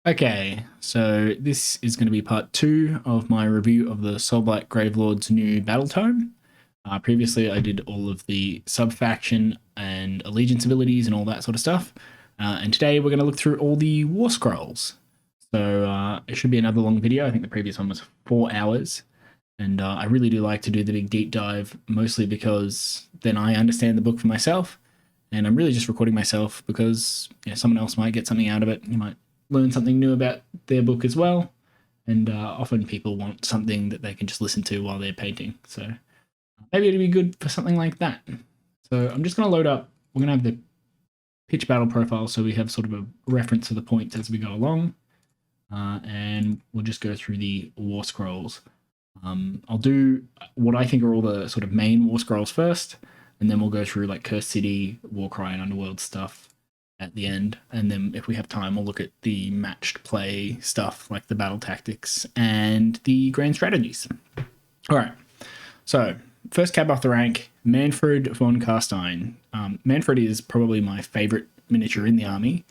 Okay, so this is going to be part 2 of my review of the Soulblight Gravelords new Battletome. Previously, I did all of the sub-faction and allegiance abilities and all that sort of stuff. And today we're going to look through all the Warscrolls. So it should be another long video. I think the previous one was 4 hours. And I really do like to do the big deep dive, mostly because then I understand the book for myself. And I'm really just recording myself because someone else might get something out of it. You might learn something new about their book as well. And often people want something that they can just listen to while they're painting. So maybe it'd be good for something like that. So I'm just going to load up. We're going to have the pitch battle profile so we have sort of a reference to the points as we go along. And we'll just go through the Warscrolls. I'll do what I think are all the sort of main Warscrolls first, and then we'll go through like Cursed City, Warcry, and Underworld stuff at the end. And then if we have time, we'll look at the matched play stuff like the battle tactics and the grand strategies. All right. So first cab off the rank, Mannfred Von Carstein. Mannfred is probably my favorite miniature in the army,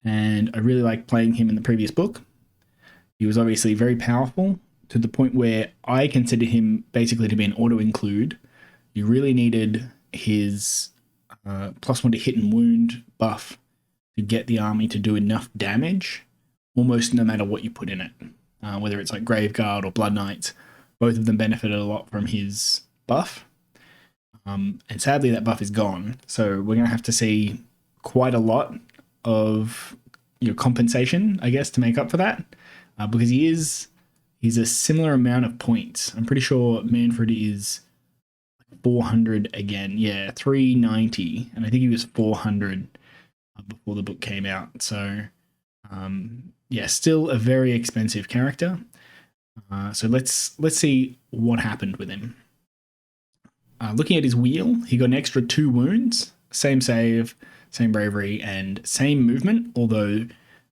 and I really liked playing him in the previous book. He was obviously very powerful to the point where I consider him basically to be an auto-include. You really needed his +1 to hit and wound buff to get the army to do enough damage, almost no matter what you put in it. Whether it's like Graveguard or Blood Knights, both of them benefited a lot from his buff. And sadly, that buff is gone. So we're going to have to see quite a lot of compensation, I guess, to make up for that. Because he's a similar amount of points. I'm pretty sure Mannfred is 400 again. Yeah, 390. And I think he was 400 before the book came out. So, yeah, still a very expensive character. So let's see what happened with him. Looking at his wheel, he got an extra 2 wounds, same save, same bravery, and same movement, although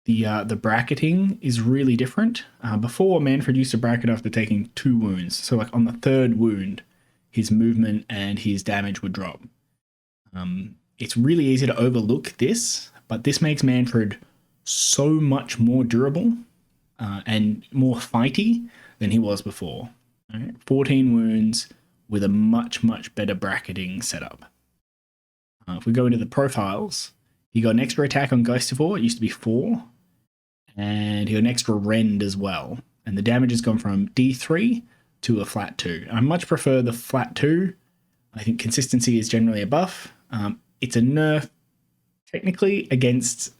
the bracketing is really different. Before, Mannfred used to bracket after taking 2 wounds. So like on the 3rd wound, his movement and his damage would drop. It's really easy to overlook this, but this makes Mannfred so much more durable and more fighty than he was before. Right? 14 wounds with a much, much better bracketing setup. If we go into the profiles, he got an extra attack on Geistivore. It used to be 4. And he got an extra rend as well. And the damage has gone from D3 to a flat 2. I much prefer the flat 2. I think consistency is generally a buff. It's a nerf, technically, against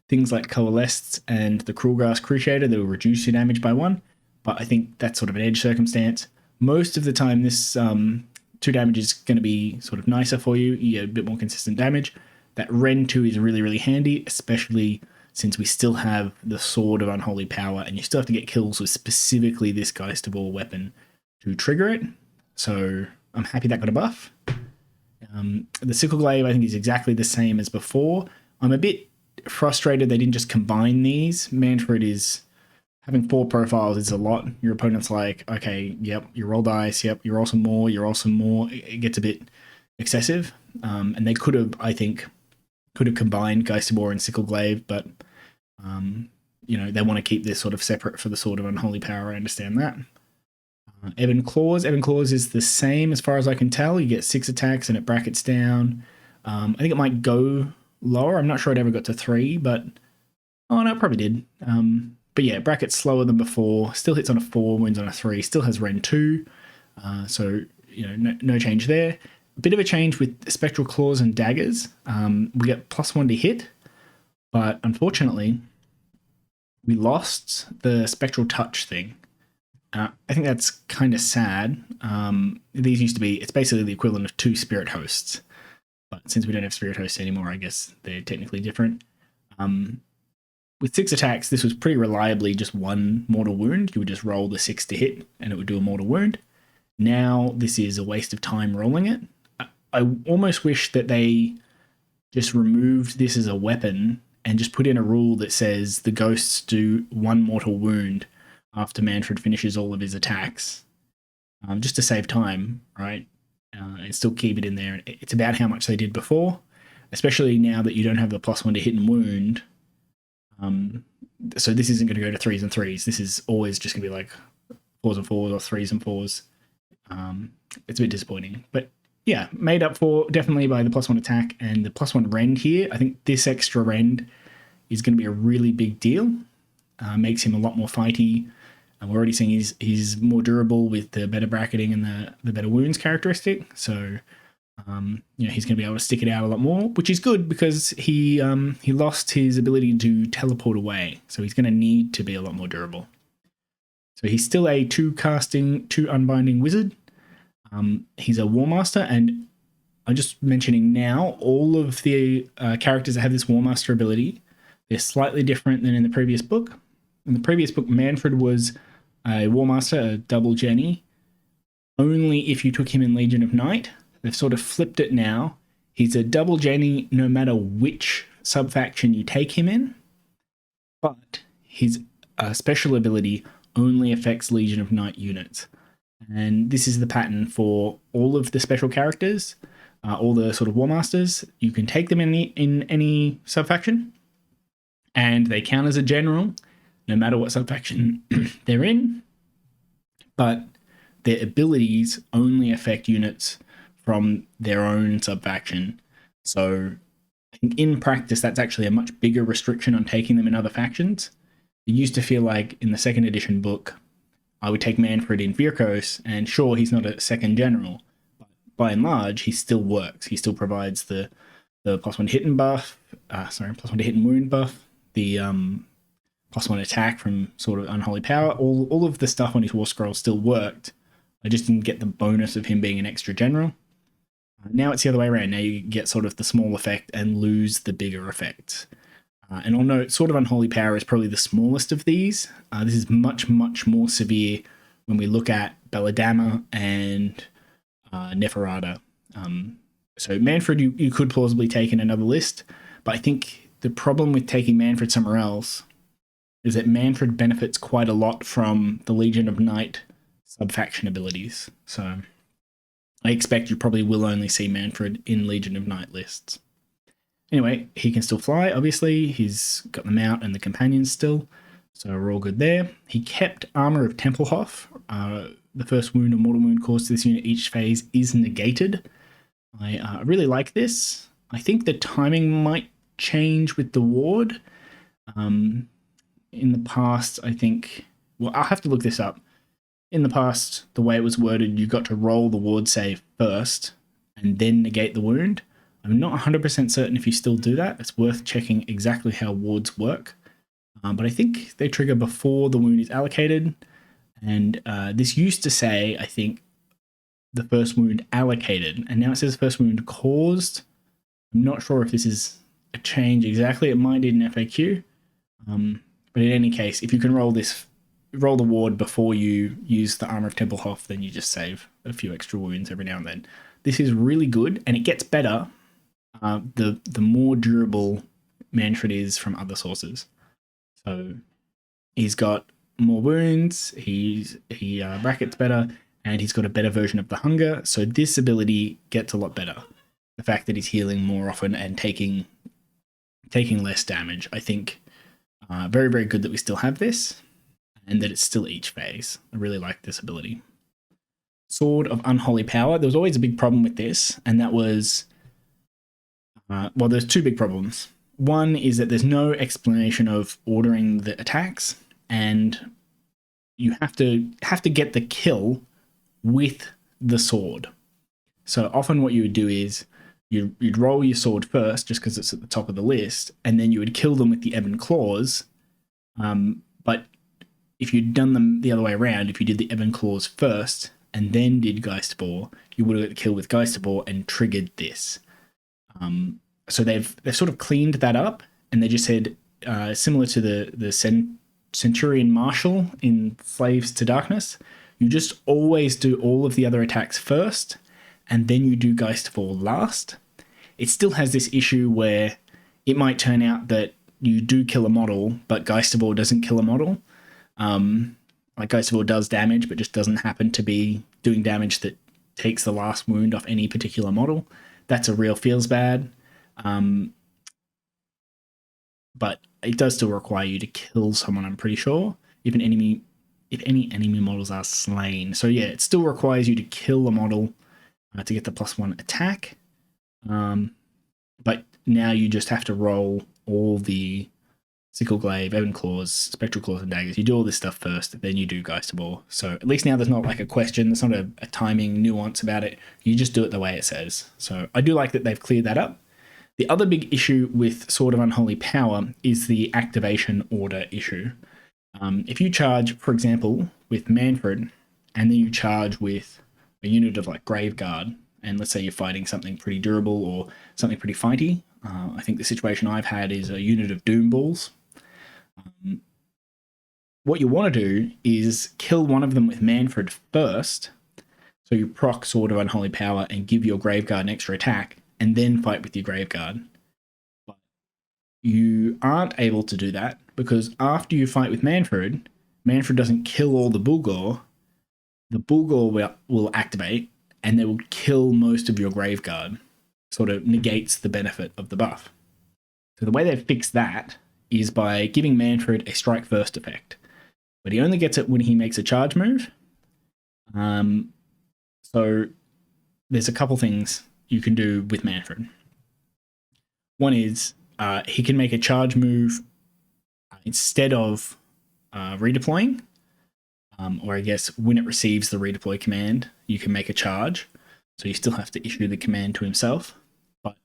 things like Coalesced and the Cruelgrass Crusader that will reduce your damage by 1. But I think that's sort of an edge circumstance. Most of the time, this 2 damage is going to be sort of nicer for you. You get a bit more consistent damage. That Rend 2 is really, really handy, especially since we still have the Sword of Unholy Power, and you still have to get kills with specifically this Geistivore weapon to trigger it. So I'm happy that got a buff. The Sickle Glaive, I think, is exactly the same as before. I'm a bit frustrated they didn't just combine these. Mannfred is having 4 profiles is a lot. Your opponent's like, okay, yep, you roll dice, yep, you roll some more, you roll some more. It gets a bit excessive. And they could have, I think, combined Geistivore and Sickle Glaive, but they want to keep this sort of separate for the Sword of Unholy Power. I understand that. Ebon Claws. Ebon Claws is the same as far as I can tell. You get 6 attacks and it brackets down. I think it might go lower. I'm not sure it ever got to 3, but oh no, it probably did. But yeah, brackets slower than before. Still hits on a 4, wins on a 3. Still has Rend 2. So no change there. A bit of a change with Spectral Claws and Daggers. We get +1 to hit, but unfortunately, we lost the Spectral Touch thing. I think that's kind of sad. These used to be, it's basically the equivalent of 2 Spirit Hosts. But since we don't have Spirit Hosts anymore, I guess they're technically different. With 6 attacks, this was pretty reliably just 1 mortal wound. You would just roll the 6 to hit, and it would do a mortal wound. Now, this is a waste of time rolling it. I almost wish that they just removed this as a weapon and just put in a rule that says the ghosts do 1 mortal wound after Mannfred finishes all of his attacks, just to save time, right? And still keep it in there. It's about how much they did before, especially now that you don't have the +1 to hit and wound. So this isn't going to go to 3s and 3s. This is always just going to be like 4s and 4s or 3s and 4s. It's a bit disappointing, but yeah, made up for definitely by the +1 attack and the +1 rend here. I think this extra rend is going to be a really big deal. Makes him a lot more fighty. And we're already seeing he's more durable with the better bracketing and the better wounds characteristic. So he's going to be able to stick it out a lot more, which is good because he lost his ability to teleport away. So he's going to need to be a lot more durable. So he's still a 2-casting, 2-unbinding wizard. He's a Warmaster, and I'm just mentioning now, all of the characters that have this Warmaster ability, they're slightly different than in the previous book. In the previous book, Mannfred was a Warmaster, a double Jenny, only if you took him in Legion of Night. They've sort of flipped it now. He's a double Jenny no matter which subfaction you take him in, but his special ability only affects Legion of Night units. And this is the pattern for all of the special characters, all the sort of Warmasters. You can take them in any subfaction, and they count as a general, no matter what subfaction they're in, but their abilities only affect units from their own subfaction. So I think in practice, that's actually a much bigger restriction on taking them in other factions. It used to feel like in the 2nd edition book, I would take Mannfred in Virkos, and sure, he's not a second general, but by and large, he still works. He still provides the +1 hit and buff, +1 hit and wound buff, the +1 attack from sort of Unholy Power. All of the stuff on his Warscroll still worked. I just didn't get the bonus of him being an extra general. Now it's the other way around. Now you get sort of the small effect and lose the bigger effects. And I'll note, sort of Unholy Power is probably the smallest of these. This is much, much more severe when we look at Belladamma and Neferata. So Mannfred you could plausibly take in another list, but I think the problem with taking Mannfred somewhere else is that Mannfred benefits quite a lot from the Legion of Night subfaction abilities. So I expect you probably will only see Mannfred in Legion of Night lists. Anyway, he can still fly, obviously. He's got the mount and the companions still, so we're all good there. He kept Armor of Tempelhof. The first wound or mortal wound caused to this unit each phase is negated. I really like this. I think the timing might change with the ward. In the past, I think... Well, I'll have to look this up. In the past, the way it was worded, you got to roll the ward save first and then negate the wound. I'm not 100% certain if you still do that. It's worth checking exactly how wards work. But I think they trigger before the wound is allocated. And this used to say, I think, the first wound allocated. And now it says first wound caused. I'm not sure if this is a change exactly. It might need an FAQ. But in any case, if you can roll the ward before you use the Armor of Tempelhof, then you just save a few extra wounds every now and then. This is really good, and it gets better the more durable Mannfred is from other sources. So he's got more wounds, he brackets better, and he's got a better version of the hunger. So this ability gets a lot better. The fact that he's healing more often and taking less damage, I think, very, very good that we still have this, and that it's still each phase. I really like this ability. Sword of Unholy Power. There was always a big problem with this, and that was... well, there's two big problems. One is that there's no explanation of ordering the attacks, and you have to get the kill with the sword. So often what you would do is you'd roll your sword first, just because it's at the top of the list, and then you would kill them with the Ebon Claws. But if you'd done them the other way around, if you did the Ebon Claws first and then did Geistbore, you would have got the kill with Geistbore and triggered this. So they've sort of cleaned that up, and they just said, similar to the Centurion Marshal in Slaves to Darkness, you just always do all of the other attacks first, and then you do Geistfall last. It still has this issue where it might turn out that you do kill a model, but Geistfall doesn't kill a model. Like Geistfall does damage, but just doesn't happen to be doing damage that takes the last wound off any particular model. That's a real feels bad. but it does still require you to kill someone, I'm pretty sure, if any enemy models are slain. So yeah, it still requires you to kill a model to get the +1 attack. But now you just have to roll all the Sickle Glaive, Ebon Claws, Spectral Claws, and Daggers. You do all this stuff first, then you do Geist of War. So at least now there's not like a question, there's not a timing nuance about it. You just do it the way it says. So I do like that they've cleared that up. The other big issue with Sword of Unholy Power is the activation order issue. If you charge, for example, with Mannfred, and then you charge with a unit of like Graveguard, and let's say you're fighting something pretty durable or something pretty fighty. I think the situation I've had is a unit of Doom Balls. What you want to do is kill one of them with Mannfred first, so you proc Sword of Unholy Power and give your Graveguard an extra attack, and then fight with your Graveguard. But you aren't able to do that, because after you fight with Mannfred, Mannfred doesn't kill all the Bulgor. The Bulgor will activate, and they will kill most of your Graveguard. Sort of negates the benefit of the buff. So the way they've fixed that is by giving Mannfred a strike first effect, but he only gets it when he makes a charge move. So there's a couple things you can do with Mannfred. One is he can make a charge move instead of redeploying, or I guess when it receives the redeploy command, you can make a charge. So you still have to issue the command to himself, but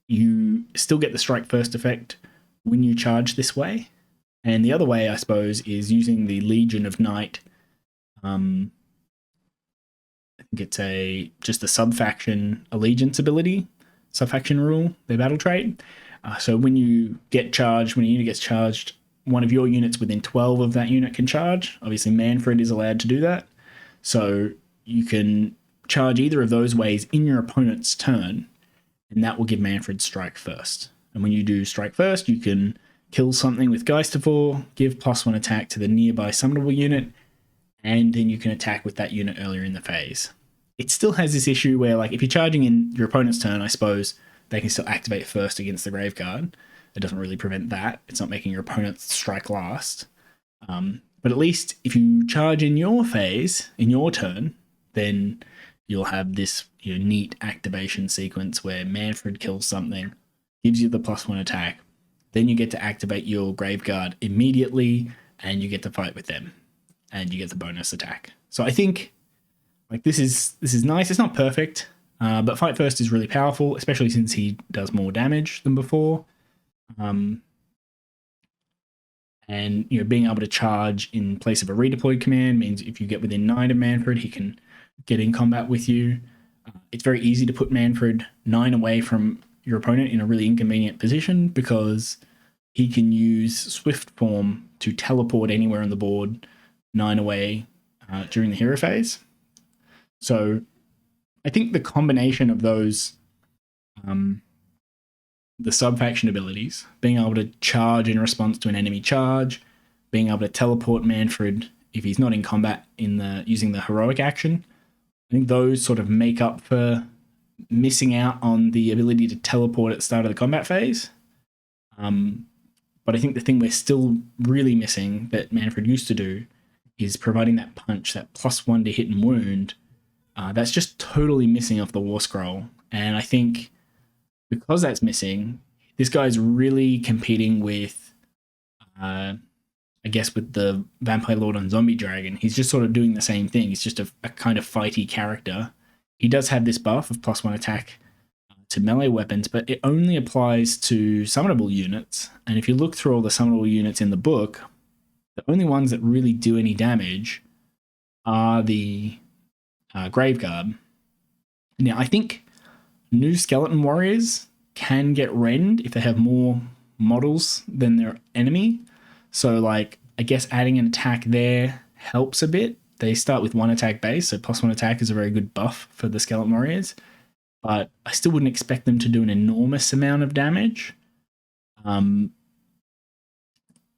you still get the strike first effect when you charge this way. And the other way, I suppose, is using the Legion of Night. I think it's just the sub-faction allegiance ability, sub-faction rule, their battle trait. So when you get charged, when a unit gets charged, one of your units within 12 of that unit can charge. Obviously, Mannfred is allowed to do that. So you can charge either of those ways in your opponent's turn, and that will give Mannfred strike first. And when you do strike first, you can kill something with Geist of War, give +1 attack to the nearby summonable unit, and then you can attack with that unit earlier in the phase. It still has this issue where, like, if you're charging in your opponent's turn, I suppose they can still activate first against the Graveguard. It doesn't really prevent that. It's not making your opponent strike last. But at least if you charge in your phase, in your turn, then you'll have this neat activation sequence where Mannfred kills something, gives you the +1 attack, then you get to activate your Graveguard immediately, and you get to fight with them, and you get the bonus attack. So I think like this is nice. It's not perfect, but Fight First is really powerful, especially since he does more damage than before. And being able to charge in place of a redeploy command means if you get within 9 of Mannfred, he can get in combat with you. It's very easy to put Mannfred 9 away from your opponent in a really inconvenient position, because he can use Swift Form to teleport anywhere on the board 9 away during the hero phase. So I think the combination of those, the sub-faction abilities, being able to charge in response to an enemy charge, being able to teleport Mannfred if he's not in combat using the heroic action, I think those sort of make up for missing out on the ability to teleport at the start of the combat phase. But I think the thing we're still really missing that Mannfred used to do is providing that punch, that +1 to hit and wound. That's just totally missing off the Warscroll. And I think because that's missing, this guy's really competing with, I guess, with the Vampire Lord on Zombie Dragon. He's just sort of doing the same thing. He's just a kind of fighty character. He does have this buff of +1 attack to melee weapons, but it only applies to summonable units. And if you look through all the summonable units in the book, the only ones that really do any damage are the Graveguard. Now, I think new skeleton warriors can get rend if they have more models than their enemy. So, like, I guess adding an attack there helps a bit. They start with 1 attack base, so +1 attack is a very good buff for the skeleton warriors. But I still wouldn't expect them to do an enormous amount of damage.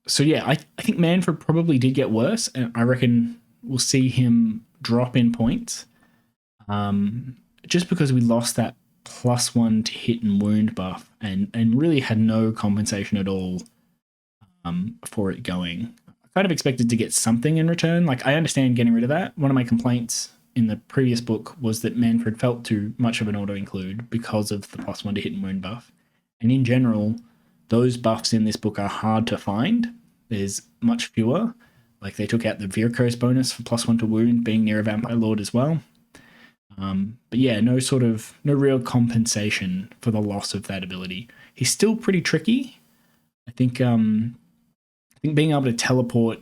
So yeah, I think Mannfred probably did get worse, and I reckon we'll see him drop in points. Just because we lost that +1 to hit and wound buff and really had no compensation at all for it going. I kind of expected to get something in return. Like, I understand getting rid of that. One of my complaints in the previous book was that Mannfred felt too much of an auto-include because of the +1 to hit and wound buff. And in general, those buffs in this book are hard to find. There's much fewer. Like, they took out the Vhordrai bonus for +1 to wound, being near a Vampire Lord as well. But yeah, no real compensation for the loss of that ability. He's still pretty tricky. I think being able to teleport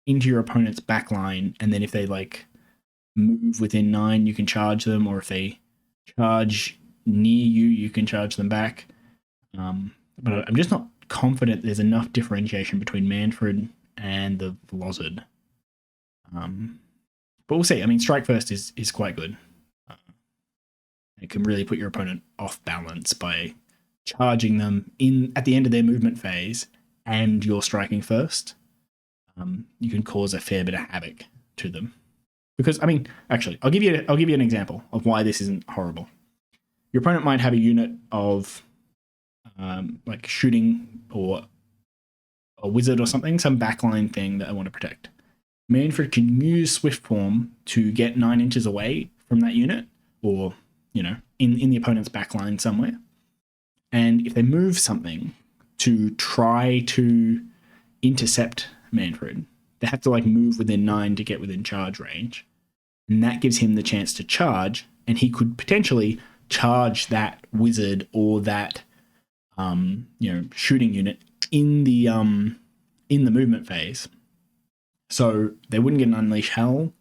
into your opponent's backline, and then if they like move within 9, you can charge them, or if they charge near you, you can charge them back. But I'm just not confident there's enough differentiation between Mannfred and the Vlozard. But we'll see. I mean, Strike First is quite good. It can really put your opponent off balance by charging them in at the end of their movement phase, and you're striking first. You can cause a fair bit of havoc to them. Because, I mean, actually, I'll give you an example of why this isn't horrible. Your opponent might have a unit of like shooting or a wizard or something, some backline thing that I want to protect. Mannfred can use Swift Form to get 9 inches away from that unit, or, you know, in the opponent's backline somewhere. And if they move something to try to intercept Mannfred, they have to like move within 9 to get within charge range. And that gives him the chance to charge, and he could potentially charge that wizard or that shooting unit in the movement phase. So they wouldn't get an Unleash Hell,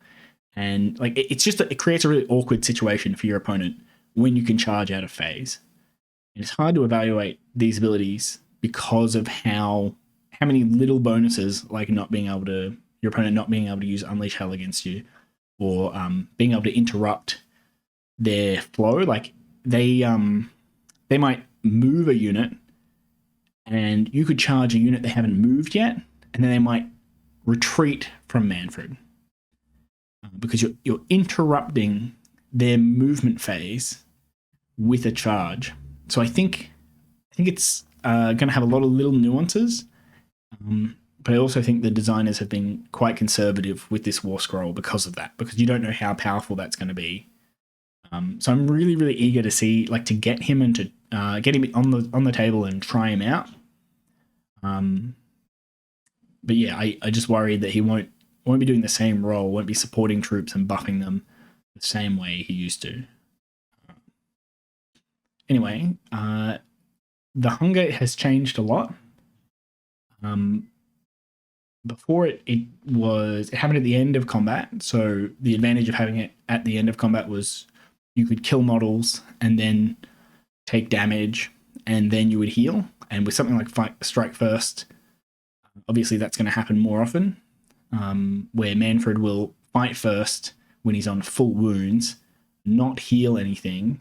and like it creates a really awkward situation for your opponent when you can charge out of phase. And it's hard to evaluate these abilities because of how many little bonuses, like your opponent not being able to use Unleash Hell against you, or being able to interrupt their flow. Like they might move a unit, and you could charge a unit they haven't moved yet, and then they might retreat from Mannfred because you're interrupting their movement phase with a charge. So I think it's going to have a lot of little nuances, but I also think the designers have been quite conservative with this Warscroll because of that, because you don't know how powerful that's going to be. So I'm really, really eager to see, like, to get him and to get him on the table and try him out. But yeah, I just worried that he won't be doing the same role, won't be supporting troops and buffing them the same way he used to. Anyway, the hunger has changed a lot. Before it happened at the end of combat, so the advantage of having it at the end of combat was you could kill models and then take damage, and then you would heal. And with something like Strike First, obviously that's going to happen more often, where Mannfred will fight first when he's on full wounds, not heal anything,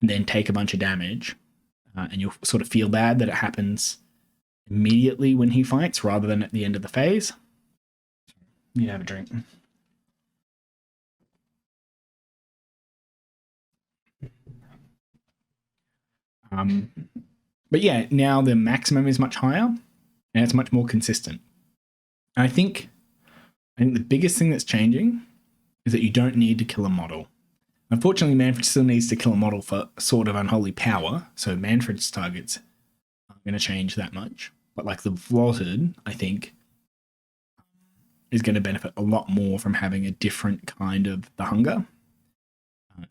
and then take a bunch of damage. And you'll sort of feel bad that it happens immediately when he fights rather than at the end of the phase. Need to have a drink. But yeah, now the maximum is much higher and it's much more consistent. And I think the biggest thing that's changing is that you don't need to kill a model. Unfortunately, Mannfred still needs to kill a model for Sword of Unholy Power, so Mannfred's targets aren't going to change that much. But like the Vlozard, I think, is going to benefit a lot more from having a different kind of the hunger.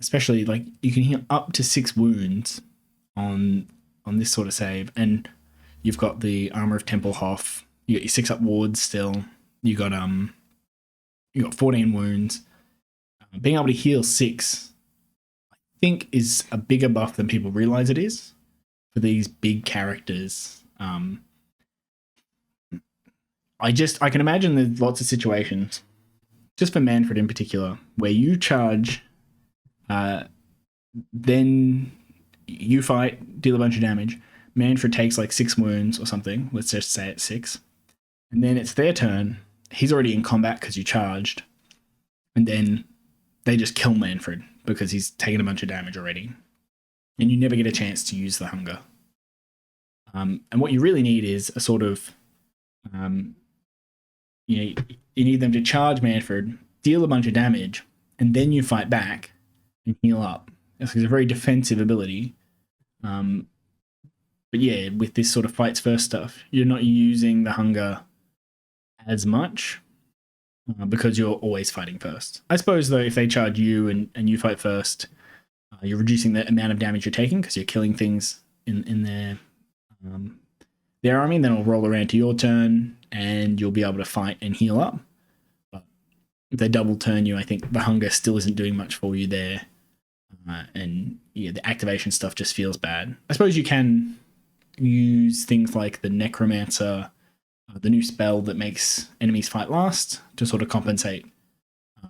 Especially, like, you can heal up to 6 wounds on this sort of save, and you've got the Armor of Templehof, you got your 6-up wards still, you got 14 wounds. Being able to heal 6, I think, is a bigger buff than people realize it is for these big characters. I can imagine there's lots of situations, just for Mannfred in particular, where you charge, then you fight, deal a bunch of damage. Mannfred takes like 6 wounds or something. Let's just say it's 6. And then it's their turn. He's already in combat because you charged. And then they just kill Mannfred because he's taken a bunch of damage already. And you never get a chance to use the hunger. And what you really need is a sort of You need them to charge Mannfred, deal a bunch of damage, and then you fight back and heal up. It's a very defensive ability. But yeah, with this sort of fights first stuff, you're not using the hunger as much because you're always fighting first. I suppose, though, if they charge you and you fight first, you're reducing the amount of damage you're taking because you're killing things in their army, and then it'll roll around to your turn and you'll be able to fight and heal up. But if they double turn you, I think the hunger still isn't doing much for you there. And yeah, the activation stuff just feels bad. I suppose you can use things like the Necromancer, the new spell that makes enemies fight last, to sort of compensate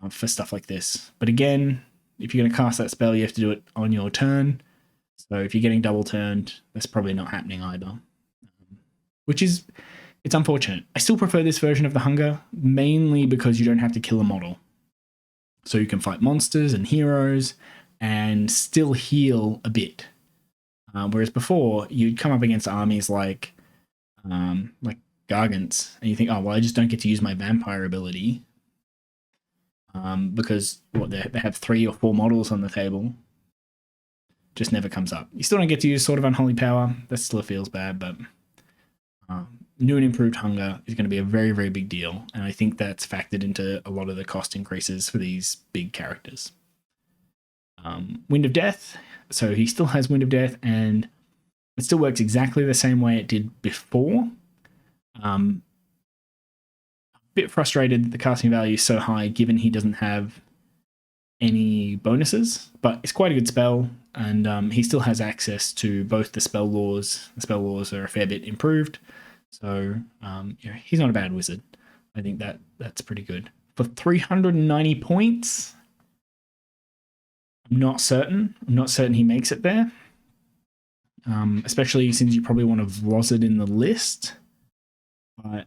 for stuff like this. But again, if you're going to cast that spell, you have to do it on your turn. So if you're getting double turned, that's probably not happening either. It's unfortunate. I still prefer this version of the hunger, mainly because you don't have to kill a model. So you can fight monsters and heroes and still heal a bit. Whereas before, you'd come up against armies like Gargants, and you think, oh, well, I just don't get to use my vampire ability because they have 3 or 4 models on the table. Just never comes up. You still don't get to use Sword of Unholy Power. That still feels bad, but new and improved hunger is going to be a very, very big deal, and I think that's factored into a lot of the cost increases for these big characters. Wind of Death. So he still has Wind of Death, and it still works exactly the same way it did before. A bit frustrated that the casting value is so high, given he doesn't have any bonuses, but it's quite a good spell, and he still has access to both the spell laws. The spell laws are a fair bit improved, so he's not a bad wizard. I think that's pretty good. For 390 points, I'm not certain he makes it there, especially since you probably want to Vlozzed in the list, but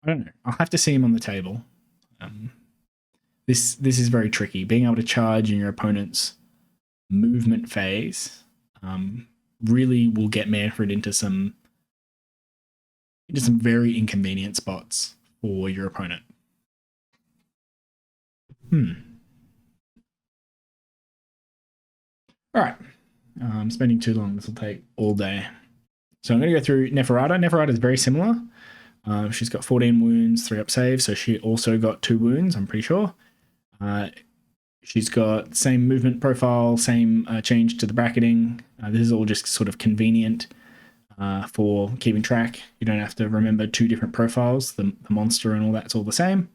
I don't know. I'll have to see him on the table. This is very tricky. Being able to charge in your opponent's movement phase really will get Mannfred into some very inconvenient spots for your opponent. All right. I'm spending too long. This will take all day. So I'm going to go through Neferata. Neferata is very similar. She's got 14 wounds, 3 up save, so she also got 2 wounds, I'm pretty sure. She's got same movement profile, same change to the bracketing. This is all just sort of convenient for keeping track. You don't have to remember 2 different profiles. The monster and all that's all the same.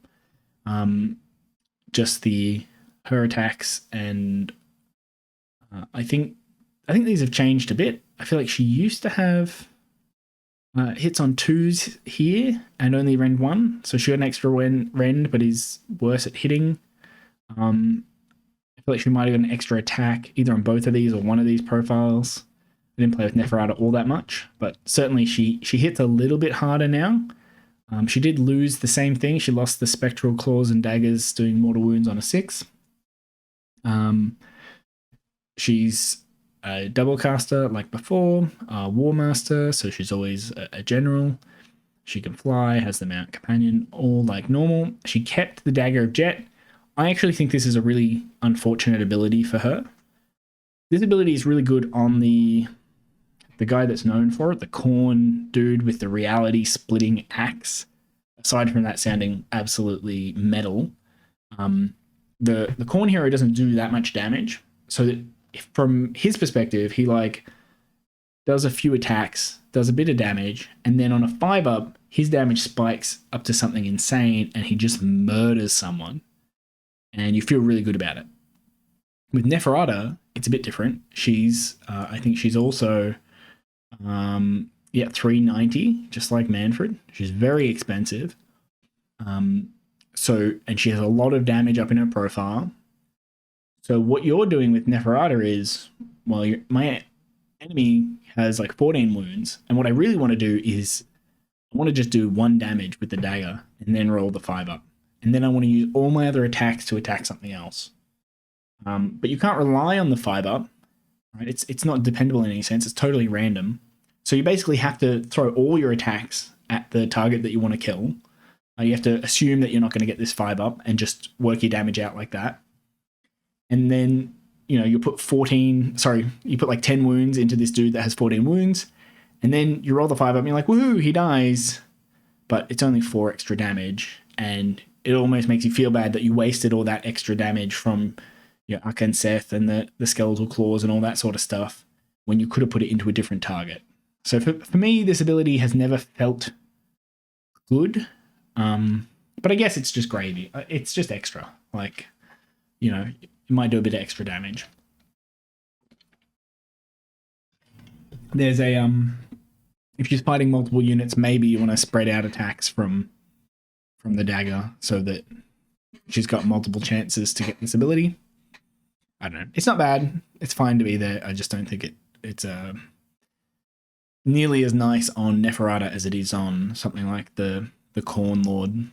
Just her attacks, and I think these have changed a bit. I feel like she used to have hits on 2s here and only rend 1, so she got an extra rend, but is worse at hitting. I feel like she might have got an extra attack either on both of these or one of these profiles. I didn't play with Neferata all that much, but certainly she hits a little bit harder now. She did lose the same thing. She lost the Spectral Claws and Daggers doing mortal wounds on a 6. She's a double caster like before, War Master, so she's always a general. She can fly, has the Mount Companion, all like normal. She kept the Dagger of Jet. I actually think this is a really unfortunate ability for her. This ability is really good on the guy that's known for it, the Khorne dude with the reality splitting axe. Aside from that sounding absolutely metal, the Khorne hero doesn't do that much damage. So that from his perspective, he like does a few attacks, does a bit of damage, and then on a 5-up, his damage spikes up to something insane, and he just murders someone. And you feel really good about it. With Neferata, it's a bit different. She's, I think she's also, 390, just like Mannfred. She's very expensive. And she has a lot of damage up in her profile. So what you're doing with Neferata is, well, my enemy has like 14 wounds, and what I really want to do is I want to just do 1 damage with the dagger and then roll the 5-up. And then I want to use all my other attacks to attack something else. But you can't rely on the 5-up, right? It's not dependable in any sense. It's totally random. So you basically have to throw all your attacks at the target that you want to kill. You have to assume that you're not going to get this 5 up and just work your damage out like that. And then, you put you put like 10 wounds into this dude that has 14 wounds. And then you roll the 5 up and you're like, woohoo, he dies. But it's only 4 extra damage. And it almost makes you feel bad that you wasted all that extra damage from Akan Seth and the skeletal claws and all that sort of stuff when you could have put it into a different target. So for me, this ability has never felt good. But I guess it's just gravy. It's just extra. Like, it might do a bit of extra damage. There's a if you're fighting multiple units, maybe you want to spread out attacks from the dagger so that she's got multiple chances to get this ability. I don't know. It's not bad. It's fine to be there. I just don't think it's nearly as nice on Neferata as it is on something like the Corn Lord.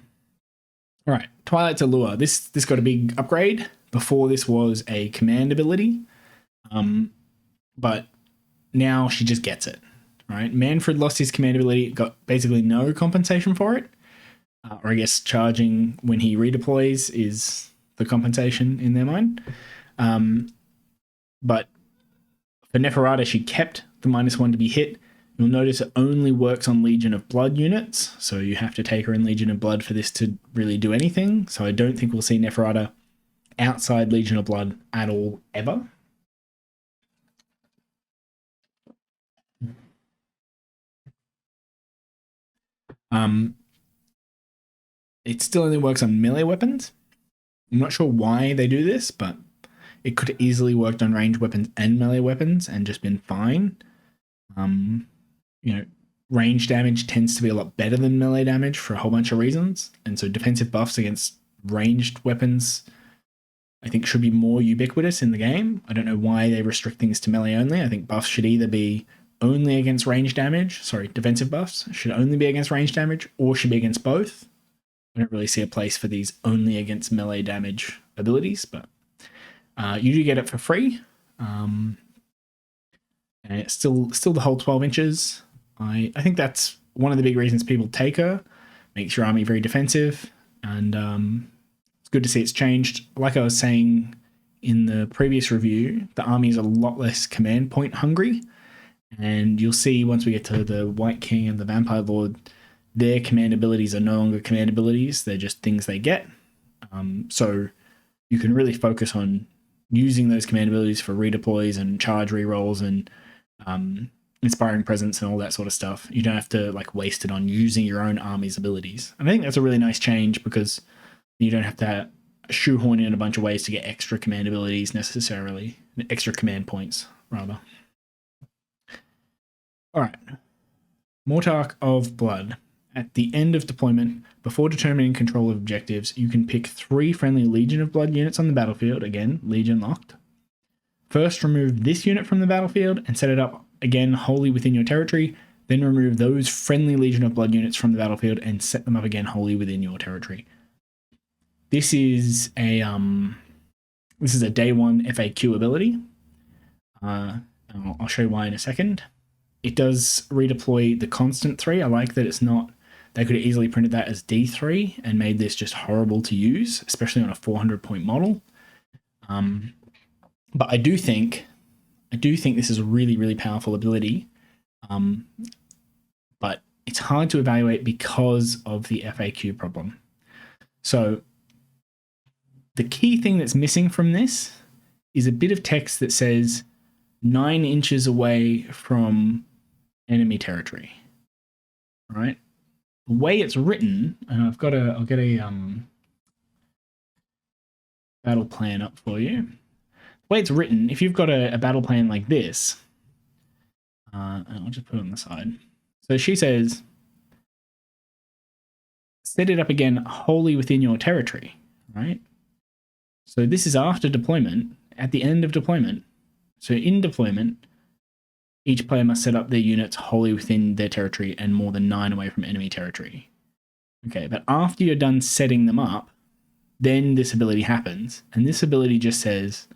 All right, Twilight's Allure. This got a big upgrade. Before this was a command ability, but now she just gets it. Right, Mannfred lost his command ability, got basically no compensation for it, or I guess charging when he redeploys is the compensation in their mind. But for Neferata, she kept the -1 to be hit. You'll notice it only works on Legion of Blood units, so you have to take her in Legion of Blood for this to really do anything. So I don't think we'll see Neferata outside Legion of Blood at all, ever. It still only works on melee weapons. I'm not sure why they do this, but it could have easily worked on ranged weapons and melee weapons and just been fine. Range damage tends to be a lot better than melee damage for a whole bunch of reasons. And so defensive buffs against ranged weapons, I think, should be more ubiquitous in the game. I don't know why they restrict things to melee only. I think buffs should either be only against range damage. Defensive buffs should only be against range damage or should be against both. I don't really see a place for these only against melee damage abilities, but you do get it for free. And it's still the whole 12 inches. I think that's one of the big reasons people take her. Makes your army very defensive, and it's good to see it's changed. Like I was saying in the previous review, the army is a lot less command point hungry, and you'll see once we get to the Wight King and the Vampire Lord, their command abilities are no longer command abilities, they're just things they get. So you can really focus on using those command abilities for redeploys and charge rerolls and inspiring presence and all that sort of stuff. You don't have to waste it on using your own army's abilities. And I think that's a really nice change because you don't have to shoehorn in a bunch of ways to get extra command abilities necessarily, extra command points rather. All right, Mortarch of Blood. At the end of deployment, before determining control of objectives, you can pick 3 friendly Legion of Blood units on the battlefield, again, Legion locked. First, remove this unit from the battlefield and set it up again wholly within your territory, then remove those friendly Legion of Blood units from the battlefield and set them up again wholly within your territory. This is a day 1 FAQ ability. I'll show you why in a second. It does redeploy the constant 3. I like that it's not... They could have easily printed that as D3 and made this just horrible to use, especially on a 400-point model. But I do think this is a really, really powerful ability. But it's hard to evaluate because of the FAQ problem. So the key thing that's missing from this is a bit of text that says 9 inches away from enemy territory. All right. The way it's written, and I'll get a battle plan up for you. The way it's written, if you've got a battle plan like this, and I'll just put it on the side. So she says, set it up again wholly within your territory, right? So this is after deployment, at the end of deployment. So in deployment, each player must set up their units wholly within their territory and more than 9 away from enemy territory. Okay, but after you're done setting them up, then this ability happens. And this ability just says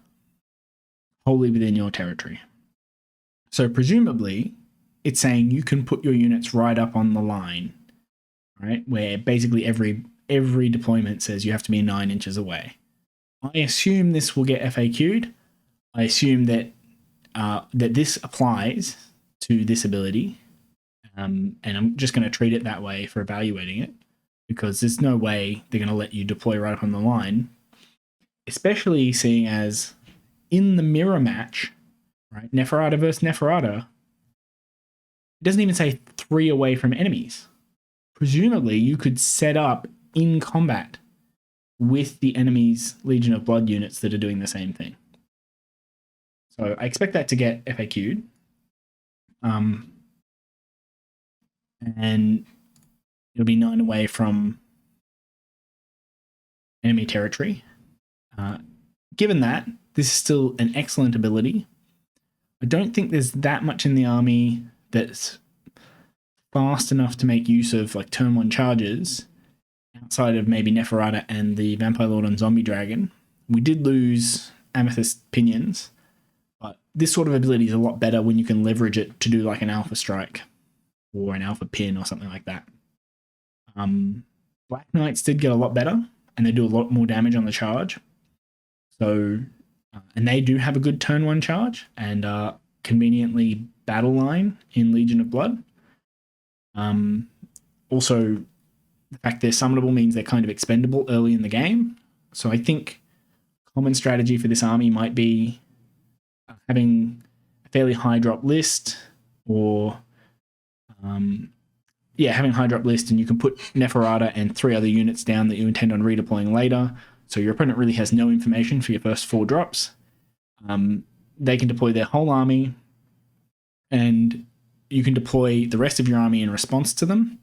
wholly within your territory. So presumably, it's saying you can put your units right up on the line right? Where basically every deployment says you have to be 9 inches away. I assume this will get FAQ'd. I assume that that this applies to this ability, and I'm just going to treat it that way for evaluating it, because there's no way they're going to let you deploy right up on the line, especially seeing as in the mirror match, right? Neferata versus Neferata, it doesn't even say 3 away from enemies. Presumably, you could set up in combat with the enemy's Legion of Blood units that are doing the same thing. So I expect that to get FAQ'd. And it'll be 9 away from enemy territory. Given that, this is still an excellent ability. I don't think there's that much in the army that's fast enough to make use of like turn 1 charges outside of maybe Neferata and the Vampire Lord on Zombie Dragon. We did lose Amethyst Pinions, but this sort of ability is a lot better when you can leverage it to do like an Alpha Strike or an Alpha Pin or something like that. Black Knights did get a lot better, and they do a lot more damage on the charge. So, and they do have a good turn 1 charge and conveniently battle line in Legion of Blood. Also, the fact they're summonable means they're kind of expendable early in the game. So I think common strategy for this army might be having a fairly high drop list, or having a high drop list, and you can put Neferata and 3 other units down that you intend on redeploying later. So your opponent really has no information for your first 4 drops. They can deploy their whole army, and you can deploy the rest of your army in response to them.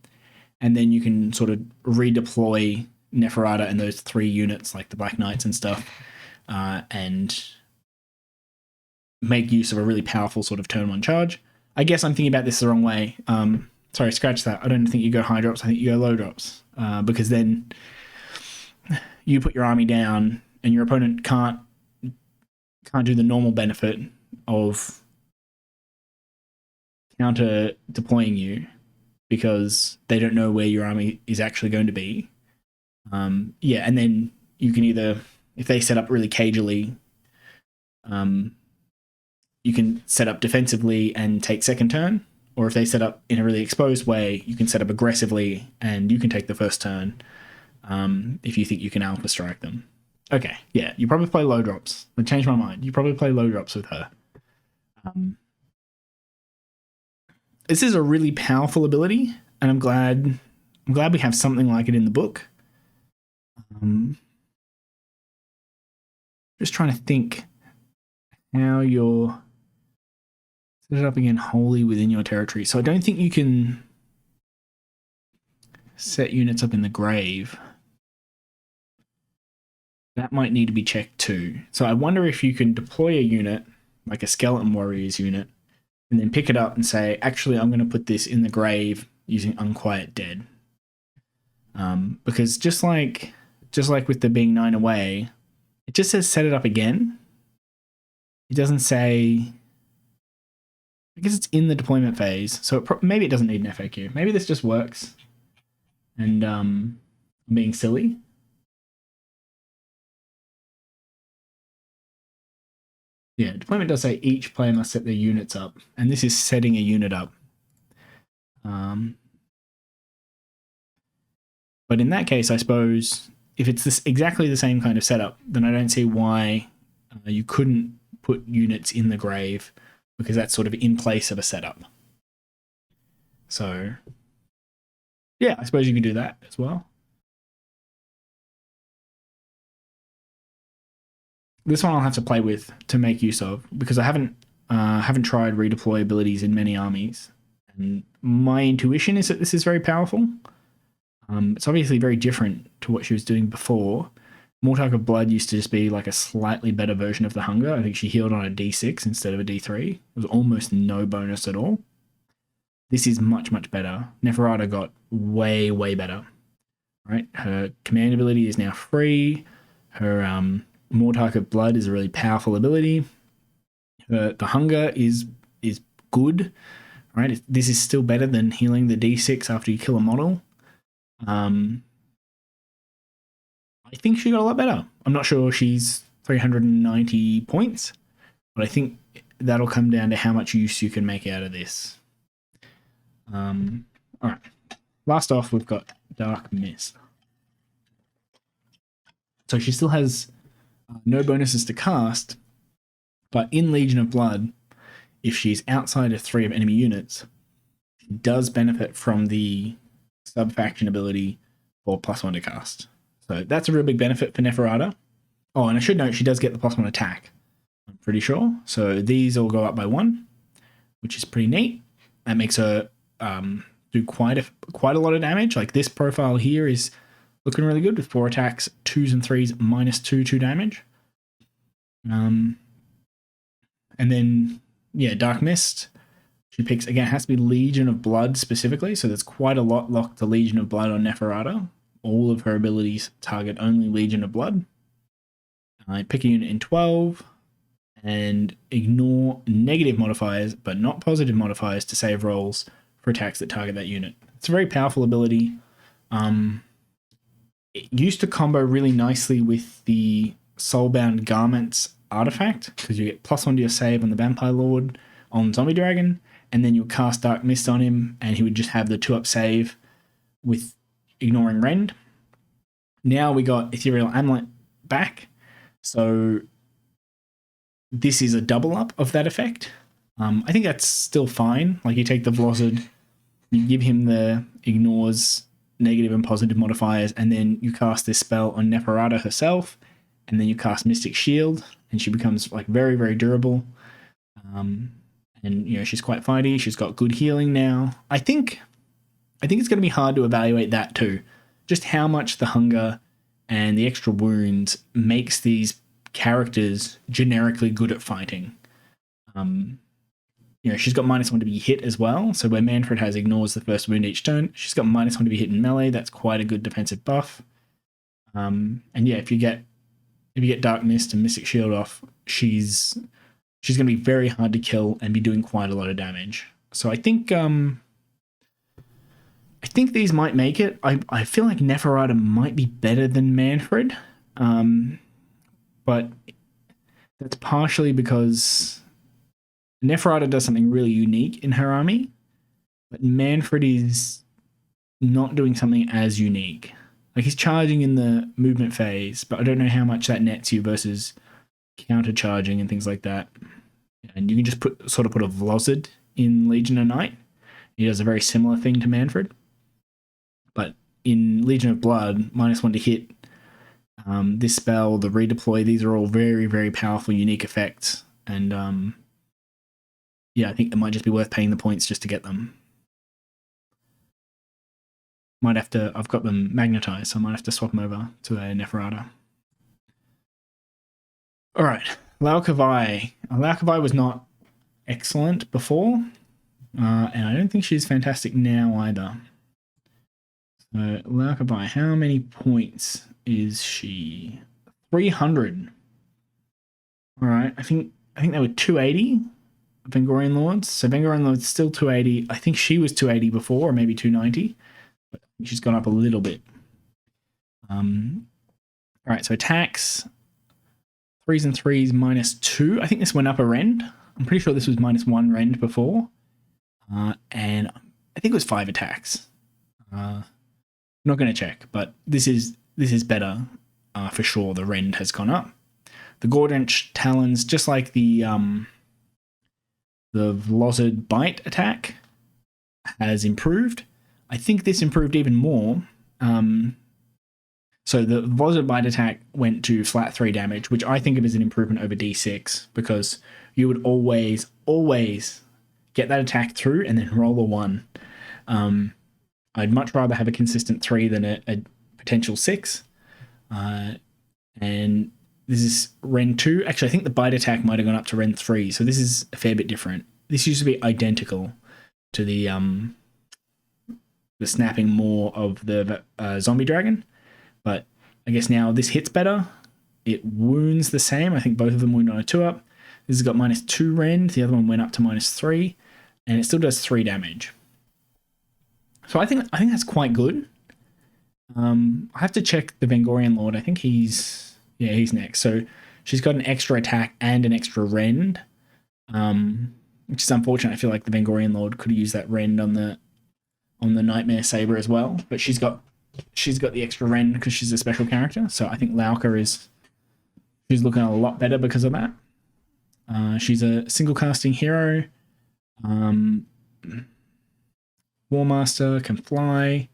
And then you can sort of redeploy Neferata and those 3 units, like the Black Knights and stuff, and make use of a really powerful sort of turn 1 charge. I guess I'm thinking about this the wrong way. Sorry, scratch that. I don't think you go high drops. I think you go low drops, because then you put your army down and your opponent can't do the normal benefit of counter deploying you, because they don't know where your army is actually going to be. And then you can either, if they set up really cagily, you can set up defensively and take second turn, or if they set up in a really exposed way, you can set up aggressively and you can take the first turn if you think you can Alpha Strike them. Okay, yeah, you probably play low drops. I changed my mind. You probably play low drops with her. This is a really powerful ability, and I'm glad we have something like it in the book. Just trying to think how you're set it up again wholly within your territory. So I don't think you can set units up in the grave. That might need to be checked too. So I wonder if you can deploy a unit, like a Skeleton Warriors unit, and then pick it up and say, actually, I'm going to put this in the grave using Unquiet Dead. Because just like with the being 9 away, it just says set it up again. It doesn't say, I guess it's in the deployment phase, so maybe it doesn't need an FAQ. Maybe this just works, and I'm being silly. Yeah, deployment does say each player must set their units up, and this is setting a unit up. But in that case, I suppose, if it's exactly the same kind of setup, then I don't see why you couldn't put units in the grave, because that's sort of in place of a setup. So, yeah, I suppose you could do that as well. This one I'll have to play with to make use of, because I haven't tried redeploy abilities in many armies, and my intuition is that this is very powerful. It's obviously very different to what she was doing before. Mortarch of Blood used to just be like a slightly better version of the Hunger. I think she healed on a D6 instead of a D3. It was almost no bonus at all. This is much, much better. Neferata got way, way better. Right? Her command ability is now free. Her Mortarch of Blood is a really powerful ability. The Hunger is good. Right? This is still better than healing the D6 after you kill a model. I think she got a lot better. I'm not sure she's 390 points, but I think that'll come down to how much use you can make out of this. All right. Last off, we've got Dark Mist. So she still has no bonuses to cast, but in Legion of Blood, if she's outside of 3 of enemy units, she does benefit from the sub-faction ability for +1 to cast. So that's a real big benefit for Neferata. Oh, and I should note she does get the +1 attack, I'm pretty sure. So these all go up by 1, which is pretty neat. That makes her do quite a lot of damage. Like this profile here is looking really good with 4 attacks, 2s and 3s, -2 damage. And then, yeah, Dark Mist. She picks, again, it has to be Legion of Blood specifically, so there's quite a lot locked to Legion of Blood on Neferata. All of her abilities target only Legion of Blood. I pick a unit in 12 and ignore negative modifiers, but not positive modifiers to save rolls for attacks that target that unit. It's a very powerful ability. It used to combo really nicely with the Soulbound Garments artifact, because you get +1 to your save on the Vampire Lord on Zombie Dragon, and then you'll cast Dark Mist on him, and he would just have the 2-up save with ignoring Rend. Now we got Ethereal Amulet back, so this is a double up of that effect. I think that's still fine. Like you take the Vlozzard, you give him the ignores negative and positive modifiers, and then you cast this spell on Neferata herself, and then you cast Mystic Shield, and she becomes like very, very durable. And you know, she's quite fighty. She's got good healing now. I think it's going to be hard to evaluate that too. Just how much the hunger and the extra wounds makes these characters generically good at fighting. You know, she's got -1 to be hit as well. So where Mannfred has ignores the first wound each turn, she's got -1 to be hit in melee. That's quite a good defensive buff. And yeah, if you get Dark Mist and Mystic Shield off, she's going to be very hard to kill and be doing quite a lot of damage. So I think these might make it. I feel like Neferata might be better than Mannfred, but that's partially because Neferata does something really unique in her army, but Mannfred is not doing something as unique. Like he's charging in the movement phase, but I don't know how much that nets you versus counter-charging and things like that. And you can just put a Vlozzard in Legion of Night. He does a very similar thing to Mannfred. But in Legion of Blood, -1 to hit, this spell, the redeploy, these are all very, very powerful, unique effects. And yeah, I think it might just be worth paying the points just to get them. Might have to, I've got them magnetized, so I might have to swap them over to a Neferata. All right, Lauka Vai. Lauka Vai was not excellent before, and I don't think she's fantastic now either. So Lauka Vai, how many points is she? 300. All right, I think they were 280. Vengorian Lords. So Vengorian Lords still 280. I think she was 280 before, or maybe 290. But she's gone up a little bit. All right, so attacks. 3s and 3s -2. I think this went up a rend. I'm pretty sure this was -1 rend before. And I think it was 5 attacks. I'm not going to check, but this is better for sure. The rend has gone up. The Gordrench Talons, just like the Vlozzard Bite attack, has improved. I think this improved even more. So the Vlozzard Bite attack went to flat 3 damage, which I think of as an improvement over D6, because you would always get that attack through and then roll a 1. I'd much rather have a consistent 3 than a potential 6. And this is Rend 2. Actually, I think the Bite attack might have gone up to Rend 3, so this is a fair bit different. This used to be identical to the snapping more of the Zombie Dragon, but I guess now this hits better. It wounds the same. I think both of them wound on a 2-up. This has got -2 Rend. The other one went up to -3, and it still does 3 damage. So I think that's quite good. I have to check the Vengorian Lord. I think he's next. So she's got an extra attack and an extra rend, which is unfortunate. I feel like the Vengorian Lord could have used that rend on the Nightmare Saber as well, but she's got the extra rend because she's a special character. So I think she's looking a lot better because of that. She's a single casting hero. War Master, can fly.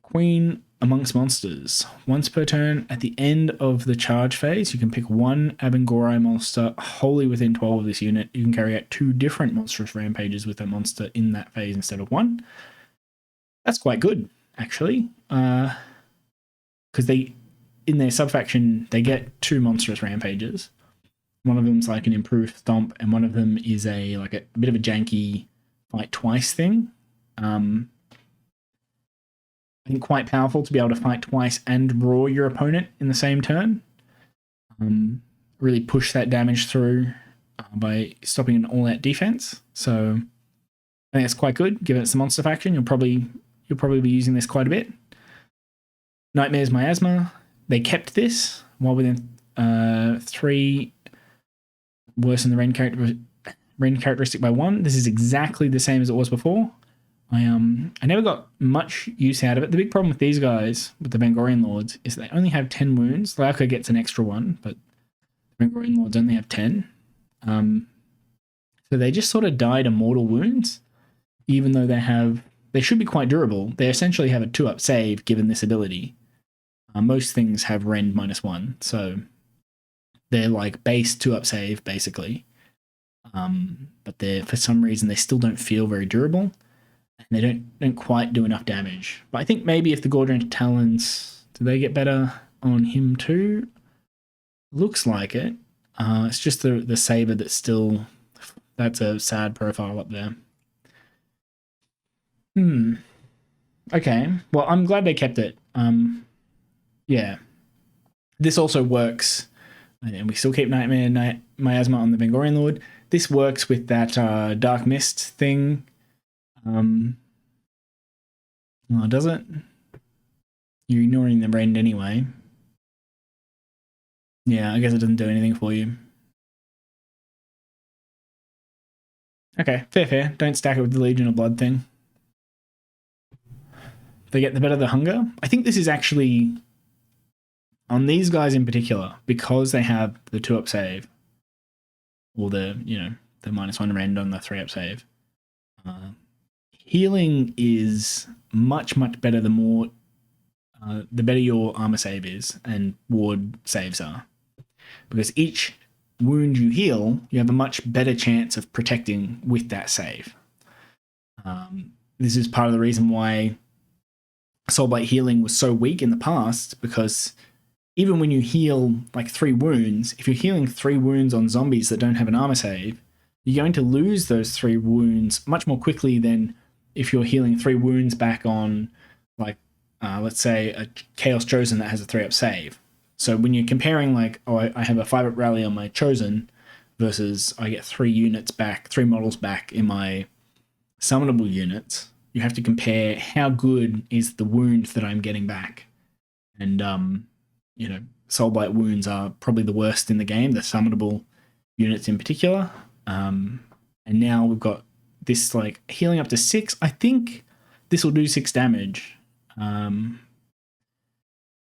Queen amongst monsters. Once per turn, at the end of the charge phase, you can pick one Vhordrai monster wholly within 12 of this unit. You can carry out 2 different monstrous rampages with a monster in that phase instead of 1. That's quite good, actually. Because in their subfaction, they get 2 monstrous rampages. One of them's like an improved stomp, and one of them is a bit of a janky fight twice thing. I think quite powerful to be able to fight twice and roar your opponent in the same turn. Really push that damage through by stopping an all-out defense. So I think that's quite good. Given it's a monster faction, you'll probably be using this quite a bit. Nightmare's Miasma. They kept this while within 3, worsen the rend characteristic by 1. This is exactly the same as it was before. I never got much use out of it. The big problem with these guys, with the Vengorian Lords, is they only have 10 wounds. Lauka gets an extra one, but the Vengorian Lords only have 10. So they just sort of die to mortal wounds, even though they should be quite durable. They essentially have a 2-up save given this ability. Most things have rend -1, so they're like base 2-up save, basically. But for some reason, they still don't feel very durable. And they don't quite do enough damage. But I think maybe if the Gordon Talons, do they get better on him too? Looks like it. It's just the saber that's a sad profile up there. Okay. Well, I'm glad they kept it. Yeah. This also works. And we still keep Nightmare Miasma on the Vengorian Lord. This works with that Dark Mist thing. Well, does it? You're ignoring the rend anyway. Yeah, I guess it doesn't do anything for you. Okay, fair. Don't stack it with the Legion of Blood thing. They get the better the hunger. I think this is actually, on these guys in particular, because they have the 2-up save, or the -1 rend on the 3-up save. Healing is much better the better your armor save is and ward saves are. Because each wound you heal, you have a much better chance of protecting with that save. This is part of the reason why Soulblight healing was so weak in the past, because even when you heal like 3 wounds, if you're healing 3 wounds on zombies that don't have an armor save, you're going to lose those 3 wounds much more quickly than if you're healing 3 wounds back on, let's say, a Chaos Chosen that has a 3-up save. So when you're comparing, I have a 5-up rally on my Chosen versus I get 3 models back in my summonable units, you have to compare how good is the wound that I'm getting back. And, Soulblight wounds are probably the worst in the game, the summonable units in particular. And now we've got this healing up to 6. I think this will do 6 damage.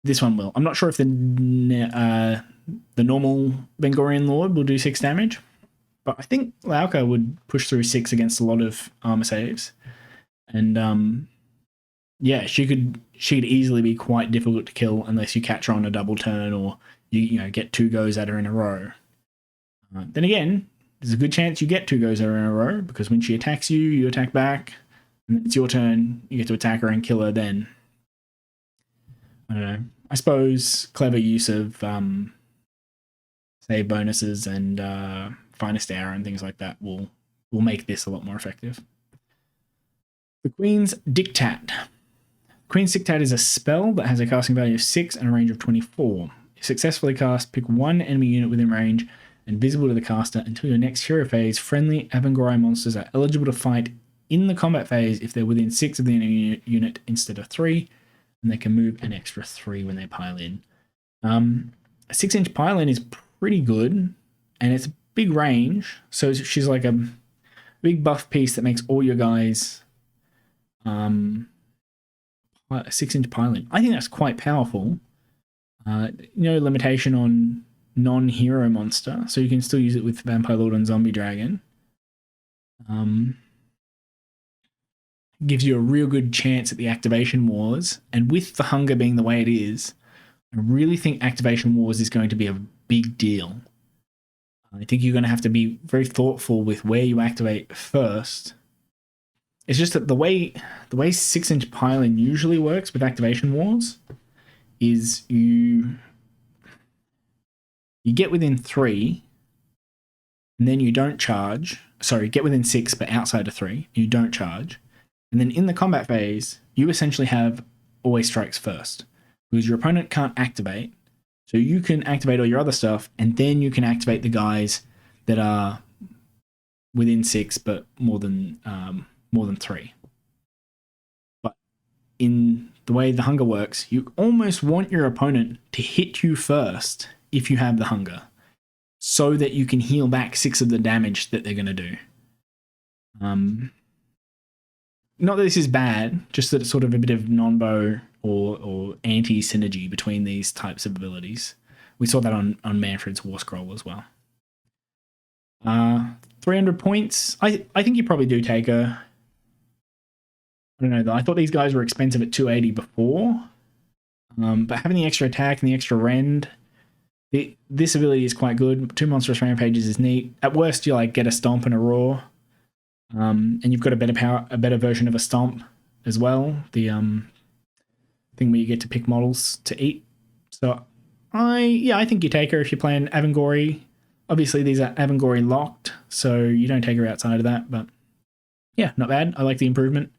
This one will. I'm not sure if the normal Vengorian Lord will do 6 damage, but I think Lauka would push through 6 against a lot of armor saves. And she could easily be quite difficult to kill unless you catch her on a double turn or you get 2 goes at her in a row. Then again, there's a good chance you get 2 goes at her in a row, because when she attacks you, you attack back, and it's your turn, you get to attack her and kill her then. I don't know. I suppose clever use of save bonuses and finest hour and things like that will make this a lot more effective. The Queen's Diktat. Queen's Diktat is a spell that has a casting value of 6 and a range of 24. If successfully cast, pick one enemy unit within range and visible to the caster until your next hero phase. Friendly Vhordrai monsters are eligible to fight in the combat phase if they're within 6 of the enemy unit instead of 3. and they can move an extra 3 when they pile in. A 6-inch pile in is pretty good, and it's a big range, so she's like a big buff piece that makes all your guys a 6-inch pile in. I think that's quite powerful. No limitation on non-hero monster, so you can still use it with Vampire Lord and Zombie Dragon. Gives you a real good chance at the Activation Wars, and with the hunger being the way it is, I really think Activation Wars is going to be a big deal. I think you're going to have to be very thoughtful with where you activate first. It's just that the way 6-inch pile-in usually works with Activation Wars is you get within 3, and then you don't charge. Sorry, get within 6, but outside of 3, you don't charge. And then in the combat phase, you essentially have always strikes first, because your opponent can't activate. So you can activate all your other stuff, and then you can activate the guys that are within 6, but more than 3. But in the way the hunger works, you almost want your opponent to hit you first if you have the hunger, so that you can heal back 6 of the damage that they're going to do. Not that this is bad, just that it's sort of a bit of non-bow or anti-synergy between these types of abilities. We saw that on Mannfred's Warscroll as well. 300 points. I think you probably do take her. I don't know though. I thought these guys were expensive at 280 before. But having the extra attack and the extra rend, this ability is quite good. 2 monstrous rampages is neat. At worst, you like get a stomp and a roar. And you've got a better version of a stomp as well. The thing where you get to pick models to eat. So I think you take her if you're playing Avengori. Obviously these are Avengori locked, so you don't take her outside of that, but yeah, not bad. I like the improvement.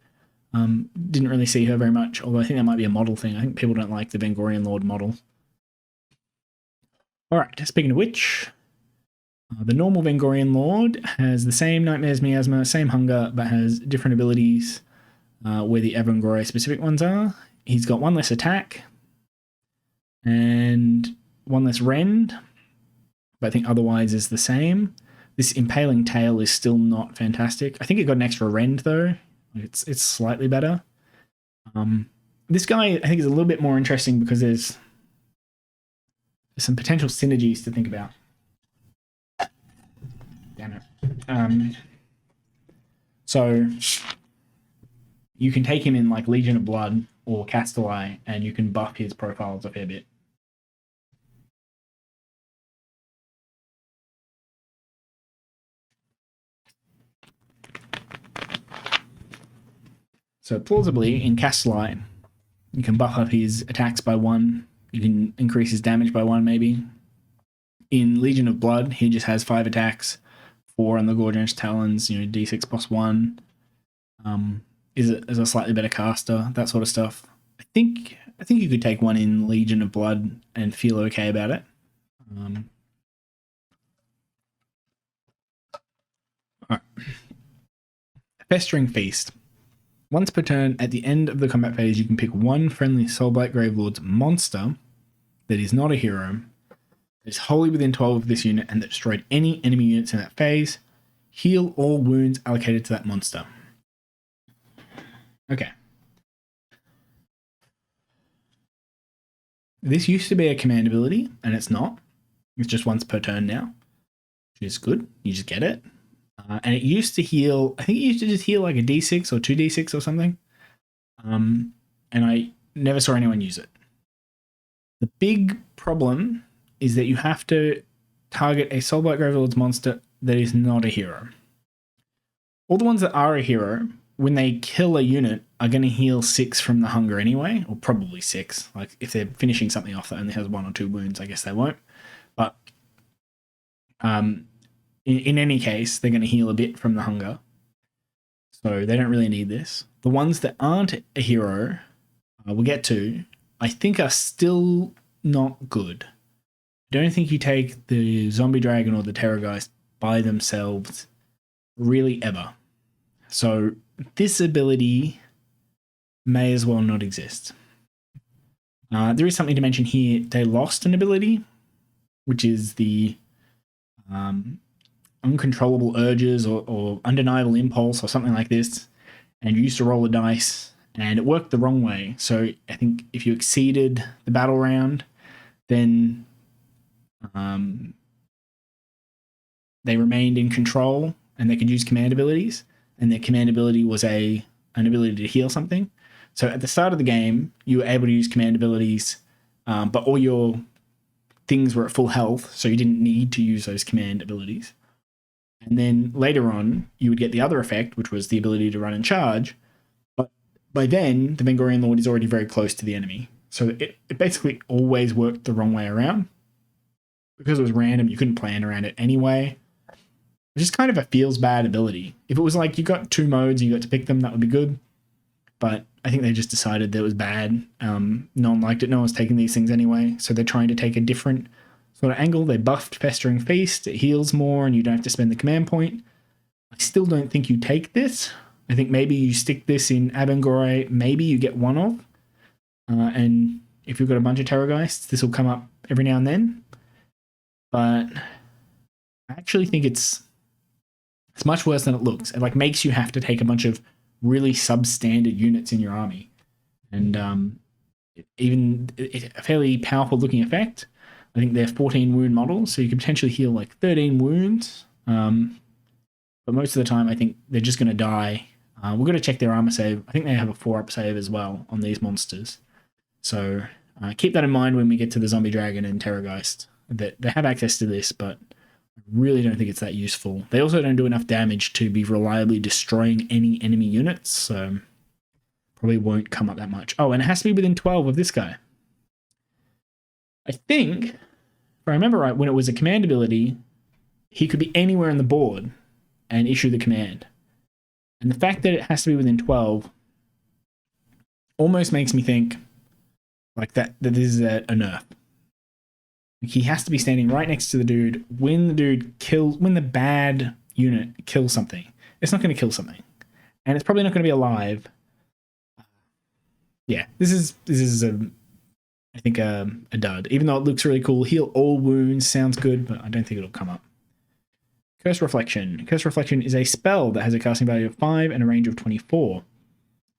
Didn't really see her very much, although I think that might be a model thing. I think people don't like the Vengorian Lord model. Alright, speaking of which, the normal Vengorian Lord has the same Nightmares Miasma, same hunger, but has different abilities where the Avengori specific ones are. He's got 1 less attack and 1 less rend, but I think otherwise is the same. This Impaling Tail is still not fantastic. I think it got an extra rend though. It's slightly better. This guy I think is a little bit more interesting because there's some potential synergies to think about. Damn it. So you can take him in like Legion of Blood or Castelli, and you can buff his profiles a fair bit. So plausibly in Castelli, you can buff up his attacks by 1. You can increase his damage by 1 maybe. In Legion of Blood, he just has 5 attacks, 4 on the Gorgon's Talons, D6 plus 1. Is a slightly better caster, that sort of stuff. I think you could take 1 in Legion of Blood and feel okay about it. Alright. Festering Feast. Once per turn, at the end of the combat phase, you can pick 1 friendly Soulblight Gravelords monster that is not a hero, that is wholly within 12 of this unit, and that destroyed any enemy units in that phase. Heal all wounds allocated to that monster. Okay. This used to be a command ability, and it's not. It's just once per turn now, which is good. You just get it. And it used to heal, I think it used to just heal like a D6 or 2d6 or something. And I never saw anyone use it. The big problem is that you have to target a Soulblight Gravelords monster that is not a hero. All the ones that are a hero, when they kill a unit, are going to heal 6 from the hunger anyway, or probably 6. Like if they're finishing something off that only has 1 or 2 wounds, I guess they won't. But in any case, they're going to heal a bit from the hunger. So they don't really need this. The ones that aren't a hero, we'll get to, I think are still not good. I don't think you take the Zombie Dragon or the Terrorgheist by themselves really ever. So this ability may as well not exist. There is something to mention here. They lost an ability, which is the uncontrollable urges or undeniable impulse or something like this. And you used to roll a dice, and it worked the wrong way. So I think if you exceeded the battle round, then they remained in control and they could use command abilities. And their command ability was an ability to heal something. So at the start of the game, you were able to use command abilities, but all your things were at full health, so you didn't need to use those command abilities. And then later on, you would get the other effect, which was the ability to run and charge. But by then, the Vengorian Lord is already very close to the enemy. So it basically always worked the wrong way around. Because it was random, you couldn't plan around it anyway. It's just kind of a feels bad ability. If it was like you got 2 modes and you got to pick them, that would be good. But I think they just decided that it was bad. No one liked it. No one's taking these things anyway. So they're trying to take a different sort of angle. They buffed Pestering Feast. It heals more and you don't have to spend the command point. I still don't think you take this. I think maybe you stick this in Vhordrai. Maybe you get one of. And if you've got a bunch of Terrorgheists, this will come up every now and then. But I actually think it's much worse than it looks. It like makes you have to take a bunch of really substandard units in your army. And even a fairly powerful looking effect. I think they're 14 wound models, so you can potentially heal like 13 wounds. But most of the time, I think they're just going to die. We're going to check their armor save. I think they have a 4-up save as well on these monsters. So keep that in mind when we get to the Zombie Dragon and Terrorgheist. That they have access to this, but I really don't think it's that useful. They also don't do enough damage to be reliably destroying any enemy units, so probably won't come up that much. Oh, and it has to be within 12 of this guy. I think, if I remember right, when it was a command ability, he could be anywhere on the board and issue the command. And the fact that it has to be within 12 almost makes me think like that this is a nerf. He has to be standing right next to the dude when the bad unit kills something. It's not going to kill something. And it's probably not going to be alive. Yeah, this is I think a dud. Even though it looks really cool, heal all wounds sounds good, but I don't think it'll come up. Curse Reflection. Curse Reflection is a spell that has a casting value of 5 and a range of 24.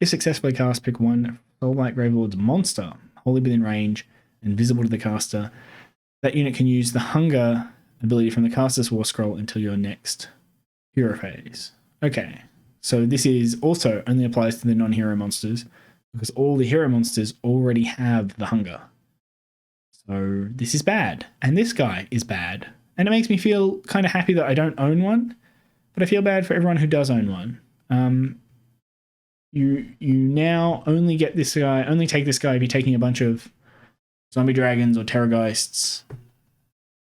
If successfully cast, pick one Soulblight Gravelords monster, wholly within range and visible to the caster. That unit can use the Hunger ability from the caster's Warscroll until your next hero phase. Okay, so this is also only applies to the non-hero monsters because all the hero monsters already have the Hunger. So this is bad, and this guy is bad. And it makes me feel kind of happy that I don't own one, but I feel bad for everyone who does own one. You now only get this guy, only take this guy if you're taking a bunch of zombie dragons or terrorgheists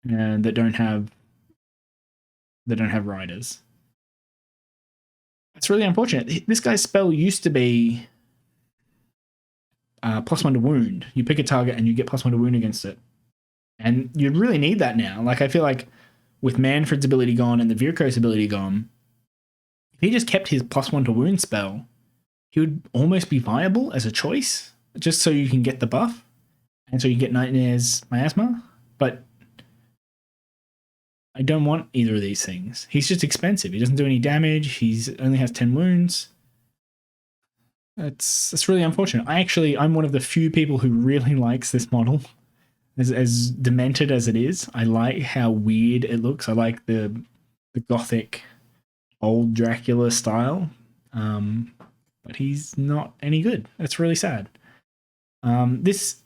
and that don't have riders. It's really unfortunate. This guy's spell used to be +1 to wound. You pick a target and you get +1 to wound against it. And you really need that now. Like, I feel like with Mannfred's ability gone and the Vhordrai's ability gone, if he just kept his +1 to wound spell, he would almost be viable as a choice, just so you can get the buff. And so you get Nightmare's Miasma. But I don't want either of these things. He's just expensive. He doesn't do any damage. He only has 10 wounds. That's really unfortunate. I'm one of the few people who really likes this model. As demented as it is, I like how weird it looks. I like the gothic old Dracula style. But he's not any good. That's really sad. This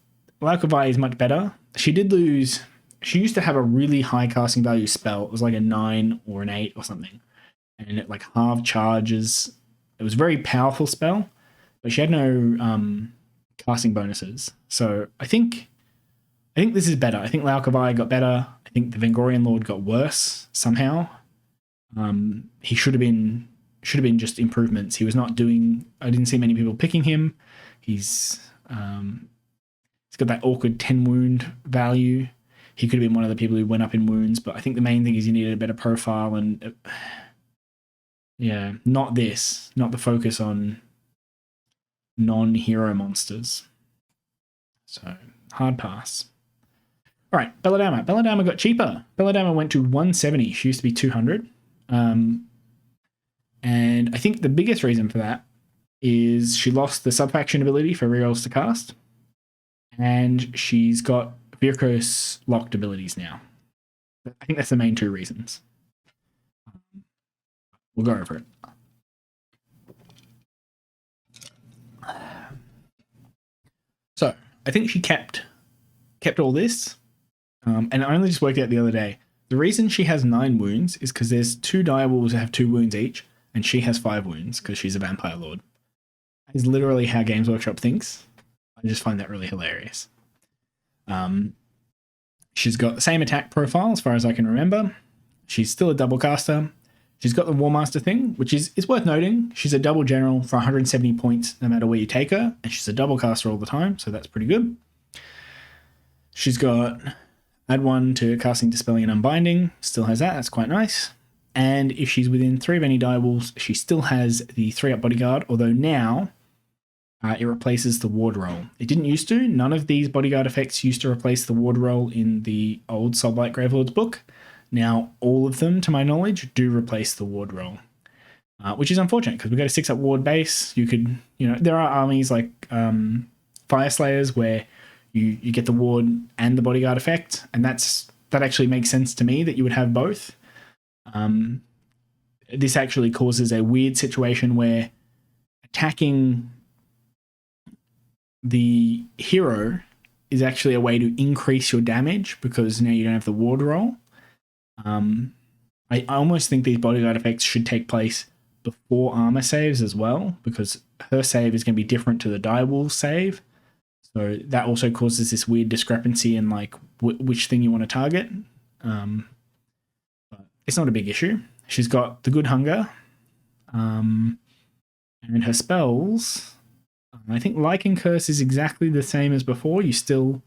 Lauka Vai is much better. She did lose. She used to have a really high casting value spell. It was like a 9 or an 8 or something. And it like half charges. It was a very powerful spell, but she had no casting bonuses. So I think this is better. I think Lauka Vai got better. I think the Vengorian Lord got worse somehow. He should have been just improvements. He was not doing. I didn't see many people picking him. He's got that awkward 10 wound value. He could have been one of the people who went up in wounds, but I think the main thing is you needed a better profile and not the focus on non-hero monsters. So hard pass. All right, Belladamma. Belladamma got cheaper. Belladamma went to 170. She used to be 200. And I think the biggest reason for that is she lost the subfaction ability for rerolls to cast. And she's got Vhordrai locked abilities now. I think that's the main two reasons. We'll go over it. So I think she kept all this, and I only just worked out the other day. The reason she has 9 wounds is because there's 2 direwolves that have 2 wounds each, and she has 5 wounds because she's a vampire lord. Is literally how Games Workshop thinks. I just find that really hilarious. She's got the same attack profile as far as I can remember. She's still a double caster. She's got the War Master thing, which is worth noting. She's a double general for 170 points no matter where you take her, and she's a double caster all the time, so that's pretty good. She's got add 1 to casting, dispelling, and unbinding. Still has that. That's quite nice. And if she's within 3 of any direwolves, she still has the 3-up bodyguard, although now it replaces the ward roll. It didn't used to. None of these bodyguard effects used to replace the ward roll in the old Soulblight Gravelords book. Now, all of them, to my knowledge, do replace the ward roll, which is unfortunate because we got a 6-up ward base. You could, there are armies like Fire Slayers where you get the ward and the bodyguard effect, and that actually makes sense to me that you would have both. This actually causes a weird situation where attacking the hero is actually a way to increase your damage because now you don't have the ward roll. I almost think these bodyguard effects should take place before armor saves as well, because her save is going to be different to the direwolf save. So that also causes this weird discrepancy in like which thing you want to target. But it's not a big issue. She's got the good hunger, and her spells. I think Lycan Curse is exactly the same as before. You still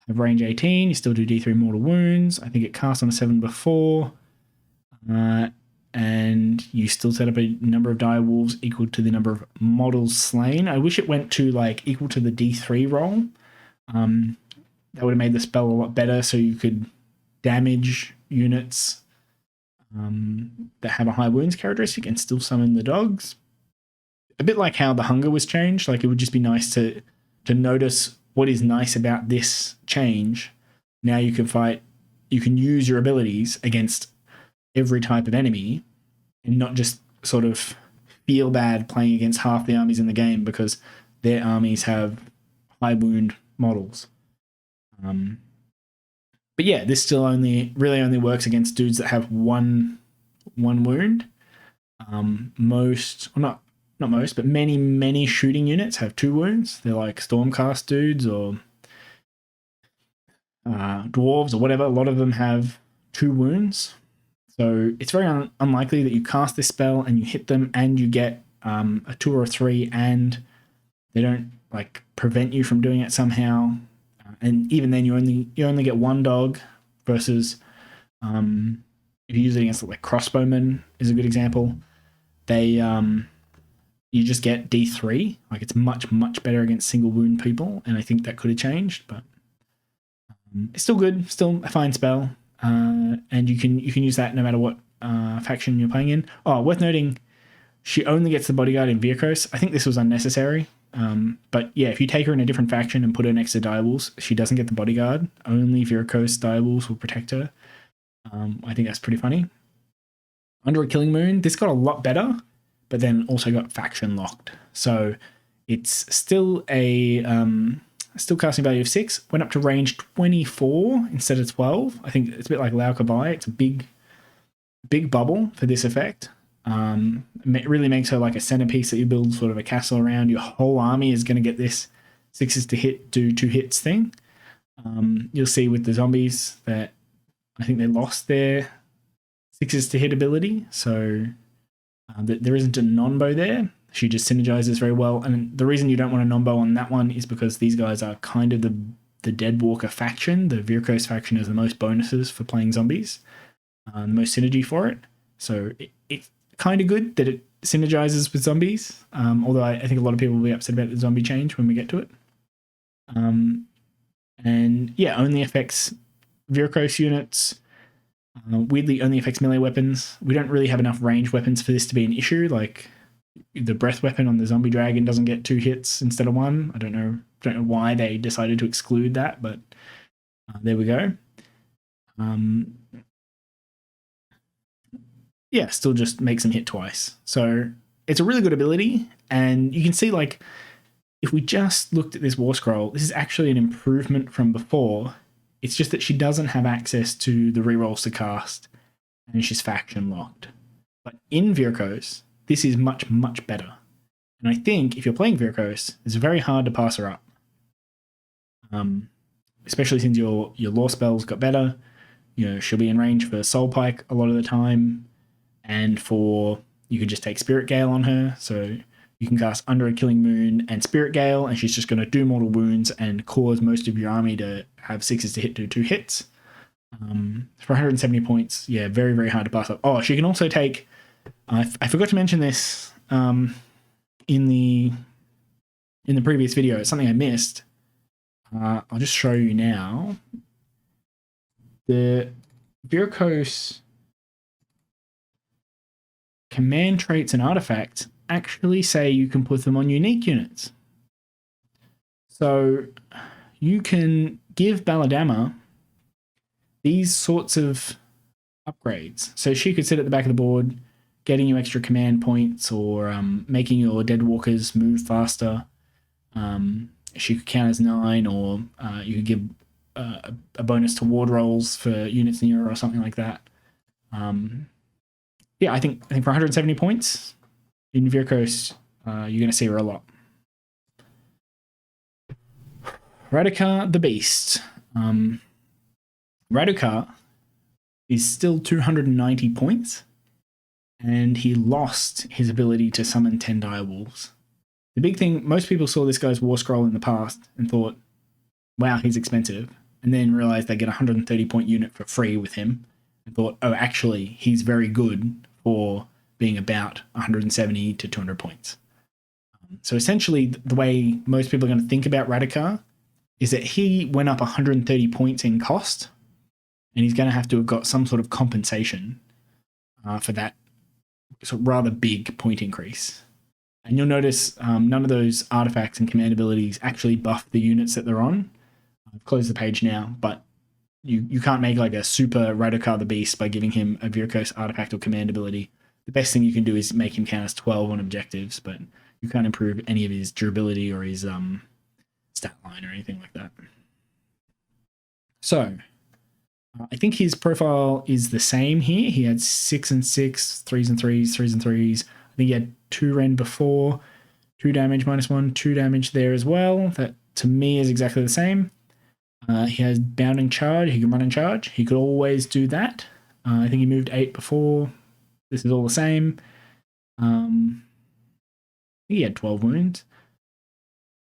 have range 18. You still do D3 mortal wounds. I think it cast on a 7 before. And you still set up a number of direwolves equal to the number of models slain. I wish it went to like equal to the D3 roll. That would have made the spell a lot better so you could damage units that have a high wounds characteristic and still summon the dogs. A bit like how the hunger was changed. Like it would just be nice to notice what is nice about this change. Now you can use your abilities against every type of enemy and not just sort of feel bad playing against half the armies in the game because their armies have high wound models. But yeah, this still really only works against dudes that have one wound. Not most, but many shooting units have 2 wounds. They're like Stormcast dudes or dwarves or whatever. A lot of them have 2 wounds. So it's very unlikely that you cast this spell and you hit them and you get a 2 or a 3 and they don't like prevent you from doing it somehow. And even then you only get 1 dog versus if you use it against like crossbowmen is a good example. They you just get D3. Like it's much better against single wound people, and I think that could have changed, but it's still good, still a fine spell. And you can use that no matter what faction you're playing in. Oh, worth noting, she only gets the bodyguard in Vhordrai. I think this was unnecessary. But yeah, if you take her in a different faction and put her next to direwolves, she doesn't get the bodyguard. Only Vhordrai direwolves will protect her. I think that's pretty funny. Under a Killing Moon, this got a lot better, but then also got faction locked. So it's still still casting value of 6, went up to range 24 instead of 12. I think it's a bit like Lauka Vai. It's a big bubble for this effect. It really makes her like a centerpiece that you build sort of a castle around. Your whole army is going to get this 6s to hit, do 2 hits thing. You'll see with the zombies that I think they lost their 6s to hit ability. So there isn't a non-bow there. She just synergizes very well. And the reason you don't want a non-bow on that one is because these guys are kind of the Deadwalker faction. The Vhordrai faction has the most bonuses for playing zombies, the most synergy for it. So it's kind of good that it synergizes with zombies. Although I think a lot of people will be upset about the zombie change when we get to it. And yeah, only affects Vhordrai's units. Weirdly, only affects melee weapons. We don't really have enough ranged weapons for this to be an issue. Like the breath weapon on the zombie dragon doesn't get 2 hits instead of 1. I don't know why they decided to exclude that, but there we go. Yeah, still just makes them hit twice. So it's a really good ability, and you can see, like, if we just looked at this Warscroll, this is actually an improvement from before. It's just that she doesn't have access to the rerolls to cast, and she's faction locked. But in Vhordrai's, this is much, much better. And I think if you're playing Vhordrai's, it's very hard to pass her up. Especially since your lore spells got better. You know, she'll be in range for Soul Pike a lot of the time, and you could just take Spirit Gale on her, so you can cast Under a Killing Moon and Spirit Gale, and she's just going to do mortal wounds and cause most of your army to have 6s to hit, do 2 hits. For 170 points, yeah, very, very hard to pass up. Oh, she can also take... I forgot to mention this in the previous video. It's something I missed. I'll just show you now. The Vhordrai's command traits and artifacts actually say you can put them on unique units. So you can give Belladamma these sorts of upgrades. So she could sit at the back of the board, getting you extra command points, or making your Deadwalkers move faster. She could count as 9, or you could give a bonus to ward rolls for units near her or something like that. Yeah, I think for 170 points in Vhordrai's, you're going to see her a lot. Radukar the Beast. Radukar is still 290 points, and he lost his ability to summon 10 direwolves. The big thing, most people saw this guy's Warscroll in the past and thought, wow, he's expensive, and then realized they get a 130 point unit for free with him and thought, oh, actually, he's very good for being about 170 to 200 points. So essentially, the way most people are going to think about Radukar is that he went up 130 points in cost, and he's going to have got some sort of compensation for that sort of rather big point increase. And you'll notice none of those artifacts and command abilities actually buff the units that they're on. I've closed the page now, but you can't make like a super Radukar the Beast by giving him a Vhordrai's artifact or command ability. The best thing you can do is make him count as 12 on objectives, but you can't improve any of his durability or his stat line or anything like that. So I think his profile is the same here. He had 6 and 6, 3s and 3s, 3s and 3s. I think he had 2 Rend before, 2 damage -1, 2 damage there as well. That to me is exactly the same. He has bounding charge. He can run and charge. He could always do that. I think he moved 8 before. This is all the same. He had 12 wounds.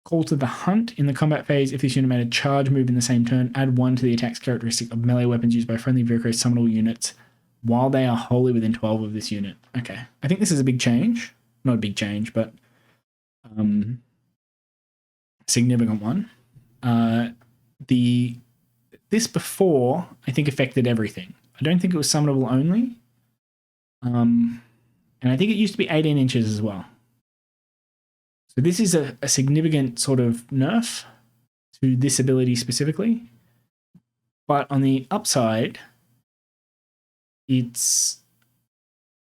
Call to the Hunt. In the combat phase, if this unit made a charge move in the same turn, add 1 to the attack's characteristic of melee weapons used by friendly Vhordrai's summonable units while they are wholly within 12 of this unit. Okay. I think this is a big change. Not a big change, but significant one. This before, I think, affected everything. I don't think it was summonable only. And I think it used to be 18 inches as well. So this is a significant sort of nerf to this ability specifically. But on the upside, it's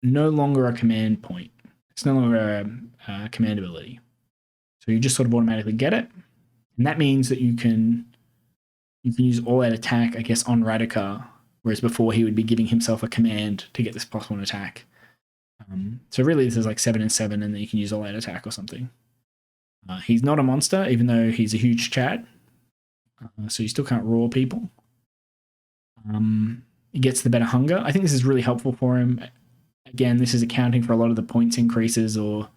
no longer a command point. It's no longer a command ability. So you just sort of automatically get it. And that means that you can use all-out attack, I guess, on Radukar, whereas before he would be giving himself a command to get this +1 attack. So really this is like 7 and 7, and then you can use all-out attack or something. He's not a monster, even though he's a huge Chad. So you still can't roar people. He gets the better hunger. I think this is really helpful for him. Again, this is accounting for a lot of the points increases, or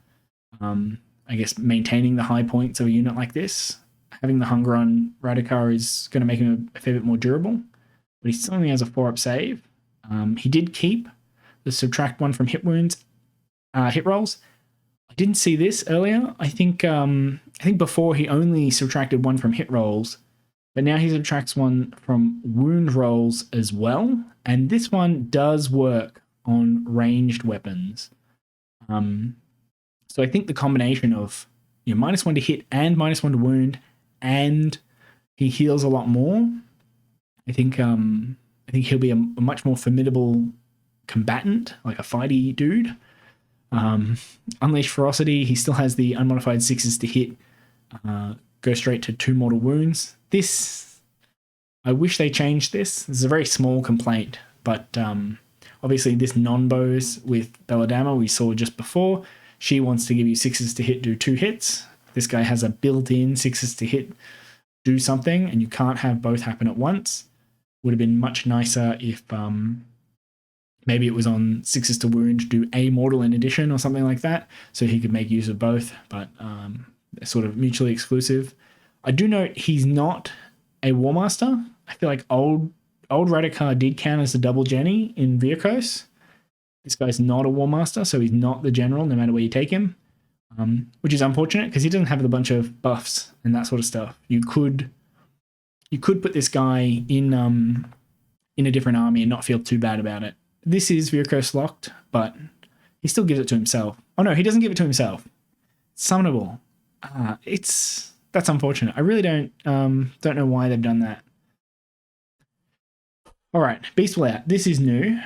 I guess maintaining the high points of a unit like this. Having the hunger on Radukar is going to make him a fair bit more durable, but he still only has a 4-up save. He did keep the subtract 1 from hit wounds, hit rolls. I didn't see this earlier. I think before he only subtracted 1 from hit rolls, But now he subtracts 1 from wound rolls as well. And this one does work on ranged weapons. So I think the combination of -1 to hit and -1 to wound, and he heals a lot more. I think he'll be a much more formidable combatant, like a fighty dude. Unleash Ferocity, he still has the unmodified 6s to hit, go straight to 2 mortal wounds. This, I wish they changed this. This is a very small complaint, but obviously this non-bows with Belladamma we saw just before. She wants to give you 6s to hit, do 2 hits. This guy has a built-in 6s to hit, do something, and you can't have both happen at once. Would have been much nicer if maybe it was on 6s to wound, do a mortal in addition or something like that, so he could make use of both, but they're sort of mutually exclusive. I do note he's not a War Master. I feel like old Radukar did count as a double Jenny in Vhordrai. This guy's not a War Master, so he's not the general no matter where you take him, which is unfortunate because he doesn't have a bunch of buffs and that sort of stuff. You could put this guy in a different army and not feel too bad about it. This is Vhordrai locked, but he still gives it to himself. Oh no, he doesn't give it to himself. Summonable. That's unfortunate. I really don't know why they've done that. All right, Beast will out. This is new.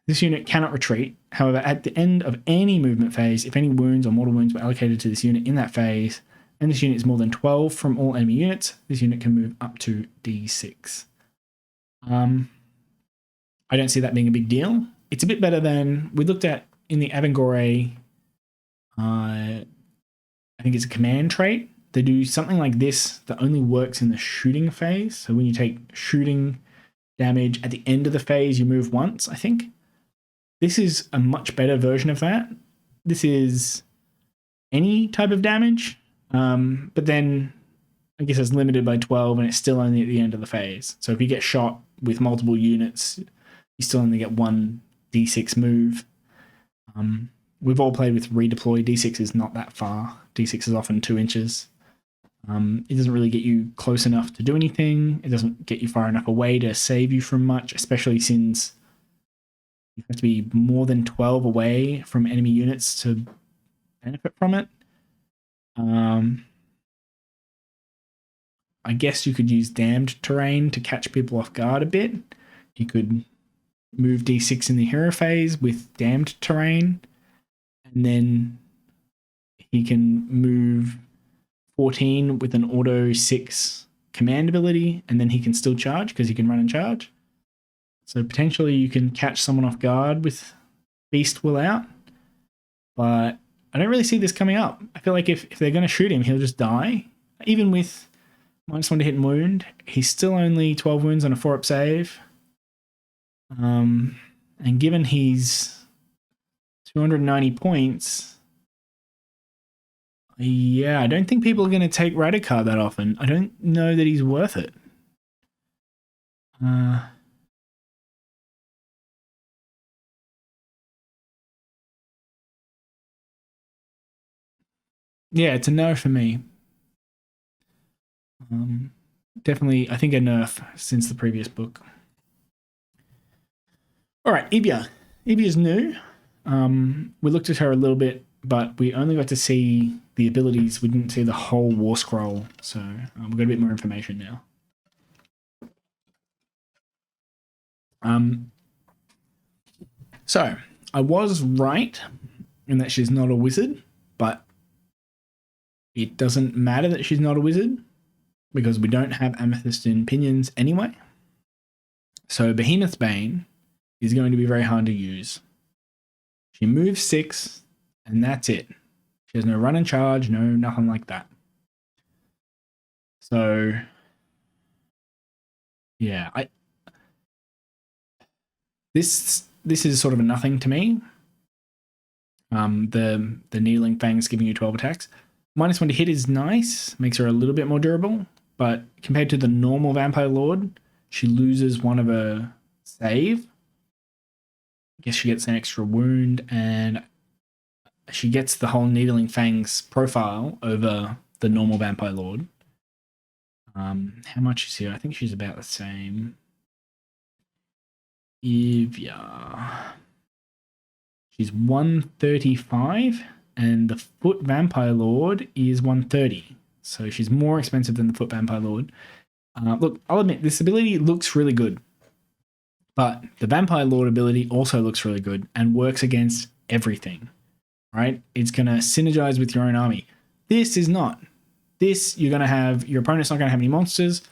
This unit cannot retreat. However, at the end of any movement phase, if any wounds or mortal wounds were allocated to this unit in that phase, and this unit is more than 12 from all enemy units, this unit can move up to D6. I don't see that being a big deal. It's a bit better than we looked at in the Vengorian. I think it's a command trait. They do something like this that only works in the shooting phase. So when you take shooting damage at the end of the phase, you move once, I think. This is a much better version of that. This is any type of damage, but then I guess it's limited by 12 and it's still only at the end of the phase. So if you get shot with multiple units, you still only get 1 D6 move. We've all played with redeploy. D6 is not that far. D6 is often 2 inches. It doesn't really get you close enough to do anything. It doesn't get you far enough away to save you from much, especially since you have to be more than 12 away from enemy units to benefit from it. I guess you could use damned terrain to catch people off guard a bit. You could move D6 in the hero phase with damned terrain, and then he can move 14 with an auto 6 command ability, and then he can still charge because he can run and charge. So potentially you can catch someone off guard with Beast will out, but I don't really see this coming up. I feel like if they're going to shoot him, he'll just die. Even with -1 to hit and wound, he's still only 12 wounds on a 4-up save. And given he's 290 points, yeah, I don't think people are going to take Radukar that often. I don't know that he's worth it. Yeah, it's a no for me. Definitely, I think a nerf since the previous book. All right, Ivya. Ivya's new. We looked at her a little bit, but we only got to see the abilities. We didn't see the whole Warscroll, so we've got a bit more information now. So, I was right in that she's not a wizard, but it doesn't matter that she's not a wizard because we don't have Amethystine Pinions anyway. So Behemoth's Bane is going to be very hard to use. She moves 6 and that's it. She has no run and charge, no nothing like that. So yeah, this is sort of a nothing to me. The Kneeling Fangs giving you 12 attacks. -1 to hit is nice, makes her a little bit more durable, but compared to the normal Vampire Lord, she loses 1 of her save. I guess she gets an extra wound, and she gets the whole Needling Fangs profile over the normal Vampire Lord. How much is here? I think she's about the same. Ivya. She's 135, and the Foot Vampire Lord is 130. So she's more expensive than the Foot Vampire Lord. Look, I'll admit, this ability looks really good. But the Vampire Lord ability also looks really good and works against everything, right? It's going to synergize with your own army. This is not. This, you're going to have, your opponent's not going to have any monsters,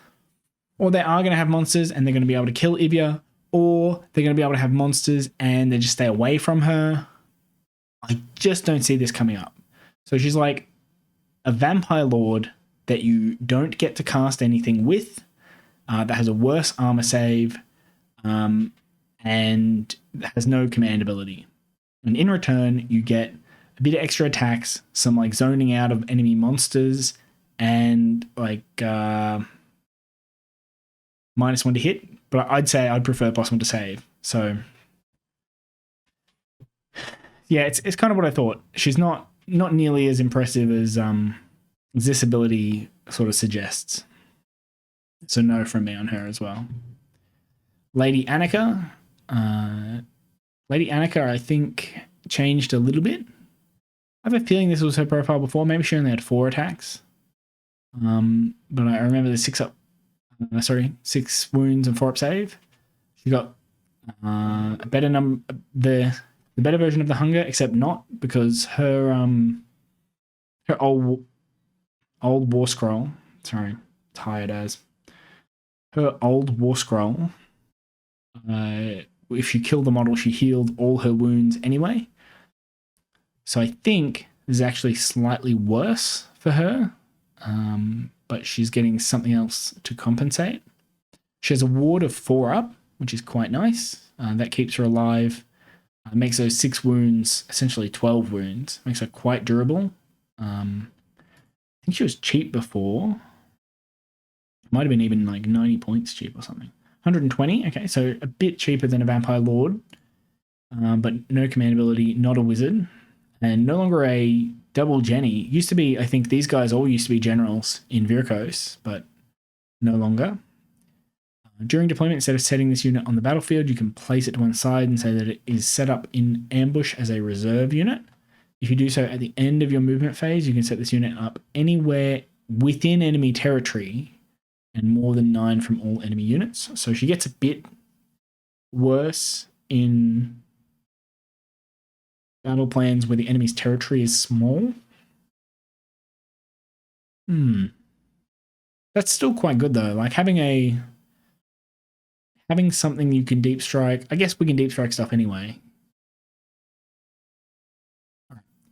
or they are going to have monsters and they're going to be able to kill Ivya, or they're going to be able to have monsters and they just stay away from her. I just don't see this coming up. So she's like a Vampire Lord that you don't get to cast anything with, that has a worse armor save, and has no command ability. And in return, you get a bit of extra attacks, some like zoning out of enemy monsters, and like -1 to hit. But I'd say I'd prefer +1 to save. So yeah, it's kind of what I thought. She's not nearly as impressive as this ability sort of suggests. So no from me on her as well. Lady Anikka. Lady Anikka, I think, changed a little bit. I have a feeling this was her profile before. Maybe she only had 4 attacks. But I remember the 6 wounds and 4 up save. She got a better number, the better version of the hunger, except not, because her old Warscroll. Sorry, tired as. Her old Warscroll. If you kill the model, she healed all her wounds anyway. So I think this is actually slightly worse for her, but she's getting something else to compensate. She has a ward of 4 up, which is quite nice. That keeps her alive. Makes those 6 wounds essentially 12 wounds. Makes her quite durable. I think she was cheap before. Might have been even like 90 points cheap or something. 120, okay, so a bit cheaper than a Vampire Lord, but no command ability, not a wizard, and no longer a double Jenny. Used to be, I think these guys all used to be generals in Virkos, but no longer. During deployment, instead of setting this unit on the battlefield, you can place it to one side and say that it is set up in ambush as a reserve unit. If you do so at the end of your movement phase, you can set this unit up anywhere within enemy territory and more than 9 from all enemy units. So she gets a bit worse in battle plans where the enemy's territory is small. That's still quite good though. Like having something you can deep strike. I guess we can deep strike stuff anyway.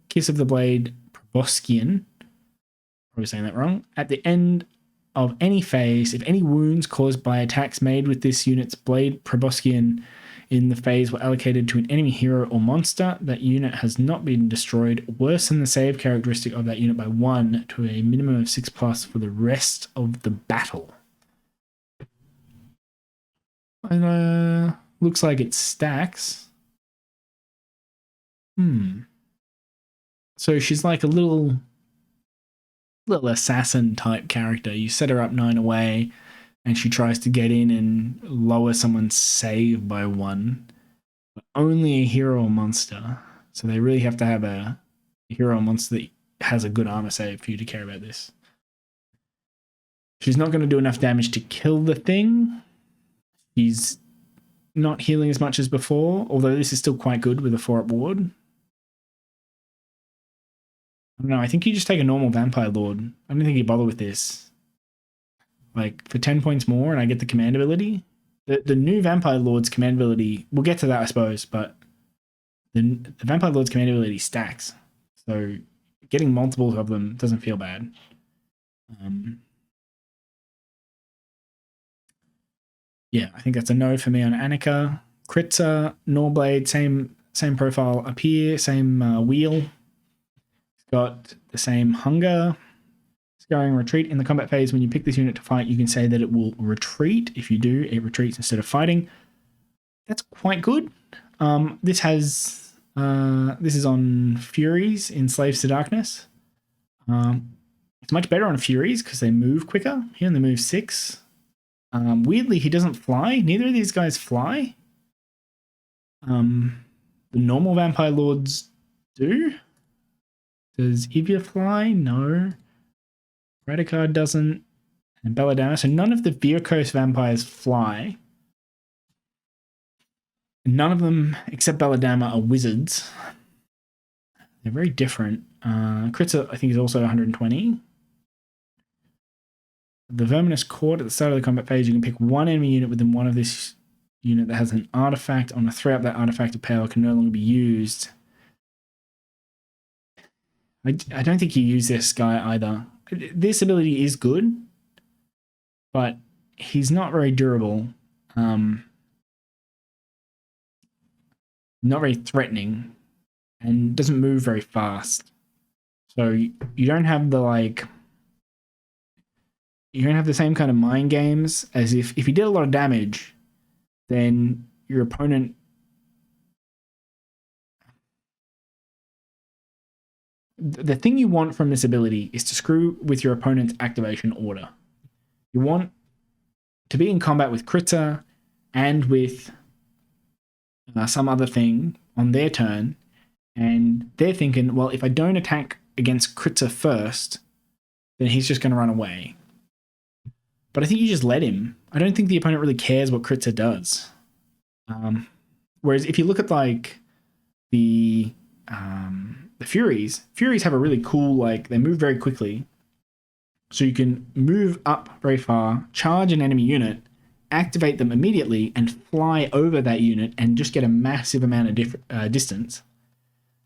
Kiss of the Blade, Proboscian. Probably saying that wrong. At the end of any phase, if any wounds caused by attacks made with this unit's blade Proboscian in the phase were allocated to an enemy hero or monster, that unit has not been destroyed. Worsen the save characteristic of that unit by 1 to a minimum of 6+ for the rest of the battle. And looks like it stacks. So she's like a little assassin type character. You set her up 9 away and she tries to get in and lower someone's save by 1, but only a hero monster. So they really have to have a hero monster that has a good armor save for you to care about this. She's not going to do enough damage to kill the thing. She's not healing as much as before, although this is still quite good with a 4-up ward. I don't know, I think you just take a normal Vampire Lord. I don't think you bother with this. Like, for 10 points more and I get the command ability. The new Vampire Lord's command ability, we'll get to that I suppose, but the Vampire Lord's command ability stacks. So getting multiples of them doesn't feel bad. Yeah, I think that's a no for me on Anikka. Kritza, Norblade, same profile up here, same wheel. Got the same hunger. Scouring retreat. In the combat phase, when you pick this unit to fight, you can say that it will retreat. If you do, it retreats instead of fighting. That's quite good. This is on Furies in Slaves to Darkness. It's much better on Furies because they move quicker. He only moves 6. Weirdly, he doesn't fly. Neither of these guys fly. The normal Vampire Lords do. Does Ivya fly? No. Radukar doesn't. And Belladamma. So none of the Vhordrai vampires fly. None of them, except Belladamma, are wizards. They're very different. Kritza, I think, is also 120. The Verminous Court, at the start of the combat phase, you can pick one enemy unit within one of this unit that has an artifact. On a throw up, that artifact of power can no longer be used. I don't think you use this guy either. This ability is good, but he's not very durable. Not very threatening, and doesn't move very fast. So you don't have the you don't have the same kind of mind games as if you did a lot of damage, then your opponent the thing you want from this ability is to screw with your opponent's activation order. You want to be in combat with Kritza and with some other thing on their turn, and they're thinking, well, if I don't attack against Kritza first, then he's just going to run away. But I think you just let him. I don't think the opponent really cares what Kritza does. Whereas if you look at like the Furies have a really cool, they move very quickly. So you can move up very far, charge an enemy unit, activate them immediately, and fly over that unit and just get a massive amount of distance.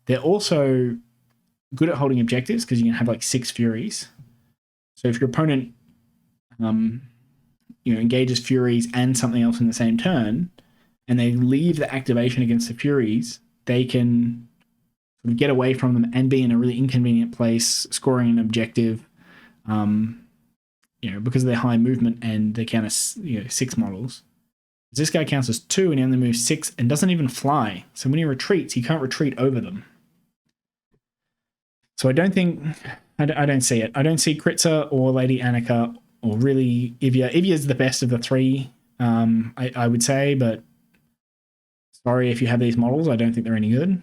They're also good at holding objectives because you can have 6 Furies. So if your opponent engages Furies and something else in the same turn, and they leave the activation against the Furies, they can sort of get away from them and be in a really inconvenient place, scoring an objective, because of their high movement and they count as 6 models. This guy counts as 2 and he only moves 6 and doesn't even fly. So when he retreats, he can't retreat over them. So I don't see it. I don't see Kritza or Lady Anikka or really Ivya. Ivya's the best of the 3, I would say, but sorry if you have these models. I don't think they're any good.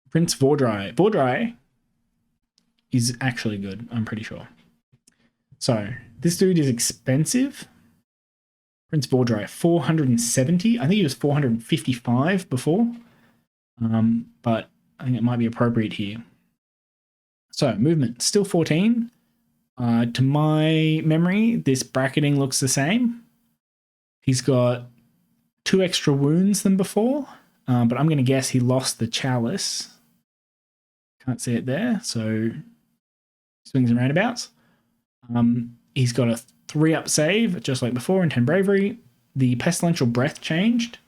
Prince Vhordrai. Vhordrai is actually good, I'm pretty sure. So this dude is expensive. Prince Vhordrai, 470. I think he was 455 before, but I think it might be appropriate here. So movement, still 14. To my memory, this bracketing looks the same. He's got 2 extra wounds than before, but I'm going to guess he lost the chalice. Can't see it there, so swings and roundabouts. He's got a 3-up save, just like before, and 10 bravery. The Pestilential Breath changed.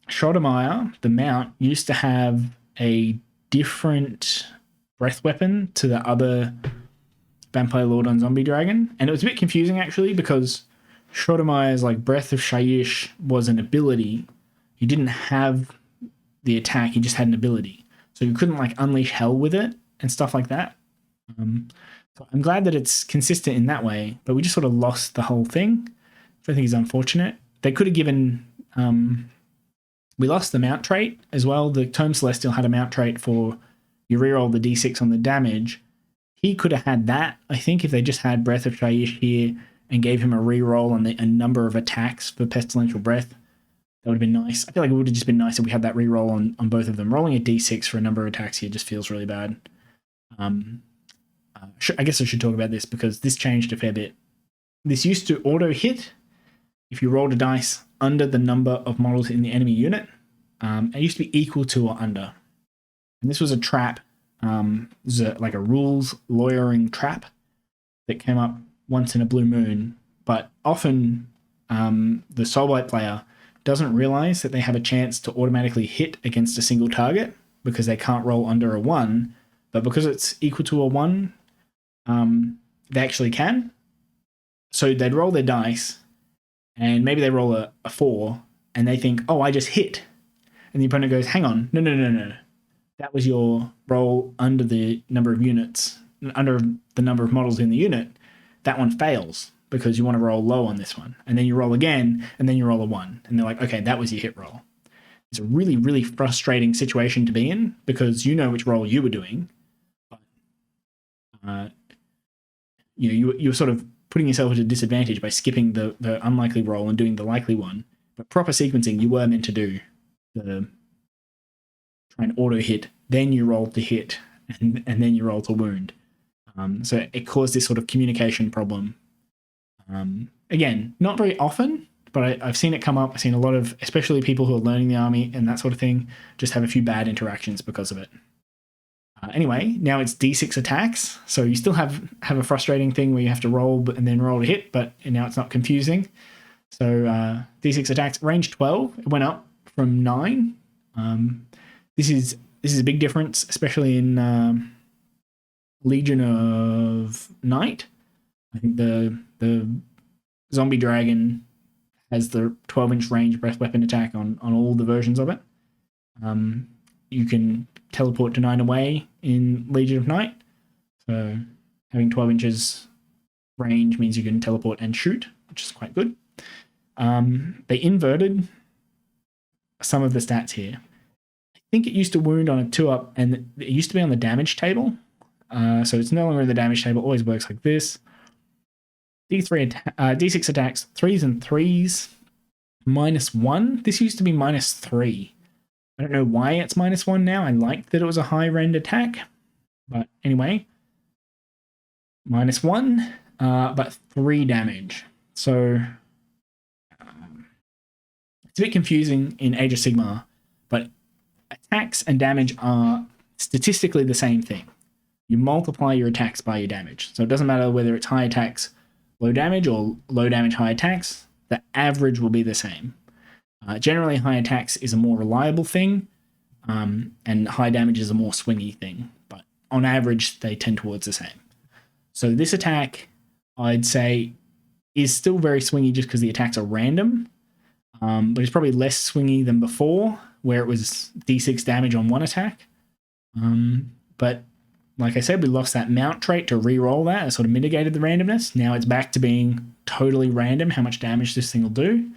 Shodomire, the mount, used to have a different breath weapon to the other Vampire Lord on Zombie Dragon, and it was a bit confusing actually because Shodomire's Breath of Shyish was an ability. He didn't have the attack, he just had an ability. So you couldn't unleash hell with it and stuff like that. So I'm glad that it's consistent in that way, but we just sort of lost the whole thing, which I think is unfortunate. They could have given... we lost the mount trait as well. The Tome Celestial had a mount trait for you reroll the d6 on the damage. He could have had that, I think, if they just had Breath of Shyish here and gave him a reroll on a number of attacks for Pestilential Breath. That would have been nice. I feel like it would have just been nice if we had that reroll on both of them. Rolling a d6 for a number of attacks here just feels really bad. I guess I should talk about this because this changed a fair bit. This used to auto-hit if you rolled a dice under the number of models in the enemy unit. It used to be equal to or under. And this was a trap. It was a rules lawyering trap that came up once in a blue moon. But often the Soulblight player doesn't realize that they have a chance to automatically hit against a single target because they can't roll under a 1. But because it's equal to a 1, they actually can. So they'd roll their dice and maybe they roll a 4 and they think, oh, I just hit. And the opponent goes, hang on, no. That was your roll under the number of units under the number of models in the unit, that one fails because you want to roll low on this one. And then you roll again, and then you roll a 1. And they're like, okay, that was your hit roll. It's a really, really frustrating situation to be in because you know which roll you were doing. But, you're sort of putting yourself at a disadvantage by skipping the unlikely roll and doing the likely one. But proper sequencing, you were meant to do the try and auto hit, then you roll to hit, and then you roll to wound. So it caused this sort of communication problem. Again, not very often, but I've seen it come up. I've seen a lot of, especially people who are learning the army and that sort of thing, just have a few bad interactions because of it. Anyway, now it's D6 attacks. So you still have a frustrating thing where you have to roll and then roll to hit, but now it's not confusing. So D6 attacks, range 12, it went up from 9. This is a big difference, especially in Legion of Night. I think the zombie dragon has the 12-inch range breath weapon attack on all the versions of it. You can teleport to 9 away in Legion of Night. So having 12 inches range means you can teleport and shoot, which is quite good. They inverted some of the stats here. I think it used to wound on a 2-up, and it used to be on the damage table. So it's no longer in the damage table. It always works like this. D6 attacks, 3s and 3s, -1. This used to be -3. I don't know why it's -1 now. I liked that it was a high rend attack. But anyway, -1, but 3 damage. So it's a bit confusing in Age of Sigmar, but attacks and damage are statistically the same thing. You multiply your attacks by your damage. So it doesn't matter whether it's high attacks, low damage, or low damage, high attacks. The average will be the same. Generally, high attacks is a more reliable thing, and high damage is a more swingy thing. But on average, they tend towards the same. So this attack, I'd say, is still very swingy just because the attacks are random, but it's probably less swingy than before, where it was D6 damage on one attack. But like I said, we lost that mount trait to re-roll that. It sort of mitigated the randomness. Now it's back to being totally random how much damage this thing will do.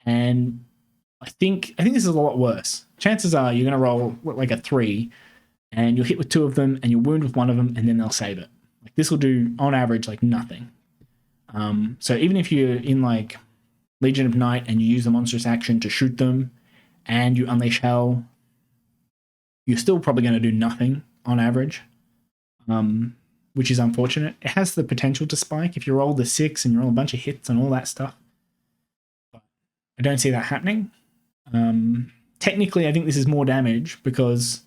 And I think this is a lot worse. Chances are you're going to roll like a 3, and you'll hit with 2 of them, and you'll wound with 1 of them, and then they'll save it. Like this will do, on average, like nothing. So even if you're in like Legion of Night and you use the monstrous action to shoot them, and you unleash hell, you're still probably going to do nothing on average, which is unfortunate. It has the potential to spike if you roll the 6 and you roll a bunch of hits and all that stuff. But I don't see that happening. Technically, I think this is more damage because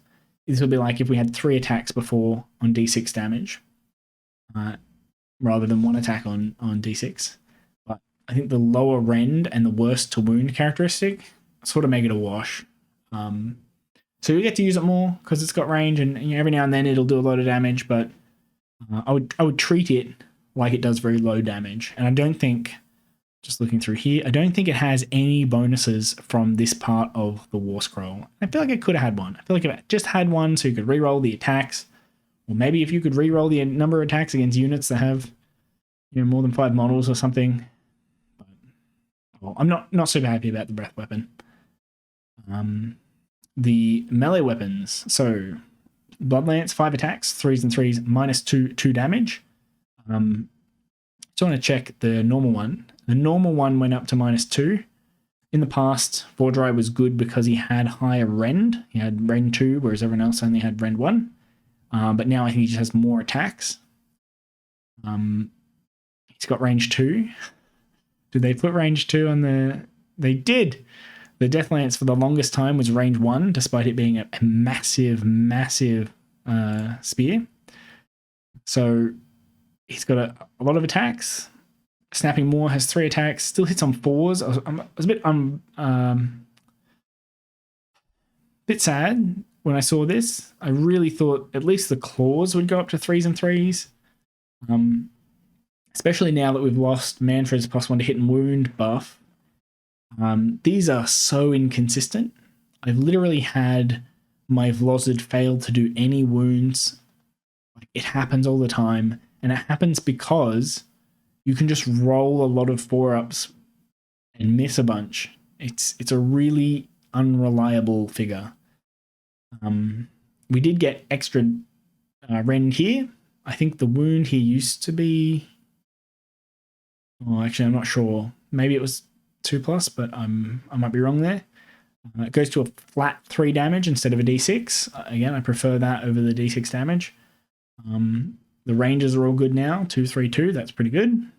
this would be like if we had 3 attacks before on D6 damage, rather than 1 attack on D6. But I think the lower rend and the worse to wound characteristic sort of make it a wash. So you get to use it more because it's got range, and every now and then it'll do a lot of damage. But I would treat it like it does very low damage. And I don't think, just looking through here, I don't think it has any bonuses from this part of the Warscroll. I feel like it could have had one. I feel like if it just had one, so you could reroll the attacks, or maybe if you could reroll the number of attacks against units that have more than 5 models or something. But well, I'm not super happy about the breath weapon. The melee weapons, so Blood Lance, 5 attacks, 3s and 3s, -2 damage. Just want to check the normal one. The normal one went up to -2. In the past, Vhordrai was good because he had higher rend. He had rend 2, whereas everyone else only had rend 1. But now I think he just has more attacks. He's got range 2. Did they put range 2 on the... They did! The Death Lance for the longest time was range 1, despite it being a massive, massive spear. So he's got a lot of attacks. Snapping Maw has 3 attacks, still hits on 4s. I was a bit sad when I saw this. I really thought at least the claws would go up to 3s and 3s. Especially now that we've lost Mannfred's +1 to hit and wound buff. These are so inconsistent. I've literally had my Vlozid fail to do any wounds Like, it happens all the time, and it happens because you can just roll a lot of 4-ups and miss a bunch. It's a really unreliable figure. We did get extra rend here. I think the wound here used to be... Oh, actually, I'm not sure. Maybe it was 2+, but I might be wrong there. It goes to a flat 3 damage instead of a d6. Again, I prefer that over the d6 damage. The ranges are all good now. 2, 3, 2. That's pretty good.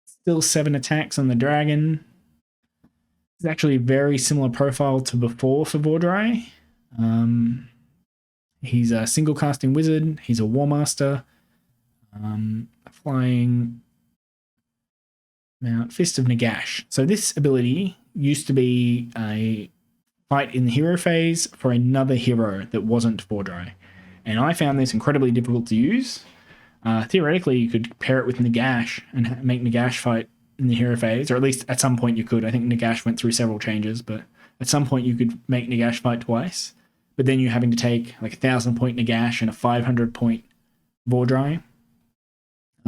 Still 7 attacks on the dragon. It's actually a very similar profile to before for Vhordrai. He's a single casting wizard. He's a war master. Flying mount, Fist of Nagash. So this ability used to be a fight in the hero phase for another hero that wasn't Vhordrai. And I found this incredibly difficult to use. Theoretically, you could pair it with Nagash and make Nagash fight in the hero phase, or at least at some point you could. I think Nagash went through several changes, but at some point you could make Nagash fight twice. But then you're having to take like 1,000-point Nagash and a 500-point Vhordrai.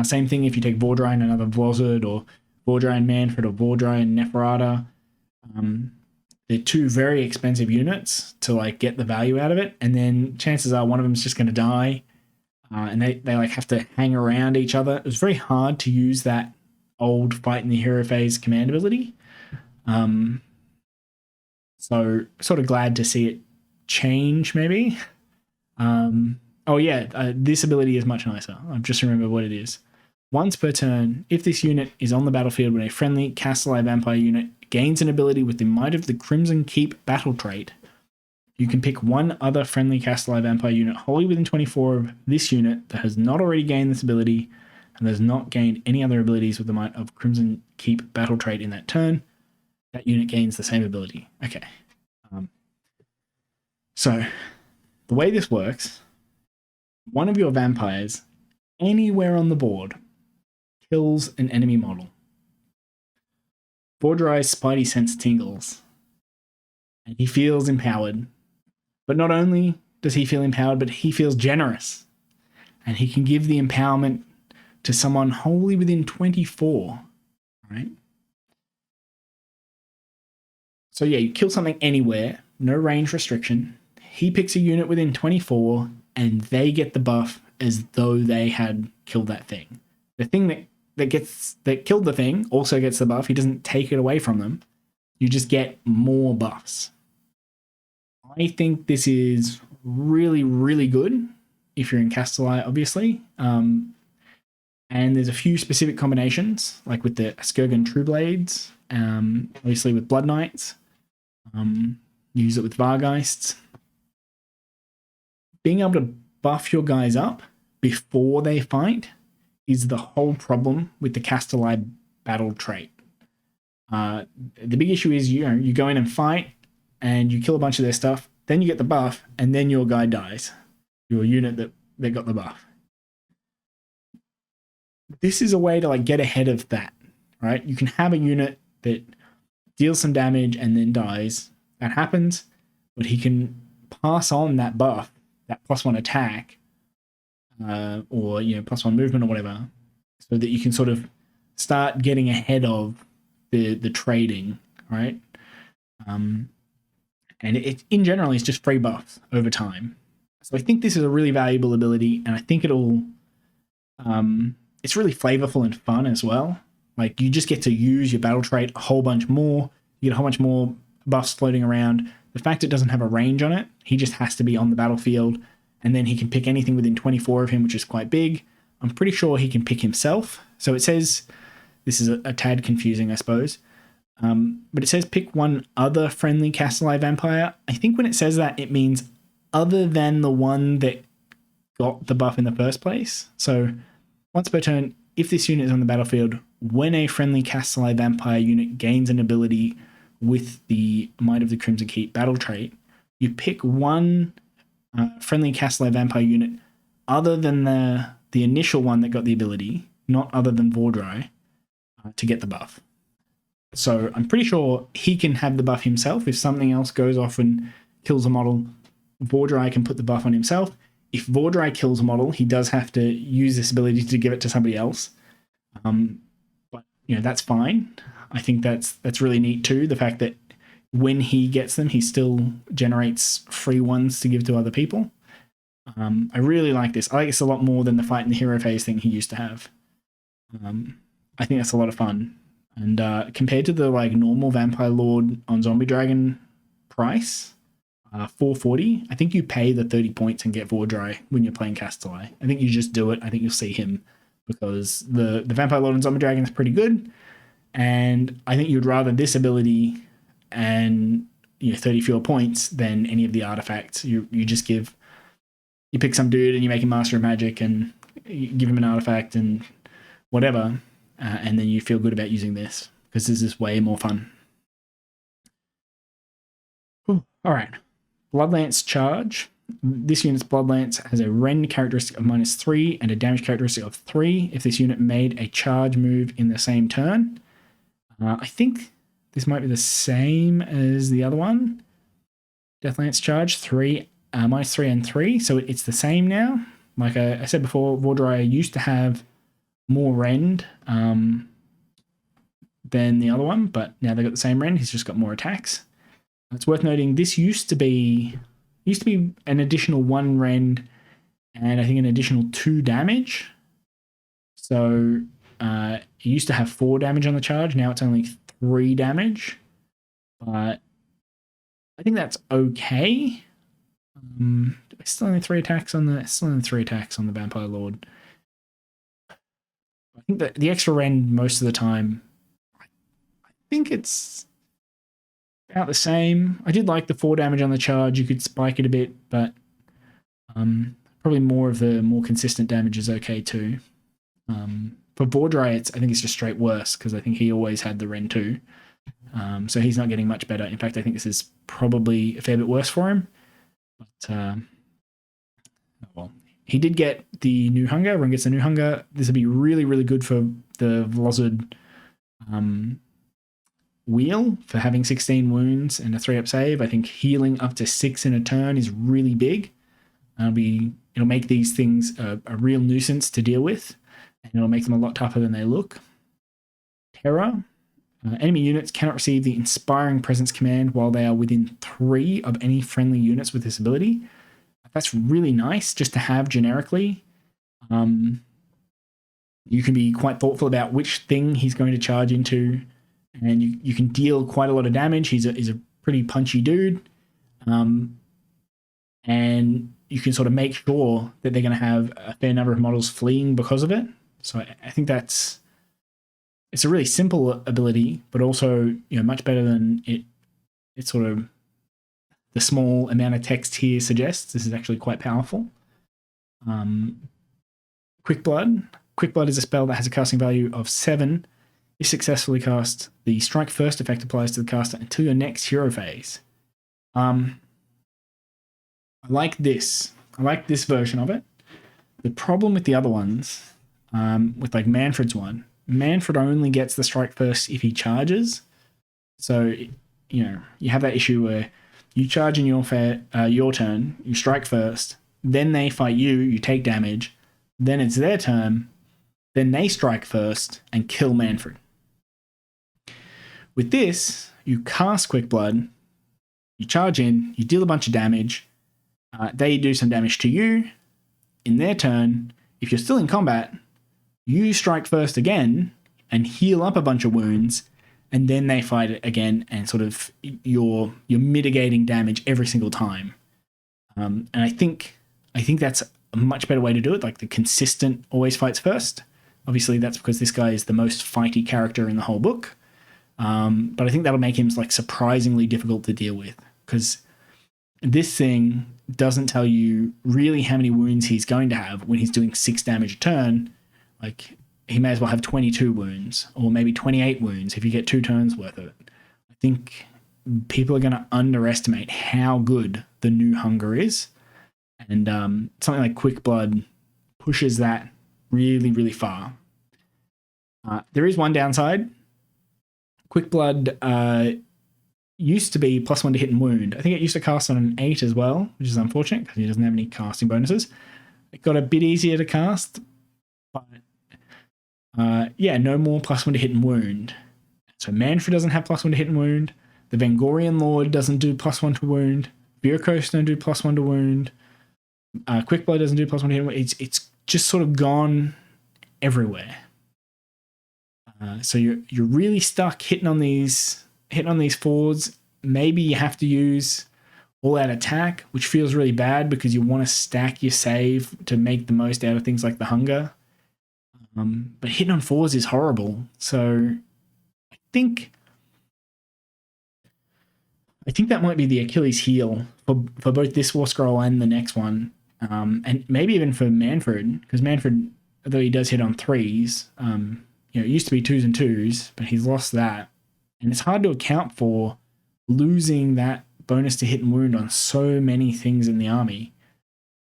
Same thing if you take Vhordrai and another Vozard, or Vhordrai and Mannfred, or Vhordrai and Neferata. They're 2 very expensive units to like get the value out of it, and then chances are one of them is just going to die, and they like have to hang around each other. It was very hard to use that old fight in the hero phase command ability. So sort of glad to see it change maybe. Oh yeah, this ability is much nicer. I've just remembered what it is. Once per turn, if this unit is on the battlefield when a friendly Castellite Vampire unit gains an ability with the Might of the Crimson Keep battle trait, you can pick one other friendly Castellite Vampire unit wholly within 24 of this unit that has not already gained this ability and has not gained any other abilities with the Might of Crimson Keep battle trait in that turn. That unit gains the same ability. Okay. So, the way this works, one of your vampires anywhere on the board kills an enemy model. Vhordrai's spidey sense tingles, and he feels empowered. But not only does he feel empowered, but he feels generous, and he can give the empowerment to someone wholly within 24. Right? So yeah, you kill something anywhere, no range restriction. He picks a unit within 24, and they get the buff as though they had killed that thing. The thing that killed the thing also gets the buff. He doesn't take it away from them. You just get more buffs. I think this is really, really good if you're in Castellite, obviously. And there's a few specific combinations, like with the Skirgan True Blades, obviously with Blood Knights. Use it with Vargheists. Being able to buff your guys up before they fight is the whole problem with the Castellite battle trait. The big issue is you go in and fight and you kill a bunch of their stuff, then you get the buff, and then your guy dies. Your unit that got the buff. This is a way to like get ahead of that, right? You can have a unit that deals some damage and then dies. That happens, but he can pass on that buff, that +1 attack, or +1 movement or whatever, so that you can sort of start getting ahead of the trading, right? And it in general is just free buffs over time. So I think this is a really valuable ability, and I think it'll it's really flavorful and fun as well. Like, you just get to use your battle trait a whole bunch more. You get a whole bunch more buffs floating around. The fact it doesn't have a range on it, he just has to be on the battlefield, and then he can pick anything within 24 of him, which is quite big. I'm pretty sure he can pick himself. So it says, this is a tad confusing, I suppose, but it says pick one other friendly Castellite Vampire. I think when it says that, it means other than the one that got the buff in the first place. So once per turn, if this unit is on the battlefield, when a friendly Castellite Vampire unit gains an ability with the Might of the Crimson Keep battle trait, you pick one friendly Castellite Vampire unit other than the initial one that got the ability, not other than Vhordrai, to get the buff. So I'm pretty sure he can have the buff himself. If something else goes off and kills a model, Vhordrai can put the buff on himself. if Vhordrai kills a model, he does have to use this ability to give it to somebody else. But that's fine. I think that's really neat too. The fact that when he gets them, he still generates free ones to give to other people. I really like this. I like this a lot more than the fight in the hero phase thing he used to have. I think that's a lot of fun. And compared to the normal Vampire Lord on Zombie Dragon price, 440, I think you pay the 30 points and get Vhordrai when you're playing Castelli. I think you just do it. I think you'll see him because the Vampire Lord on Zombie Dragon is pretty good. And I think you'd rather this ability and 30 fewer points than any of the artifacts. You pick some dude and you make him Master of Magic and you give him an artifact and whatever, and then you feel good about using this because this is way more fun. All right, Bloodlance Charge. This unit's Bloodlance has a rend characteristic of -3 and a damage characteristic of 3 if this unit made a charge move in the same turn. I think this might be the same as the other one. Deathlance Charge, -3 and 3, so it's the same now. Like I said before, Vhordrai used to have more rend than the other one, but now they've got the same rend. He's just got more attacks. It's worth noting this used to be an additional 1 rend and I think an additional 2 damage. So it used to have 4 damage on the charge. Now it's only 3 damage, but I think that's okay. Still only 3 attacks on the Vampire Lord. I think that the extra rend most of the time, I think it's about the same. I did like the 4 damage on the charge. You could spike it a bit, but probably more of the more consistent damage is okay too. For Vhordrai, I think it's just straight worse because I think he always had the rend too. So he's not getting much better. In fact, I think this is probably a fair bit worse for him. But well, he did get the new hunger. Everyone gets the new hunger. This would be really, really good for the Vlozid wheel for having 16 wounds and a 3-up save. I think healing up to 6 in a turn is really big. It'll make these things a real nuisance to deal with, and it'll make them a lot tougher than they look. Terror. Enemy units cannot receive the Inspiring Presence command while they are within 3 of any friendly units with this ability. That's really nice just to have generically. You can be quite thoughtful about which thing he's going to charge into, and you can deal quite a lot of damage. He's a pretty punchy dude. And you can sort of make sure that they're going to have a fair number of models fleeing because of it. So I think it's a really simple ability, but also much better than it sort of the small amount of text here suggests. This is actually quite powerful. Quick Blood. Quick Blood is a spell that has a casting value of 7. If successfully cast, the Strike First effect applies to the caster until your next hero phase. I like this. I like this version of it. The problem with the other ones, with like Mannfred's one, Mannfred only gets the Strike First if he charges. So, you have that issue where you charge in your turn, you strike first, then they fight you, you take damage, then it's their turn, then they strike first and kill Mannfred. With this, you cast Quick Blood, you charge in, you deal a bunch of damage, they do some damage to you. In their turn, if you're still in combat, you strike first again and heal up a bunch of wounds, and then they fight it again, and sort of you're mitigating damage every single time. And I think that's a much better way to do it. Like the consistent always fights first. Obviously, that's because this guy is the most fighty character in the whole book. But I think that'll make him like surprisingly difficult to deal with, because this thing doesn't tell you really how many wounds he's going to have when he's doing 6 damage a turn. Like, he may as well have 22 wounds, or maybe 28 wounds if you get 2 turns worth of it. I think people are going to underestimate how good the new hunger is, and something like Quick Blood pushes that really, really far. There is one downside. Quick Blood, used to be +1 to hit and wound. I think it used to cast on an 8 as well, which is unfortunate because he doesn't have any casting bonuses. It got a bit easier to cast, but yeah, no more +1 to hit and wound. So Mannfred doesn't have +1 to hit and wound. The Vengorian Lord doesn't do +1 to wound. Vargheists don't do +1 to wound. Quickblow doesn't do +1 to hit and wound. It's just sort of gone everywhere. So you're really stuck hitting on these fords. Maybe you have to use all-out attack, which feels really bad because you want to stack your save to make the most out of things like the hunger. But hitting on fours is horrible. So I think that might be the Achilles heel for both this Warscroll and the next one. And maybe even for Mannfred, because Mannfred, although he does hit on 3s, it used to be 2s and 2s, but he's lost that. And it's hard to account for losing that bonus to hit and wound on so many things in the army.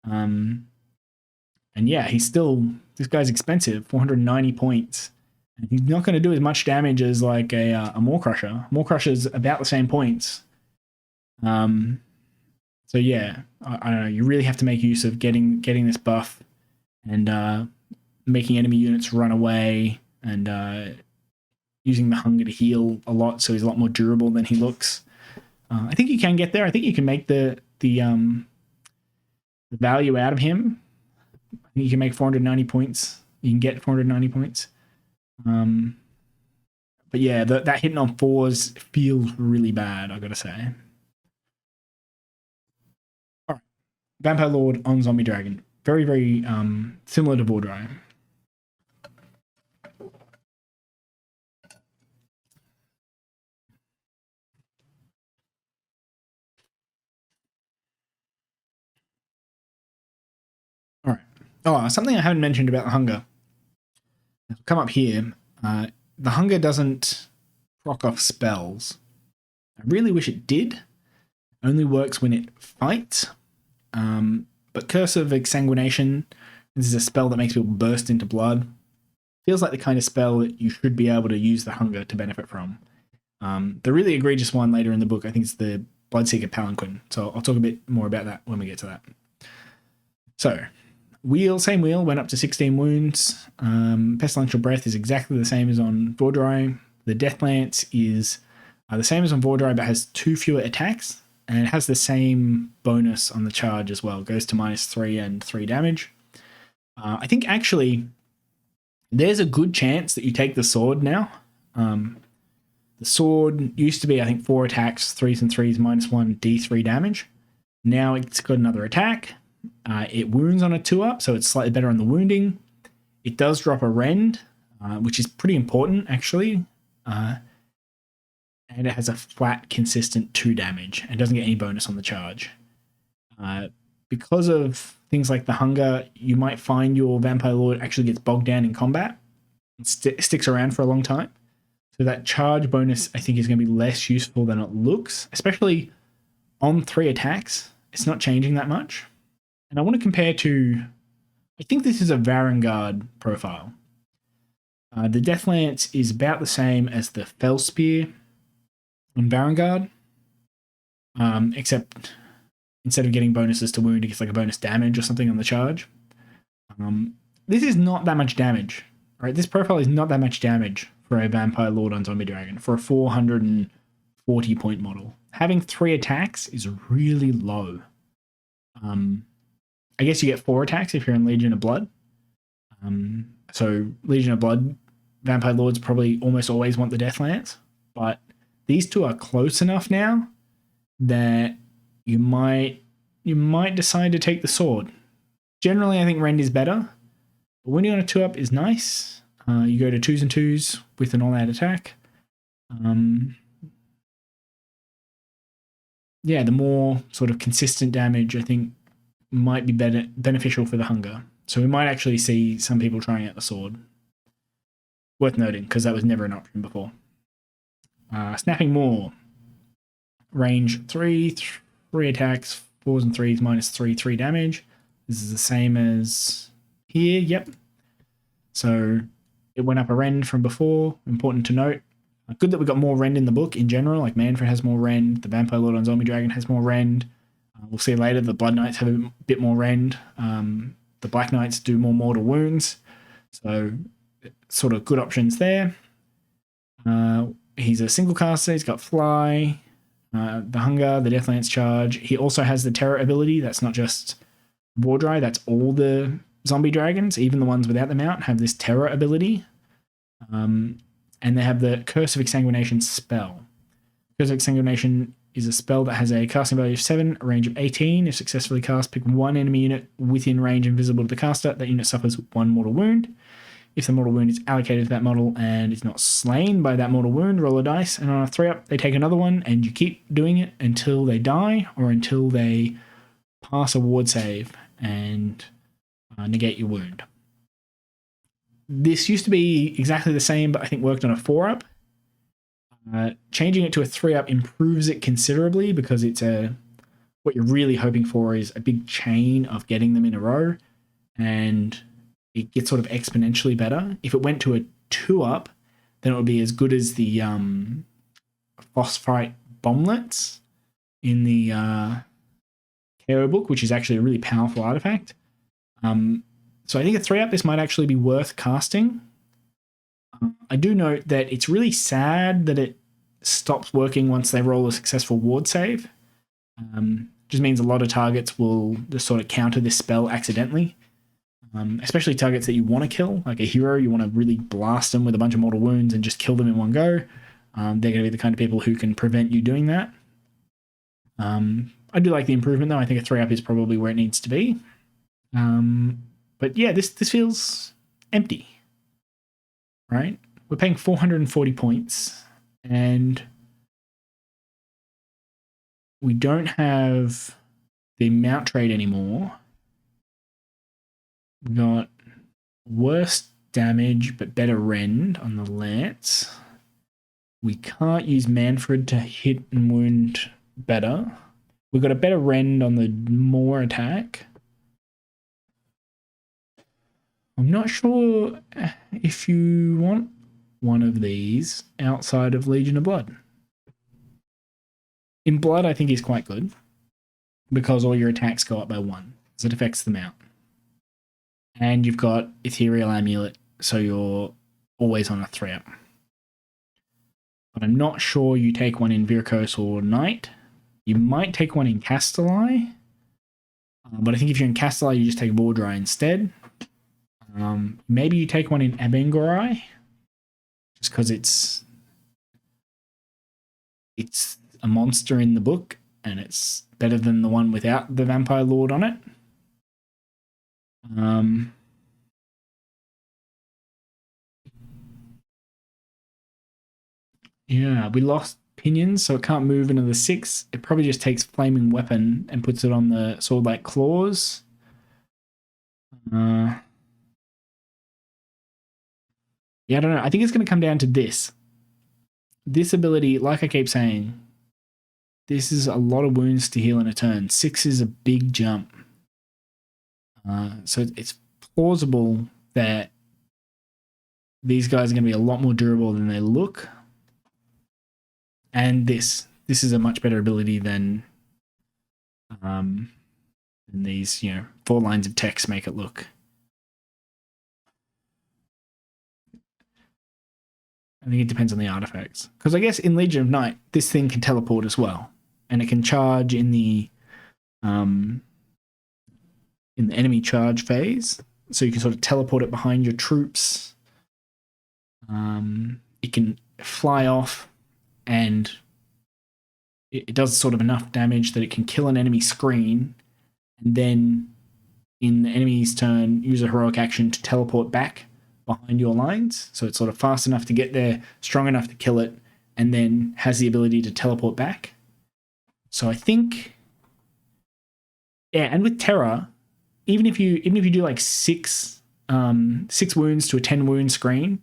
And yeah, this guy's expensive, 490 points. And he's not going to do as much damage as like a Maw-Crusher. Maw-Crusher's about the same points. So yeah, I don't know. You really have to make use of getting this buff and making enemy units run away and using the hunger to heal a lot, so he's a lot more durable than he looks. I think you can get there. I think you can make the value out of him. I think you can make 490 points. You can get 490 points. But yeah, that hitting on 4s feels really bad, I gotta say. All right, Vampire Lord on Zombie Dragon. Very, very similar to Vhordrai. All right. Oh, something I haven't mentioned about the hunger. It'll come up here. The hunger doesn't proc off spells. I really wish it did. Only works when it fights. But Curse of Exsanguination, this is a spell that makes people burst into blood. Feels like the kind of spell that you should be able to use the hunger to benefit from. The really egregious one later in the book, I think it's the Bloodseeker Palanquin. So I'll talk a bit more about that when we get to that. So, same wheel, went up to 16 wounds. Pestilential Breath is exactly the same as on Vhordrai. The Death Lance is the same as on Vhordrai, but has 2 fewer attacks. And it has the same bonus on the charge as well. It goes to -3 and 3 damage. I think actually there's a good chance that you take the sword now. The sword used to be, I think, 4 attacks, 3s and 3s, -1, D3 damage. Now it's got another attack. It wounds on a 2-up, so it's slightly better on the wounding. It does drop a rend, which is pretty important, actually. And it has a flat, consistent 2 damage and doesn't get any bonus on the charge. Because of things like the hunger, you might find your Vampire Lord actually gets bogged down in combat and sticks around for a long time. So that charge bonus, I think, is going to be less useful than it looks, especially on 3 attacks. It's not changing that much. And I want to compare to, I think this is a Varangard profile. The Death Lance is about the same as the Fell Spear on Varangard, except instead of getting bonuses to wound, it gets like a bonus damage or something on the charge. This is not that much damage, right? This profile is not that much damage for a Vampire Lord on Zombie Dragon for a 440 point model. Having 3 attacks is really low. I guess you get 4 attacks if you're in Legion of Blood. So Legion of Blood, Vampire Lords probably almost always want the Death Lance, but these 2 are close enough now that you might decide to take the sword. Generally, I think Rend is better, but winning on a 2-up is nice. You go to 2s and 2s with an all-out attack. Yeah, the more sort of consistent damage, I think, might be beneficial for the hunger. So we might actually see some people trying out the sword. Worth noting, because that was never an option before. Snapping Maw. Range 3 attacks, 4s and 3s, -3, 3 damage. This is the same as here, yep. So it went up a rend from before, important to note. Good that we got more rend in the book in general. Like Mannfred has more rend. The Vampire Lord on Zombie Dragon has more rend. We'll see later the Blood Knights have a bit more rend. The Black Knights do more mortal wounds. So sort of good options there. He's a single caster. He's got Fly, the Hunger, the Deathlance Charge. He also has the Terror ability. That's not just Vhordrai. That's all the zombie dragons, even the ones without the mount, have this Terror ability. And they have the Curse of Exsanguination spell. Curse of Exsanguination is a spell that has a casting value of 7, a range of 18. If successfully cast, pick one enemy unit within range invisible to the caster. That unit suffers 1 mortal wound. If the mortal wound is allocated to that model and is not slain by that mortal wound, roll a dice, and on a 3-up, they take another one, and you keep doing it until they die or until they pass a ward save and negate your wound. This used to be exactly the same, but I think worked on a 4-up. Changing it to a 3-up improves it considerably because it's what you're really hoping for is a big chain of getting them in a row, and it gets sort of exponentially better. If it went to a 2-up, then it would be as good as the Phosphite Bomblets in the KO book, which is actually a really powerful artifact. So I think a 3-up, this might actually be worth casting. I do note that it's really sad that it stops working once they roll a successful ward save. Just means a lot of targets will just sort of counter this spell accidentally. Especially targets that you want to kill, like a hero, you want to really blast them with a bunch of mortal wounds and just kill them in one go. They're going to be the kind of people who can prevent you doing that. I do like the improvement though. I think a 3-up is probably where it needs to be. But yeah, this feels empty, right? We're paying 440 points and we don't have the mount trade anymore. We got worse damage but better rend on the lance. We can't use Mannfred to hit and wound better. We've got a better rend on the more attack. I'm not sure if you want one of these outside of Legion of Blood. In Blood, I think he's quite good because all your attacks go up by 1, so it affects the mount. And you've got Ethereal Amulet, so you're always on a 3-up. But I'm not sure you take one in Virkos or Knight. You might take one in Castellai. But I think if you're in Castellai, you just take Vhordrai instead. Maybe you take one in Vengorian, just because it's a monster in the book, and it's better than the one without the Vampire Lord on it. Yeah, we lost Pinions, so it can't move into the 6. It probably just takes Flaming Weapon and puts it on the Soulblight Claws. Yeah, I don't know. I think it's going to come down to this. This ability, like I keep saying, this is a lot of wounds to heal in a turn. 6 is a big jump. So it's plausible that these guys are going to be a lot more durable than they look. And this is a much better ability than these, 4 lines of text make it look. I think it depends on the artifacts. Because I guess in Legion of Night, this thing can teleport as well. And it can charge in the enemy charge phase. So you can sort of teleport it behind your troops. It can fly off and it does sort of enough damage that it can kill an enemy screen and then in the enemy's turn use a heroic action to teleport back behind your lines. So it's sort of fast enough to get there, strong enough to kill it, and then has the ability to teleport back. So I think, yeah, and with Terror, even if you do like 6 wounds to a 10 wound screen,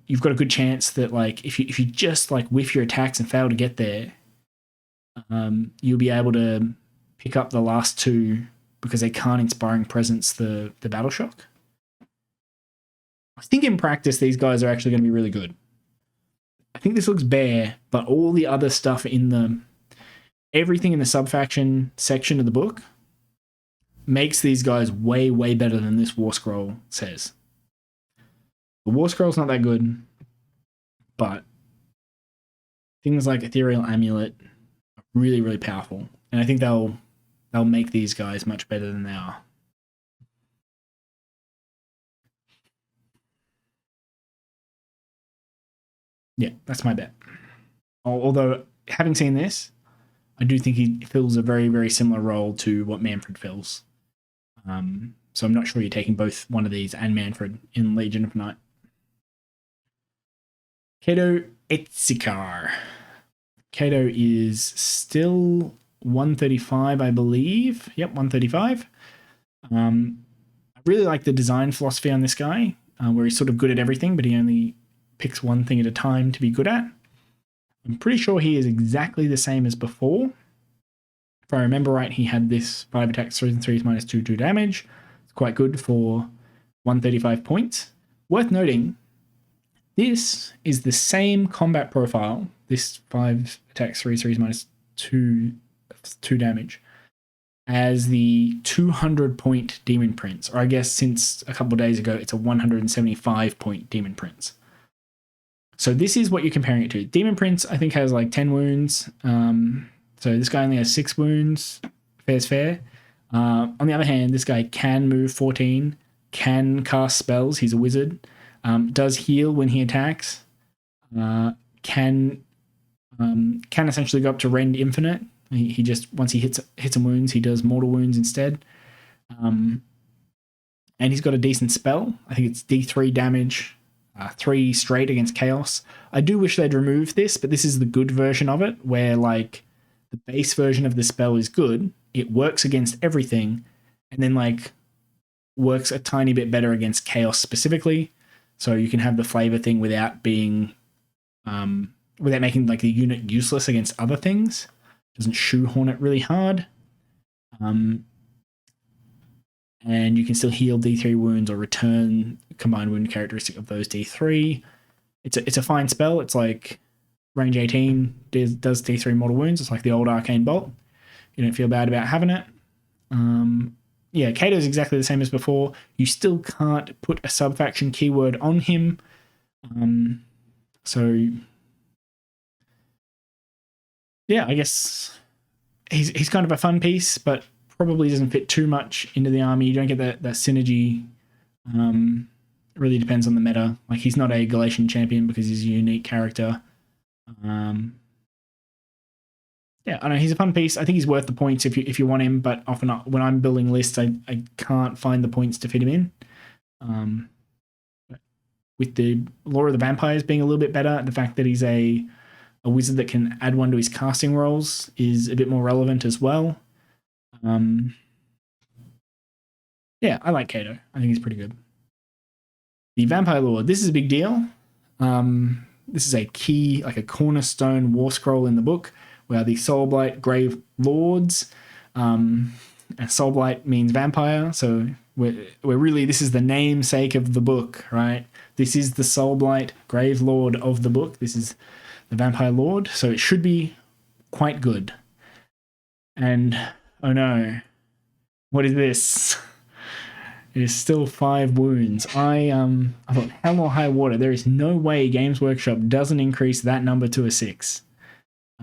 you've got a good chance that like if you just like whiff your attacks and fail to get there, you'll be able to pick up the last 2 because they can't Inspiring Presence the Battle Shock. I think in practice these guys are actually going to be really good. I think this looks bare, but all the other stuff in everything in the sub-faction section of the book makes these guys way, way better than this Warscroll says. The Warscroll's not that good, but things like Ethereal Amulet are really, really powerful. And I think they'll make these guys much better than they are. Yeah, that's my bet. Although, having seen this, I do think he fills a very, very similar role to what Mannfred fills. So I'm not sure you're taking both one of these and Mannfred in Legion of Night. Cado Ezechiar. Cado is still 135, I believe. Yep, 135. I really like the design philosophy on this guy, where he's sort of good at everything, but he only picks one thing at a time to be good at. I'm pretty sure he is exactly the same as before. If I remember right, he had this 5 attacks, 3s and 3s minus 2 damage. It's quite good for 135 points. Worth noting, this is the same combat profile, this 5 attacks, 3s minus 2 damage, as the 200 point Demon Prince. Or I guess since a couple of days ago, it's a 175 point Demon Prince. So this is what you're comparing it to. Demon Prince, I think, has like 10 wounds. So this guy only has 6 wounds. Fair's fair. On the other hand, this guy can move 14, can cast spells. He's a wizard. Does heal when he attacks. Can essentially go up to Rend Infinite. He just, once he hits some wounds, he does mortal wounds instead. And he's got a decent spell. I think it's D3 damage. 3 straight against Chaos. I do wish they'd remove this, but this is the good version of it, where like the base version of the spell is good. It works against everything, and then like works a tiny bit better against Chaos specifically. So you can have the flavor thing without being, without making like the unit useless against other things. Doesn't shoehorn it really hard. And you can still heal D3 wounds or return combined wound characteristic of those D3. It's a fine spell. It's like range 18 does D3 mortal wounds. It's like the old Arcane Bolt. You don't feel bad about having it. Yeah, Cado is exactly the same as before. You still can't put a sub-faction keyword on him. So yeah, I guess he's kind of a fun piece, but probably doesn't fit too much into the army. You don't get that synergy. It really depends on the meta. Like, he's not a Galatian champion because he's a unique character. Yeah, I know he's a fun piece. I think he's worth the points if you want him, but often when I'm building lists, I can't find the points to fit him in. With the Lore of the Vampires being a little bit better, the fact that he's a wizard that can add 1 to his casting rolls is a bit more relevant as well. Yeah, I like Cado. I think he's pretty good. The Vampire Lord. This is a big deal. This is a key, like a cornerstone warscroll in the book, where the Soulblight Gravelords. And Soulblight means vampire, so we're really, this is the namesake of the book, right? This is the Soulblight Gravelord of the book. This is the Vampire Lord, so it should be quite good. And oh no, what is this? It is still 5 wounds. I thought, hell or high water, there is no way Games Workshop doesn't increase that number to a 6.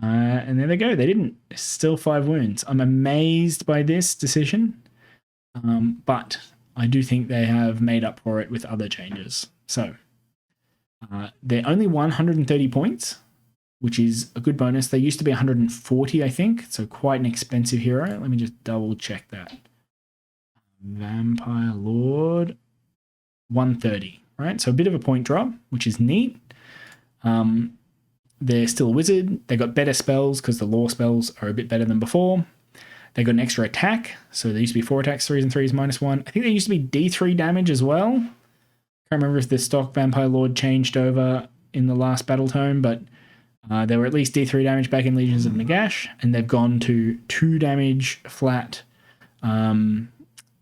And there they go, they didn't. It's still 5 wounds. I'm amazed by this decision, but I do think they have made up for it with other changes. So they're only 130 points, which is a good bonus. They used to be 140, I think, so quite an expensive hero. Let me just double check that. Vampire Lord, 130, right? So a bit of a point drop, which is neat. They're still a wizard. They got better spells because the lore spells are a bit better than before. They got an extra attack. So there used to be 4 attacks, 3s and 3s minus 1. I think there used to be D3 damage as well. Can't remember if the stock Vampire Lord changed over in the last Battletome, but there were at least D3 damage back in Legions of Nagash, and they've gone to 2 damage flat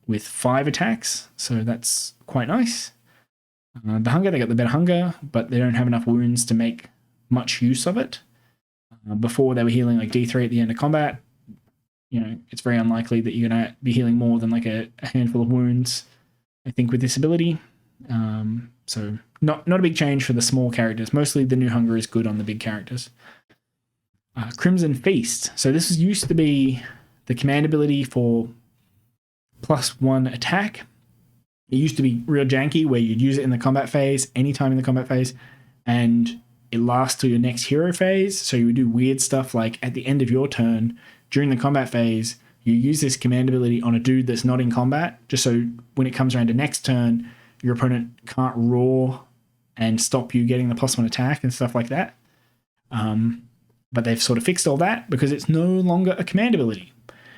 with 5 attacks, so that's quite nice. The hunger, they got the better hunger, but they don't have enough wounds to make much use of it. Before they were healing like D3 at the end of combat. You know, it's very unlikely that you're going to be healing more than like a handful of wounds, I think, with this ability. So not a big change for the small characters. Mostly the new hunger is good on the big characters. Crimson Feast. So this used to be the command ability for +1 attack. It used to be real janky where you'd use it in the combat phase, anytime in the combat phase, and it lasts till your next hero phase. So you would do weird stuff like at the end of your turn, during the combat phase, you use this command ability on a dude that's not in combat, just so when it comes around to next turn, your opponent can't roar and stop you getting the +1 attack and stuff like that. But they've sort of fixed all that because it's no longer a command ability.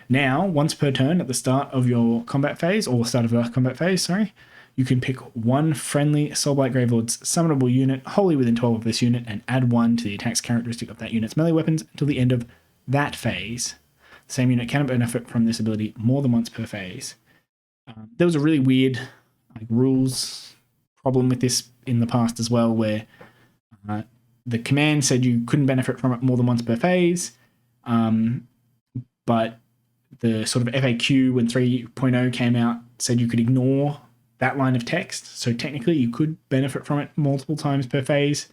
Now, once per turn at the start of your combat phase, or start of the combat phase, sorry, you can pick one friendly Soulblight Gravelords summonable unit wholly within 12 of this unit and add 1 to the attack's characteristic of that unit's melee weapons until the end of that phase. The same unit cannot benefit from this ability more than once per phase. There was a really weird rules problem with this in the past as well, where the command said you couldn't benefit from it more than once per phase, but the sort of FAQ when 3.0 came out said you could ignore that line of text. So technically you could benefit from it multiple times per phase.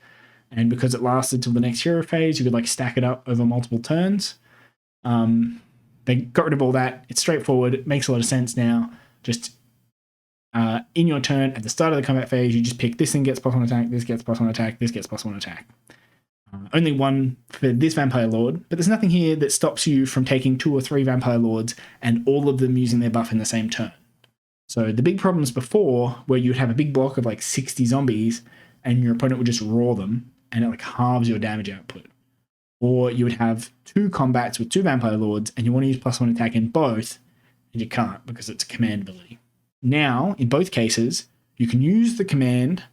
And because it lasted till the next hero phase, you could like stack it up over multiple turns. They got rid of all that. It's straightforward. It makes a lot of sense now. Just in your turn at the start of the combat phase, you just pick this thing gets +1 attack, this gets +1 attack, this gets +1 attack. Only one for this Vampire Lord, but there's nothing here that stops you from taking 2 or 3 Vampire Lords and all of them using their buff in the same turn. So the big problems before where you'd have a big block of like 60 zombies and your opponent would just roar them and it like halves your damage output. Or you would have 2 combats with 2 Vampire Lords and you want to use +1 attack in both and you can't because it's a command ability. Now, in both cases, you can use the command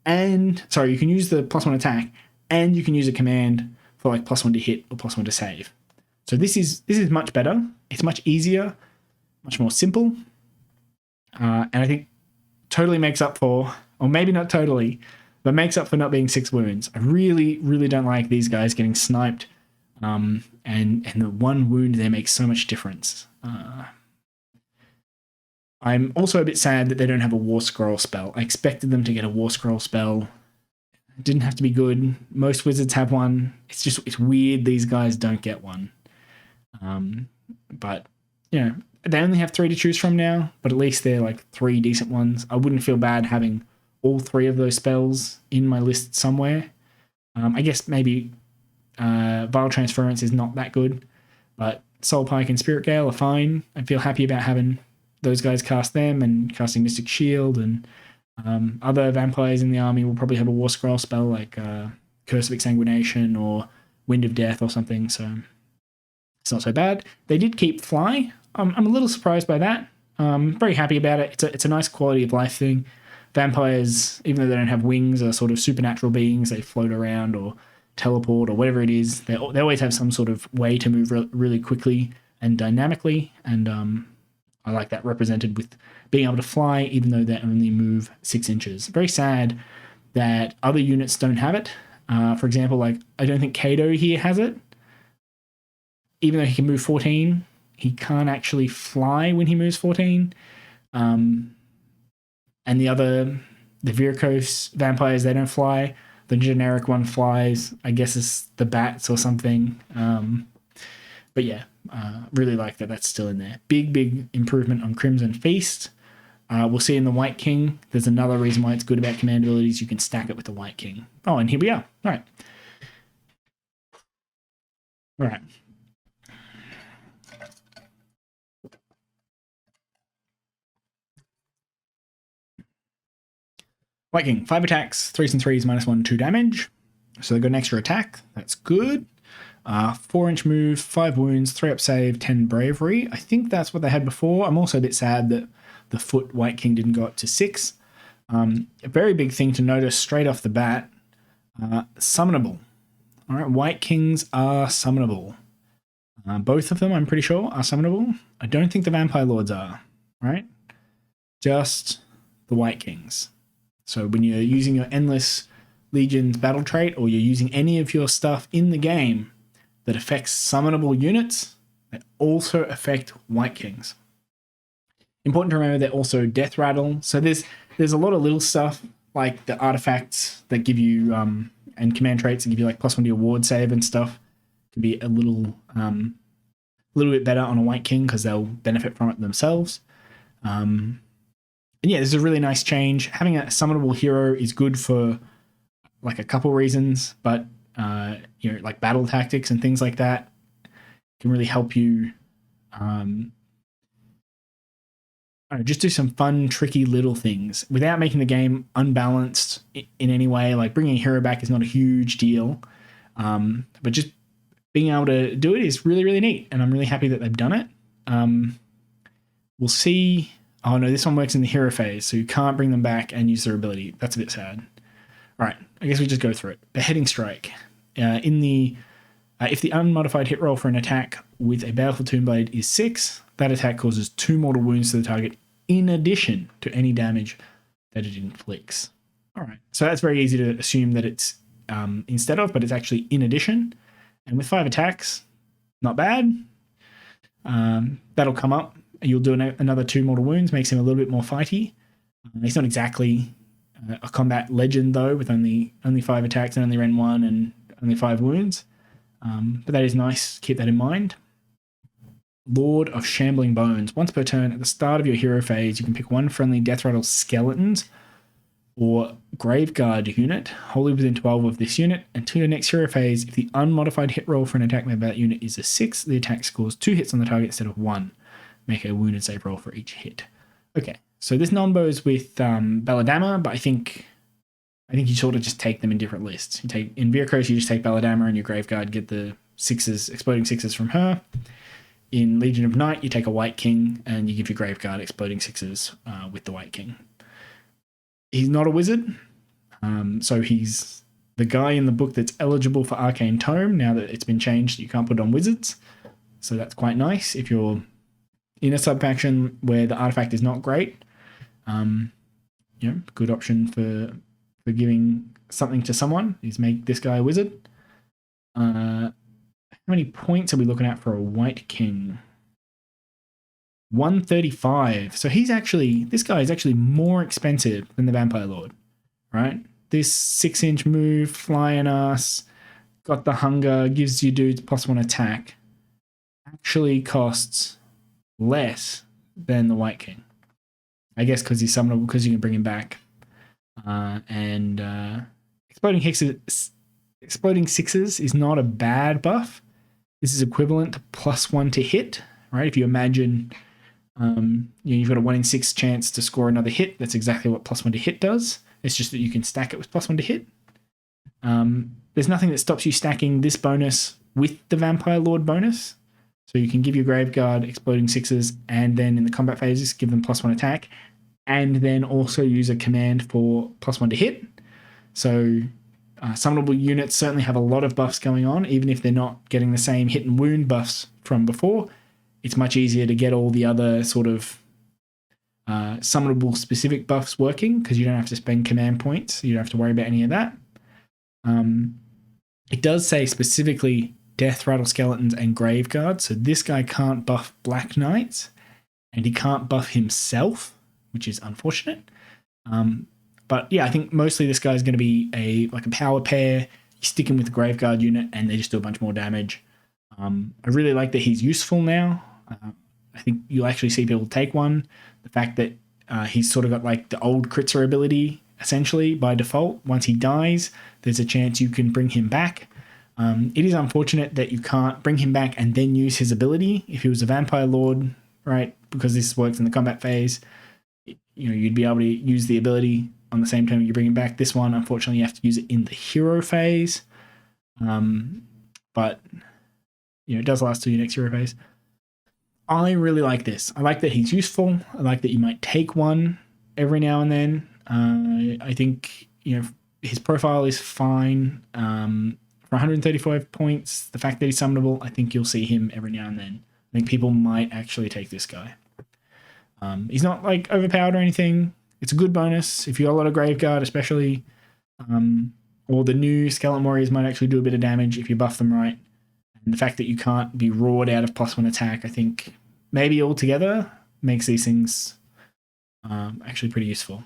and, sorry, you can use the +1 attack and you can use a command for like +1 to hit or +1 to save. So this is much better. It's much easier, much more simple. And I think totally makes up for, or maybe not totally, but makes up for not being 6 wounds. I really, really don't like these guys getting sniped. And the 1 wound there makes so much difference. I'm also a bit sad that they don't have a Warscroll spell. I expected them to get a Warscroll spell. It didn't have to be good. Most wizards have one. It's weird these guys don't get one. But, you know, they only have 3 to choose from now, but at least they're like 3 decent ones. I wouldn't feel bad having all 3 of those spells in my list somewhere. I guess maybe Vile Transference is not that good, but Soul Pike and Spirit Gale are fine. I feel happy about having those guys cast them and casting Mystic Shield, and other vampires in the army will probably have a Warscroll spell like Curse of Exsanguination or Wind of Death or something, so it's not so bad. They did keep Fly. I'm a little surprised by that. Very happy about it. It's a nice quality of life thing. Vampires, even though they don't have wings, are sort of supernatural beings. They float around or teleport or whatever it is. They always have some sort of way to move really quickly and dynamically, and I like that represented with being able to fly even though they only move 6 inches. Very sad that other units don't have it. For example, like I don't think Cado here has it. Even though he can move 14, he can't actually fly when he moves 14. And the Virkos vampires, they don't fly. The generic one flies. I guess it's the bats or something. But yeah, really like that that's still in there. Big improvement on Crimson Feast. We'll see in the Wight King. There's another reason why it's good about command abilities. You can stack it with the Wight King. Oh, and here we are. All right. Wight King, 5 attacks, 3s and 3s, -1, 2 damage. So they got an extra attack. That's good. 4-inch move, 5 wounds, 3 up save, 10 bravery. I think that's what they had before. I'm also a bit sad that the foot Wight King didn't go up to 6. A very big thing to notice straight off the bat, summonable. All right, Wight Kings are summonable. Both of them, I'm pretty sure, are summonable. I don't think the Vampire Lords are, right? Just the Wight Kings. So when you're using your endless Legion's battle trait, or you're using any of your stuff in the game that affects summonable units that also affect Wight Kings. Important to remember they're also Deathrattle. So there's a lot of little stuff like the artifacts that give you and command traits that give you like +1 to your ward save and stuff can be a little bit better on a Wight King because they'll benefit from it themselves. And yeah, this is a really nice change. Having a summonable hero is good for like a couple reasons, but like battle tactics and things like that can really help you just do some fun, tricky little things without making the game unbalanced in any way. Like bringing a hero back is not a huge deal, but just being able to do it is really, really neat, and I'm really happy that they've done it. We'll see. Oh no, this one works in the hero phase, so you can't bring them back and use their ability. That's a bit sad. All right, I guess we just go through it. Beheading Strike. If the unmodified hit roll for an attack with a Baleful Tombblade is 6, that attack causes 2 mortal wounds to the target in addition to any damage that it inflicts. All right, so that's very easy to assume that it's instead of, but it's actually in addition. And with 5 attacks, not bad. That'll come up. You'll do another 2 mortal wounds, makes him a little bit more fighty. He's not exactly a combat legend though, with only 5 attacks and only Ren 1 and only 5 wounds. But that is nice. Keep that in mind. Lord of Shambling Bones. Once per turn, at the start of your hero phase, you can pick 1 friendly Deathrattle Skeletons or Graveguard unit, wholly within 12 of this unit, until your next hero phase. If the unmodified hit roll for an attack made by that unit is a 6, the attack scores 2 hits on the target instead of 1. Make a wounded save roll for each hit. Okay, so this non-bows with Belladamma, but I think you sort of just take them in different lists. You take in Vhordrai, you just take Belladamma and your Graveguard, get the 6s, exploding 6s from her. In Legion of Night, you take a Wight King and you give your Graveguard exploding 6s with the Wight King. He's not a wizard, so he's the guy in the book that's eligible for Arcane Tome now that it's been changed. You can't put it on wizards, so that's quite nice if you're in a sub-faction where the artifact is not great. Good option for giving something to someone is make this guy a wizard. How many points are we looking at for a Wight King? 135. So this guy is actually more expensive than the Vampire Lord, right? This 6-inch move, flying ass, got the hunger, gives you dudes +1 attack, actually costs less than the Wight King. I guess because he's summonable, because you can bring him back. Exploding 6s is not a bad buff. This is equivalent to +1 to hit, right? If you imagine you've got a 1 in 6 chance to score another hit, that's exactly what +1 to hit does. It's just that you can stack it with +1 to hit. There's nothing that stops you stacking this bonus with the Vampire Lord bonus. So you can give your Graveguard exploding 6s and then in the combat phases give them +1 attack and then also use a command for +1 to hit. So summonable units certainly have a lot of buffs going on, even if they're not getting the same hit and wound buffs from before. It's much easier to get all the other sort of summonable specific buffs working because you don't have to spend command points. You don't have to worry about any of that. It does say specifically Deathrattle Skeletons and Graveguard, so this guy can't buff Black Knights and he can't buff himself, which is unfortunate. But yeah, I think mostly this guy's going to be a power pair. You stick him with the Graveguard unit and they just do a bunch more damage. I really like that he's useful now. I think you'll actually see people take one. The fact that he's sort of got like the old Kritza ability essentially by default. Once he dies, there's a chance you can bring him back. It is unfortunate that you can't bring him back and then use his ability. If he was a Vampire Lord, right, because this works in the combat phase, you'd be able to use the ability on the same time you bring him back. This one, unfortunately, you have to use it in the hero phase. But it does last till your next hero phase. I really like this. I like that he's useful. I like that you might take one every now and then. I think his profile is fine. For 135 points, the fact that he's summonable, I think you'll see him every now and then. I think people might actually take this guy. He's not overpowered or anything. It's a good bonus if you got a lot of Graveguard, especially. or the new Skeleton Warriors might actually do a bit of damage if you buff them right. And the fact that you can't be roared out of +1 attack, I think maybe altogether makes these things actually pretty useful.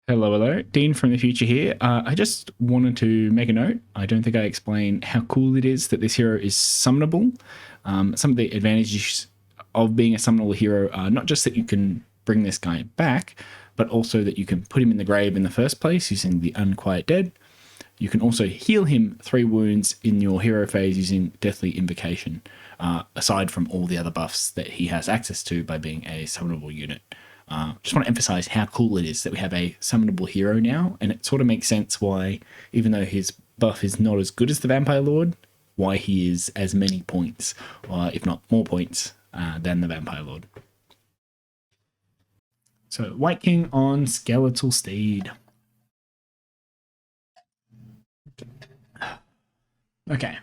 Hello, Dean from the future here. I just wanted to make a note. I don't think I explained how cool it is that this hero is summonable. Some of the advantages of being a summonable hero are not just that you can bring this guy back, but also that you can put him in the grave in the first place using the Unquiet Dead. You can also heal him 3 wounds in your hero phase using Deathly Invocation, aside from all the other buffs that he has access to by being a summonable unit. Just want to emphasize how cool it is that we have a summonable hero now, and it sort of makes sense why, even though his buff is not as good as the Vampire Lord, why he is as many points, or if not more points, than the Vampire Lord. So, Wight King on Skeletal Steed. Okay.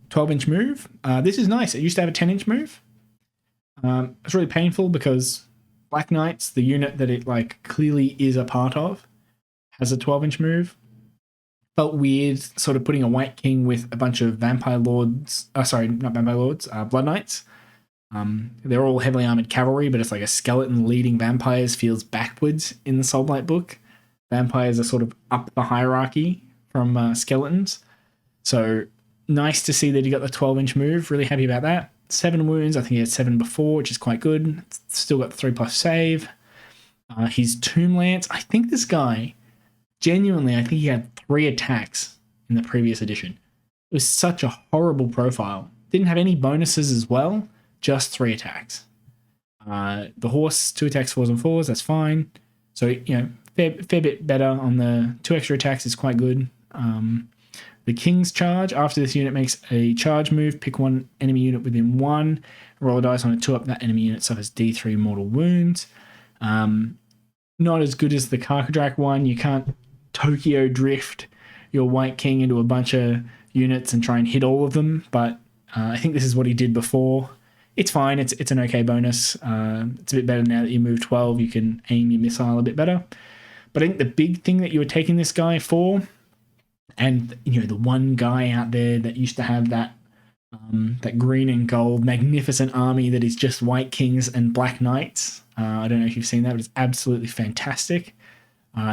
12-inch move. This is nice. It used to have a 10-inch move. It's really painful because Black Knights, the unit that it like clearly is a part of, has a 12-inch move. Felt weird sort of putting a Wight King with a bunch of Vampire Lords. Sorry, not Vampire Lords, Blood Knights. They're all heavily armored cavalry, but it's like a skeleton leading vampires feels backwards in the Soulblight book. Vampires are sort of up the hierarchy from skeletons. So nice to see that he got the 12-inch move. Really happy about that. 7 wounds. I think he had 7 before, which is quite good. Still got 3+ save. His Tomb Lance. I think this guy, genuinely, I think he had 3 attacks in the previous edition. It was such a horrible profile. Didn't have any bonuses as well, just 3 attacks. The horse, 2 attacks, 4s and 4s, that's fine. So, you know, fair bit better on the 2 extra attacks is quite good. The King's Charge. After this unit makes a charge move, pick 1 enemy unit within 1. Roll a dice on a 2-up. That enemy unit suffers D3 mortal wounds. Not as good as the Karkadrak one. You can't Tokyo drift your Wight King into a bunch of units and try and hit all of them. But I think this is what he did before. It's fine. It's an okay bonus. It's a bit better now that you move 12. You can aim your missile a bit better. But I think the big thing that you were taking this guy for, and you know, the one guy out there that used to have that green and gold magnificent army that is just Wight Kings and Black Knights. I don't know if you've seen that, but it's absolutely fantastic.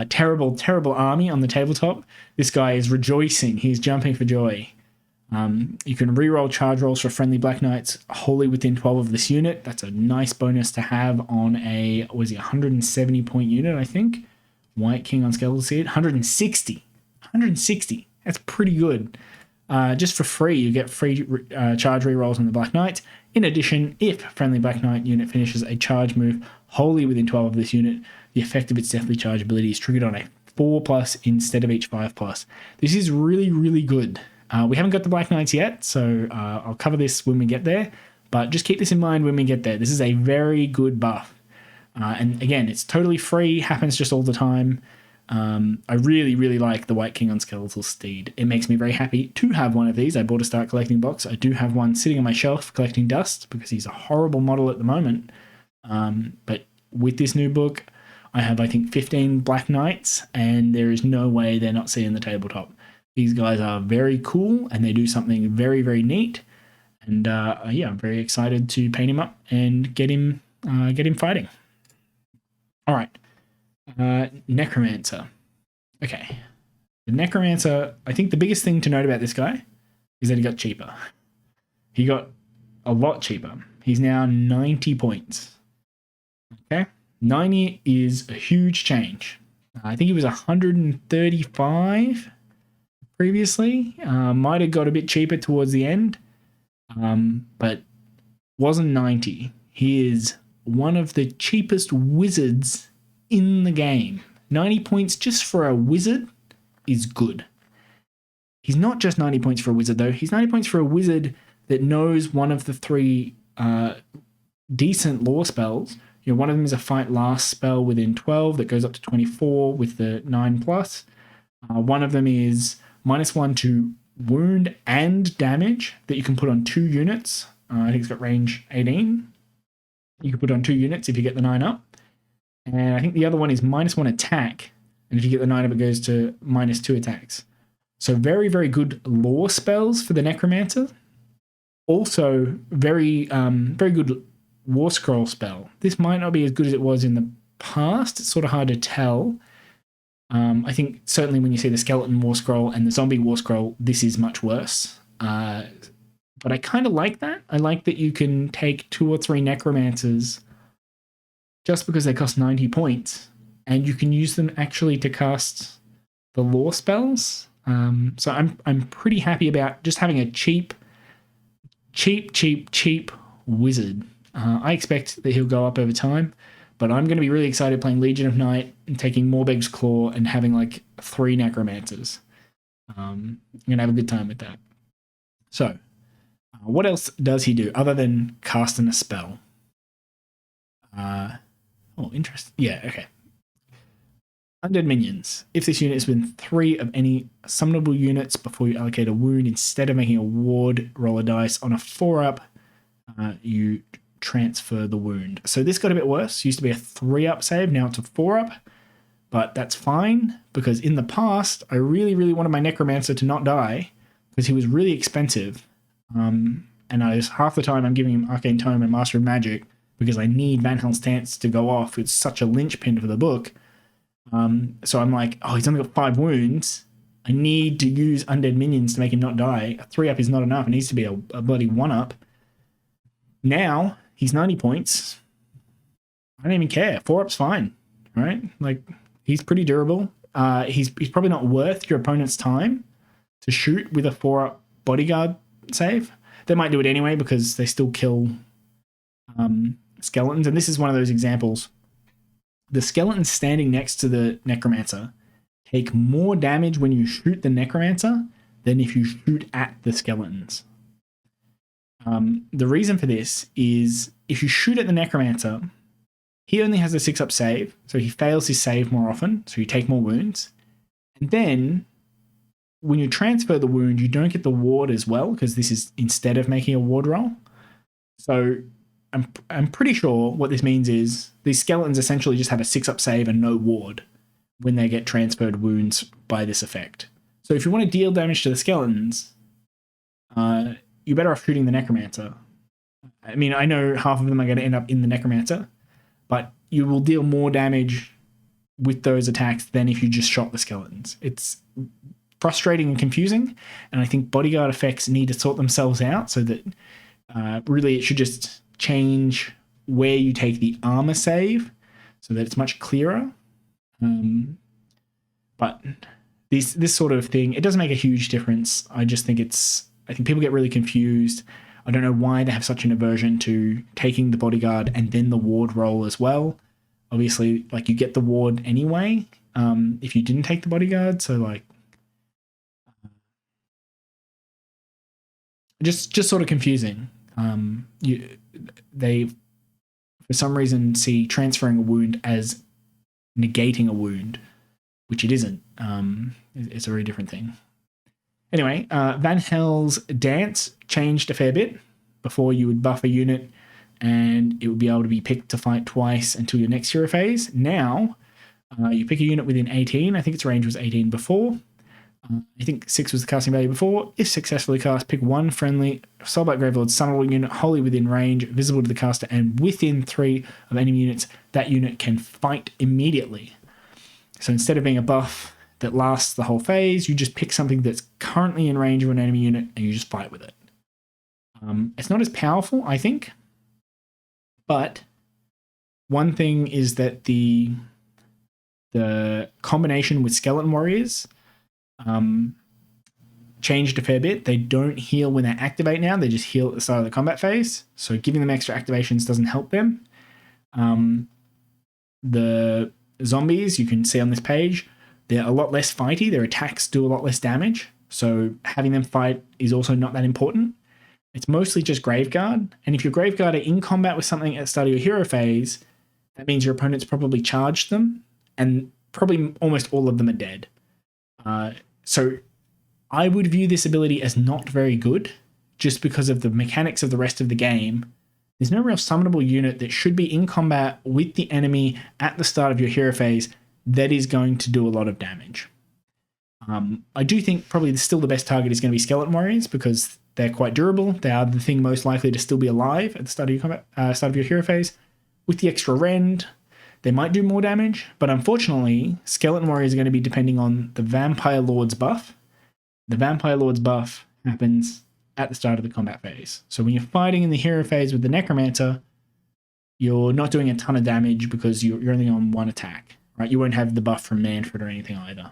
Terrible army on the tabletop. This guy is rejoicing. He's jumping for joy. You can reroll charge rolls for friendly Black Knights wholly within 12 of this unit. That's a nice bonus to have on a 170 point unit, I think. Wight King on Skeletal Seed. 160. That's pretty good. Just for free, you get free charge rerolls on the Black Knight. In addition, if friendly Black Knight unit finishes a charge move wholly within 12 of this unit, the effect of its Deathly Charge ability is triggered on a 4+ instead of each 5+. This is really good. We haven't got the Black Knights yet, so I'll cover this when we get there. But just keep this in mind when we get there. This is a very good buff. And again, it's totally free, happens just all the time. I really like the Wight King on Skeletal Steed. It makes me very happy to have one of these. I bought a Start Collecting box. I do have one sitting on my shelf collecting dust because he's a horrible model at the moment. But with this new book, I have, I think, 15 Black Knights, and there is no way they're not seeing the tabletop. These guys are very cool, and they do something very neat. And yeah, I'm very excited to paint him up and get him fighting. All right. Necromancer. Okay. The Necromancer, I think the biggest thing to note about this guy is that he got cheaper. He got a lot cheaper. He's now 90 points. Okay. 90 is a huge change. I think he was 135 previously. Might have got a bit cheaper towards the end, but wasn't 90. He is one of the cheapest wizards in the game. 90 points just for a wizard is good. He's not just 90 points for a wizard, though. He's 90 points for a wizard that knows one of the 3 decent lore spells. You know, one of them is a Fight Last spell within 12 that goes up to 24 with the 9+. One of them is -1 to wound and damage that you can put on 2 units. I think it's got range 18. You can put on 2 units if you get the 9 up. And I think the other one is -1 attack And if you get the 9 up, it goes to -2 attacks. So very, very good lore spells for the Necromancer. Also, very good Warscroll spell. This might not be as good as it was in the past. It's sort of hard to tell. I think certainly when you see the Skeleton Warscroll and the Zombie Warscroll, this is much worse. But I kind of like that. I like that you can take 2 or 3 Necromancers just because they cost 90 points, and you can use them actually to cast the lore spells. So I'm pretty happy about just having a cheap wizard. I expect that he'll go up over time, but I'm going to be really excited playing Legion of Night and taking Morbeg's Claw and having like 3 Necromancers. I'm going to have a good time with that. So, what else does he do other than casting a spell? Interesting. Yeah, okay. Undead minions. If this unit has been 3 of any summonable units before you allocate a wound, instead of making a ward, roll a dice. On a 4-up, you transfer the wound. So this got a bit worse. It used to be a 3-up save, now it's a 4-up. But that's fine, because in the past, I really, really wanted my Necromancer to not die, because he was really expensive. And half the time I'm giving him Arcane Tome and Master of Magic, because I need Van Hels's Stance to go off. It's such a linchpin for the book. So I'm like, oh, he's only got 5 wounds. I need to use undead minions to make him not die. A 3-up is not enough. It needs to be a bloody 1-up. Now, he's 90 points. I don't even care. 4-up's fine, right? Like, he's pretty durable. He's probably not worth your opponent's time to shoot with a 4-up bodyguard save. They might do it anyway because they still kill skeletons. And this is one of those examples. The skeletons standing next to the Necromancer take more damage when you shoot the Necromancer than if you shoot at the skeletons. The reason for this is if you shoot at the Necromancer, he only has a 6-up save, so he fails his save more often, so you take more wounds. And then when you transfer the wound, you don't get the ward as well, because this is instead of making a ward roll. So I'm pretty sure what this means is these skeletons essentially just have a 6-up save and no ward when they get transferred wounds by this effect. So if you want to deal damage to the skeletons, you're better off shooting the Necromancer. I mean, I know half of them are going to end up in the Necromancer, but you will deal more damage with those attacks than if you just shot the skeletons. It's frustrating and confusing, and I think bodyguard effects need to sort themselves out so that really it should just change where you take the armor save so that it's much clearer. But this sort of thing, it doesn't make a huge difference. I just think I think people get really confused. I don't know why they have such an aversion to taking the bodyguard and then the ward roll as well. Obviously, like, you get the ward anyway if you didn't take the bodyguard. So, like, just sort of confusing. They, for some reason, see transferring a wound as negating a wound, which it isn't. It's a very different thing. Anyway, Van Hels's Dance changed a fair bit. Before, you would buff a unit and it would be able to be picked to fight twice until your next hero phase. Now, you pick a unit within 18. I think its range was 18 before. I think 6 was the casting value before. If successfully cast, pick 1 friendly Soulblight Gravelords summonable unit wholly within range, visible to the caster, and within 3 of enemy units, that unit can fight immediately. So instead of being a buff that lasts the whole phase, you just pick something that's currently in range of an enemy unit and you just fight with it. It's not as powerful, I think, but one thing is that the combination with Skeleton Warriors changed a fair bit. They don't heal when they activate now. They just heal at the start of the combat phase. So giving them extra activations doesn't help them. The zombies, you can see on this page, they're a lot less fighty. Their attacks do a lot less damage. So having them fight is also not that important. It's mostly just Graveguard. And if your Graveguard are in combat with something at the start of your hero phase, that means your opponent's probably charged them, and probably almost all of them are dead. So I would view this ability as not very good, just because of the mechanics of the rest of the game. There's no real summonable unit that should be in combat with the enemy at the start of your hero phase that is going to do a lot of damage. I do think probably still the best target is going to be Skeleton Warriors because they're quite durable. They are the thing most likely to still be alive at the start of your combat, start of your hero phase. With the extra rend, they might do more damage, but unfortunately, Skeleton Warriors are going to be depending on the Vampire Lord's buff. The Vampire Lord's buff happens at the start of the combat phase. So when you're fighting in the hero phase with the Necromancer, you're not doing a ton of damage because you're only on one attack, right? You won't have the buff from Mannfred or anything either.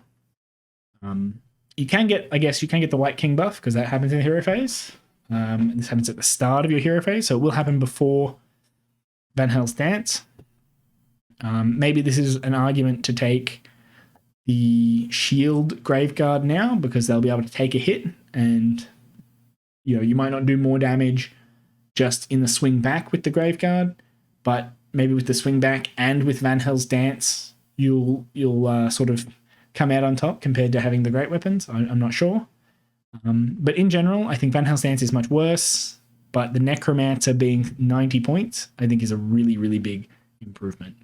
You can get the Wight King buff because that happens in the hero phase. This happens at the start of your hero phase, so it will happen before Van Hell's Dance. Maybe this is an argument to take the Shield Graveguard now because they'll be able to take a hit and you might not do more damage just in the swing back with the Graveguard, but maybe with the swing back and with Van Hell's Dance, you'll sort of come out on top compared to having the great weapons. I'm not sure. But in general, I think Van Hell's Dance is much worse, but the Necromancer being 90 points, I think is a really, really big improvement.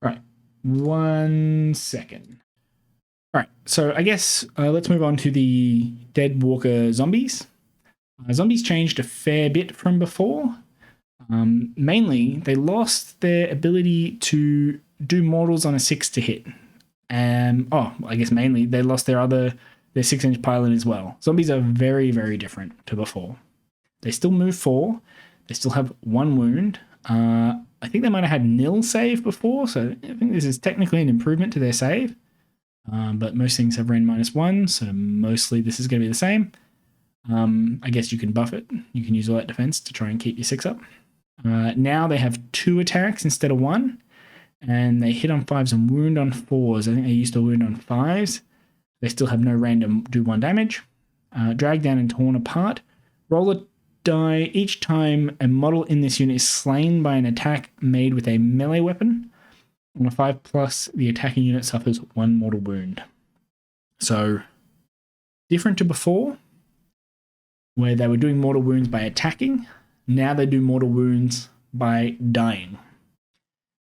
Right, 1 second. All right, so I guess let's move on to the Deadwalker zombies. Zombies changed a fair bit from before. Mainly, they lost their ability to do mortals on a 6 to hit. I guess mainly they lost their 6-inch pylon as well. Zombies are very, very different to before. They still move 4. They still have 1 wound. I think they might have had nil save before, so I think this is technically an improvement to their save. But most things have ran -1, so mostly this is going to be the same. I guess you can buff it. You can use all that defense to try and keep your 6 up. Now they have 2 attacks instead of 1, and they hit on 5s and wound on 4s. I think they used to wound on 5s. They still have no random do 1 damage. Drag down and torn apart. Roll a die each time a model in this unit is slain by an attack made with a melee weapon. On a 5+, the attacking unit suffers 1 mortal wound. So, different to before, where they were doing mortal wounds by attacking. Now they do mortal wounds by dying.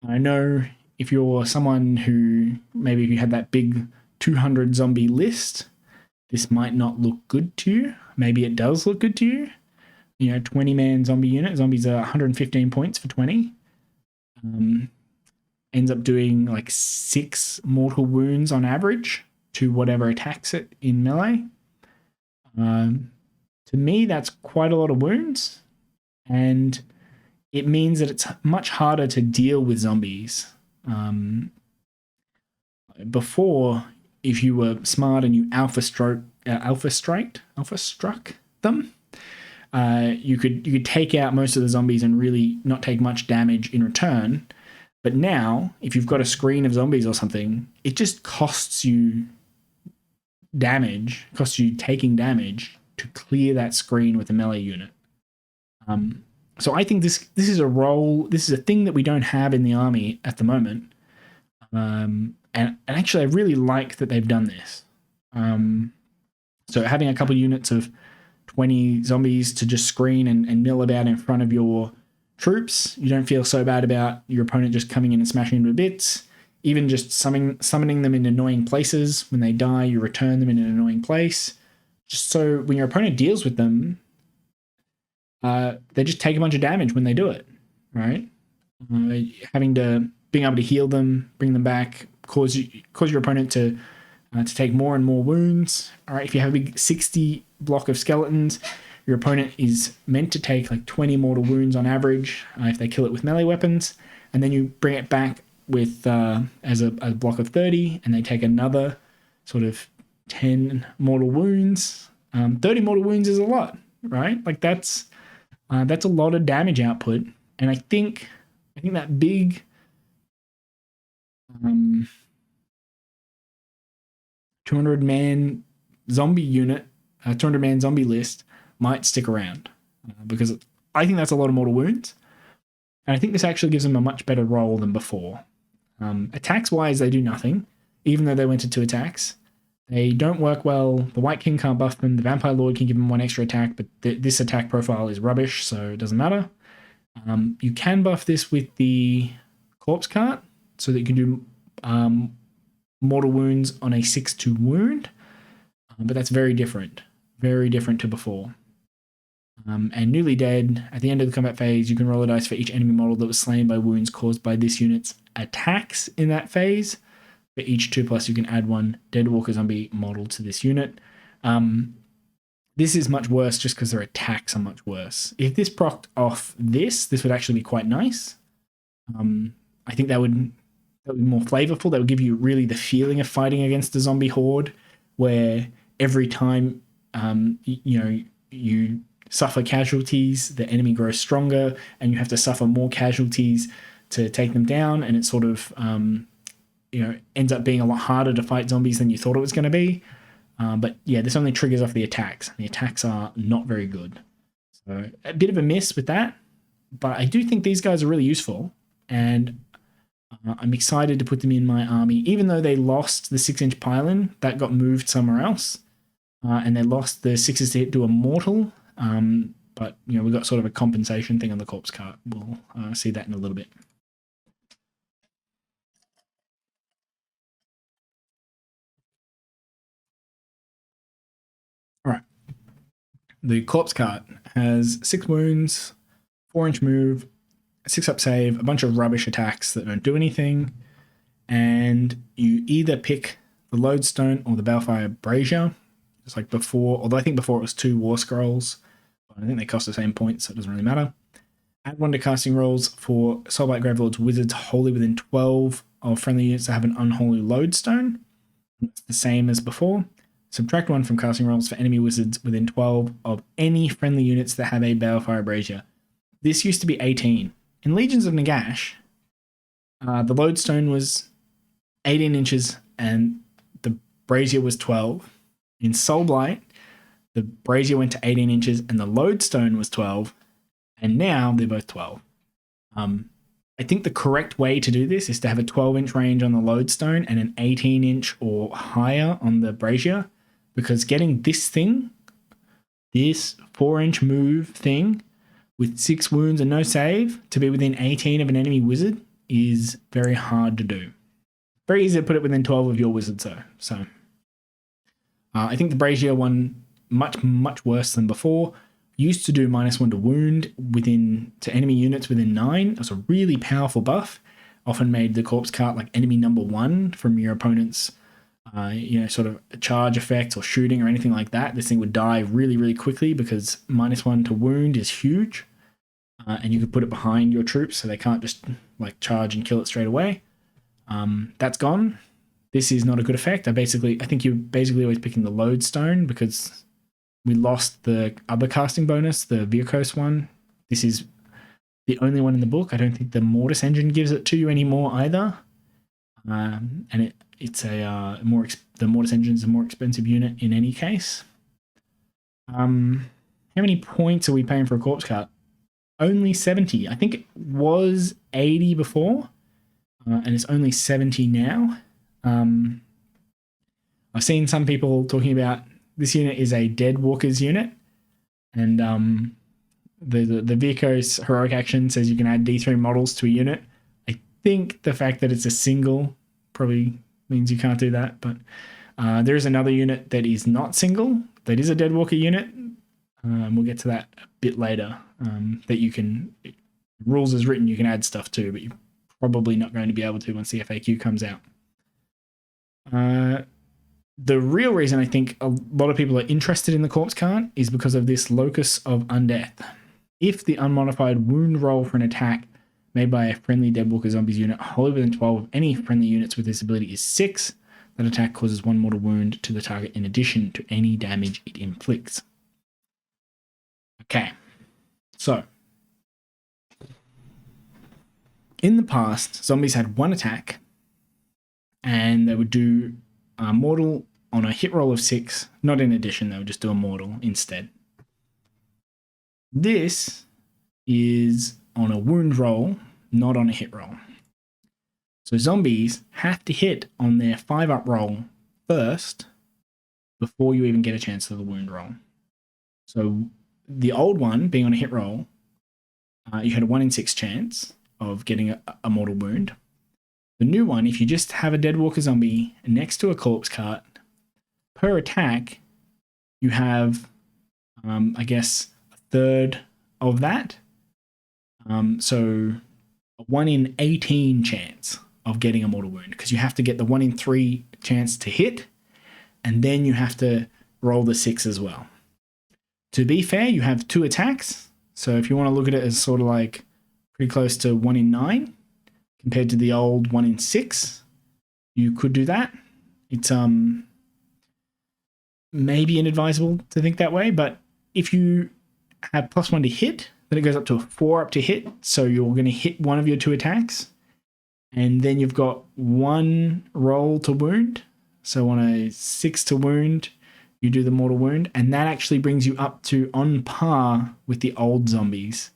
I know if you're someone who, maybe if you had that big 200 zombie list, this might not look good to you. Maybe it does look good to you. 20-man zombie unit. Zombies are 115 points for 20. Ends up doing like 6 mortal wounds on average to whatever attacks it in melee. To me, that's quite a lot of wounds. And it means that it's much harder to deal with zombies. Before, if you were smart and you alpha struck them, you could take out most of the zombies and really not take much damage in return. But now, if you've got a screen of zombies or something, it just costs you damage, costs you taking damage to clear that screen with a melee unit. So I think this is a role, this is a thing that we don't have in the army at the moment. And actually, I really like that they've done this. So having a couple units of 20 zombies to just screen and mill about in front of your troops, you don't feel so bad about your opponent just coming in and smashing them to bits. Even just summoning them in annoying places. When they die, you return them in an annoying place. Just so when your opponent deals with them, they just take a bunch of damage when they do it, right? Being able to heal them, bring them back, cause your opponent to take more and more wounds. All right, if you have a big 60 block of skeletons, your opponent is meant to take like 20 mortal wounds on average if they kill it with melee weapons, and then you bring it back with as a block of 30, and they take another sort of 10 mortal wounds. 30 mortal wounds is a lot, right? Like that's a lot of damage output, and I think that big 200-man zombie unit, 200-man zombie list might stick around because I think that's a lot of mortal wounds, and I think this actually gives them a much better role than before. Attacks-wise, they do nothing, even though they went to 2 attacks. They don't work well. The Wight King can't buff them. The Vampire Lord can give them 1 extra attack, but this attack profile is rubbish, so it doesn't matter. You can buff this with the corpse cart so that you can do mortal wounds on a 6-2 wound, but that's very different to before. And newly dead, at the end of the combat phase, you can roll a dice for each enemy model that was slain by wounds caused by this unit's attacks in that phase. For each 2+, you can add one Deadwalker zombie model to this unit. This is much worse just because their attacks are much worse. If this procced off this would actually be quite nice. I think that would be more flavorful. That would give you really the feeling of fighting against a zombie horde, where every time you suffer casualties, the enemy grows stronger, and you have to suffer more casualties to take them down, and it sort of ends up being a lot harder to fight zombies than you thought it was going to be. But yeah, this only triggers off the attacks. The attacks are not very good. So a bit of a miss with that, but I do think these guys are really useful, and I'm excited to put them in my army, even though they lost the 6-inch pylon that got moved somewhere else, and they lost the 6s to hit to a mortal. But we've got sort of a compensation thing on the corpse cart. We'll see that in a little bit. All right. The corpse cart has 6 wounds, 4-inch move, 6-up save, a bunch of rubbish attacks that don't do anything, and you either pick the lodestone or the balefire brazier, just like before. Although I think before it was 2 warscrolls. I think they cost the same points, so it doesn't really matter. Add 1 to casting rolls for Soulblight Gravelords wizards wholly within 12 of friendly units that have an unholy lodestone. It's the same as before. Subtract 1 from casting rolls for enemy wizards within 12 of any friendly units that have a balefire brazier. This used to be 18. In Legions of Nagash, the lodestone was 18 inches and the brazier was 12. In Soulblight, the brazier went to 18 inches and the lodestone was 12, and now they're both 12. I think the correct way to do this is to have a 12-inch range on the lodestone and an 18-inch or higher on the brazier, because getting this 4-inch move thing with 6 wounds and no save to be within 18 of an enemy wizard is very hard to do. Very easy to put it within 12 of your wizards though. So I think the brazier one, much worse than before. Used to do -1 to wound to enemy units within 9. It was a really powerful buff. Often made the corpse cart like enemy number 1 from your opponent's sort of charge effects or shooting or anything like that. This thing would die really, really quickly because -1 to wound is huge. And you could put it behind your troops so they can't just like charge and kill it straight away. That's gone. This is not a good effect. I think you're basically always picking the lodestone because we lost the other casting bonus, the Vargheists one. This is the only one in the book. I don't think the Mortis Engine gives it to you anymore either. And the Mortis Engine is a more expensive unit in any case. How many points are we paying for a corpse cart? Only 70. I think it was 80 before, and it's only 70 now. I've seen some people talking about this unit is a Deadwalker's unit, and the Vargheists heroic action says you can add D3 models to a unit. I think the fact that it's a single probably means you can't do that, but there is another unit that is not single, that is a Deadwalker unit. We'll get to that a bit later, that you can, rules as written, you can add stuff to, but you're probably not going to be able to once the FAQ comes out. The real reason I think a lot of people are interested in the corpse cart is because of this locus of undeath. If the unmodified wound roll for an attack made by a friendly Deadwalker zombies unit wholly within 12 of any friendly units with this ability is 6, that attack causes 1 mortal wound to the target in addition to any damage it inflicts. Okay, so in the past, zombies had 1 attack and they would do mortal on a hit roll of 6, not in addition, they would just do a mortal instead. This is on a wound roll, not on a hit roll. So zombies have to hit on their 5-up roll first before you even get a chance of the wound roll. So the old one being on a hit roll, you had a 1 in 6 chance, of getting a mortal wound. The new one, if you just have a Deadwalker zombie next to a corpse cart, per attack, you have, I guess, a third of that. So a 1 in 18 chance of getting a mortal wound, because you have to get the 1 in 3 chance to hit, and then you have to roll the 6 as well. To be fair, you have 2 attacks, so if you want to look at it as sort of like pretty close to 1 in 9 compared to the old 1 in 6, you could do that. It's maybe inadvisable to think that way, but if you have +1 to hit, then it goes up to a 4 up to hit, so you're going to hit one of your 2 attacks, and then you've got 1 roll to wound. So on a 6 to wound, you do the mortal wound, and that actually brings you up to on par with the old zombies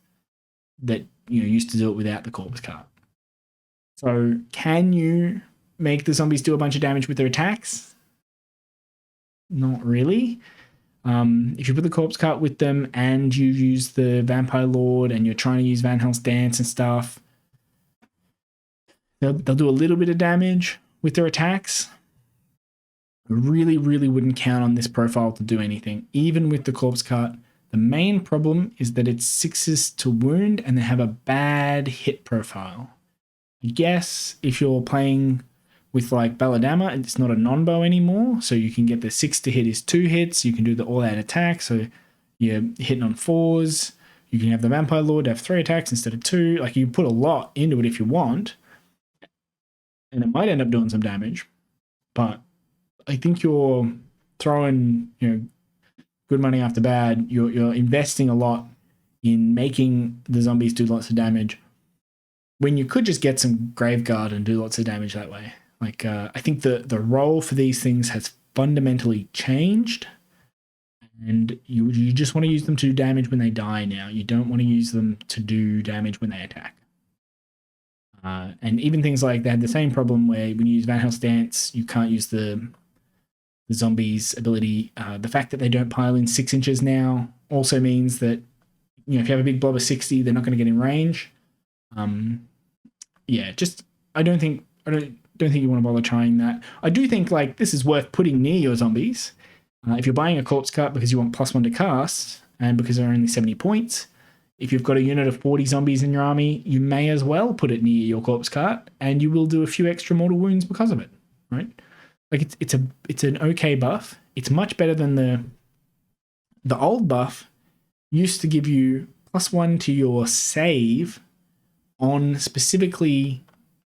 that used to do it without the corpse cart. So can you make the zombies do a bunch of damage with their attacks? Not really. If you put the corpse cart with them and you use the Vampire Lord and you're trying to use Van Hels's Dance and stuff, they'll do a little bit of damage with their attacks. I really, really wouldn't count on this profile to do anything, even with the corpse cart. The main problem is that it's 6s to wound and they have a bad hit profile. I guess if you're playing with like Belladamma, it's not a non-bow anymore, so you can get the 6 to hit is 2 hits. You can do the all-out attack, so you're hitting on 4s. You can have the Vampire Lord have 3 attacks instead of 2. Like, you put a lot into it if you want, and it might end up doing some damage, but I think you're throwing good money after bad. You're investing a lot in making the zombies do lots of damage when you could just get some Graveguard and do lots of damage that way. Like, I think the role for these things has fundamentally changed, and you just want to use them to do damage when they die now. You don't want to use them to do damage when they attack. And even things like they had the same problem where when you use Van Hels's Dance, you can't use the zombies' ability. The fact that they don't pile in 6 inches now also means that if you have a big blob of 60, they're not going to get in range. Yeah, just I don't think you want to bother trying that. I do think like this is worth putting near your zombies. If you're buying a corpse cart because you want +1 to cast and because they're only 70 points, if you've got a unit of 40 zombies in your army, you may as well put it near your corpse cart, and you will do a few extra mortal wounds because of it, right? Like it's an okay buff. It's much better than the old buff used to give you +1 to your save on specifically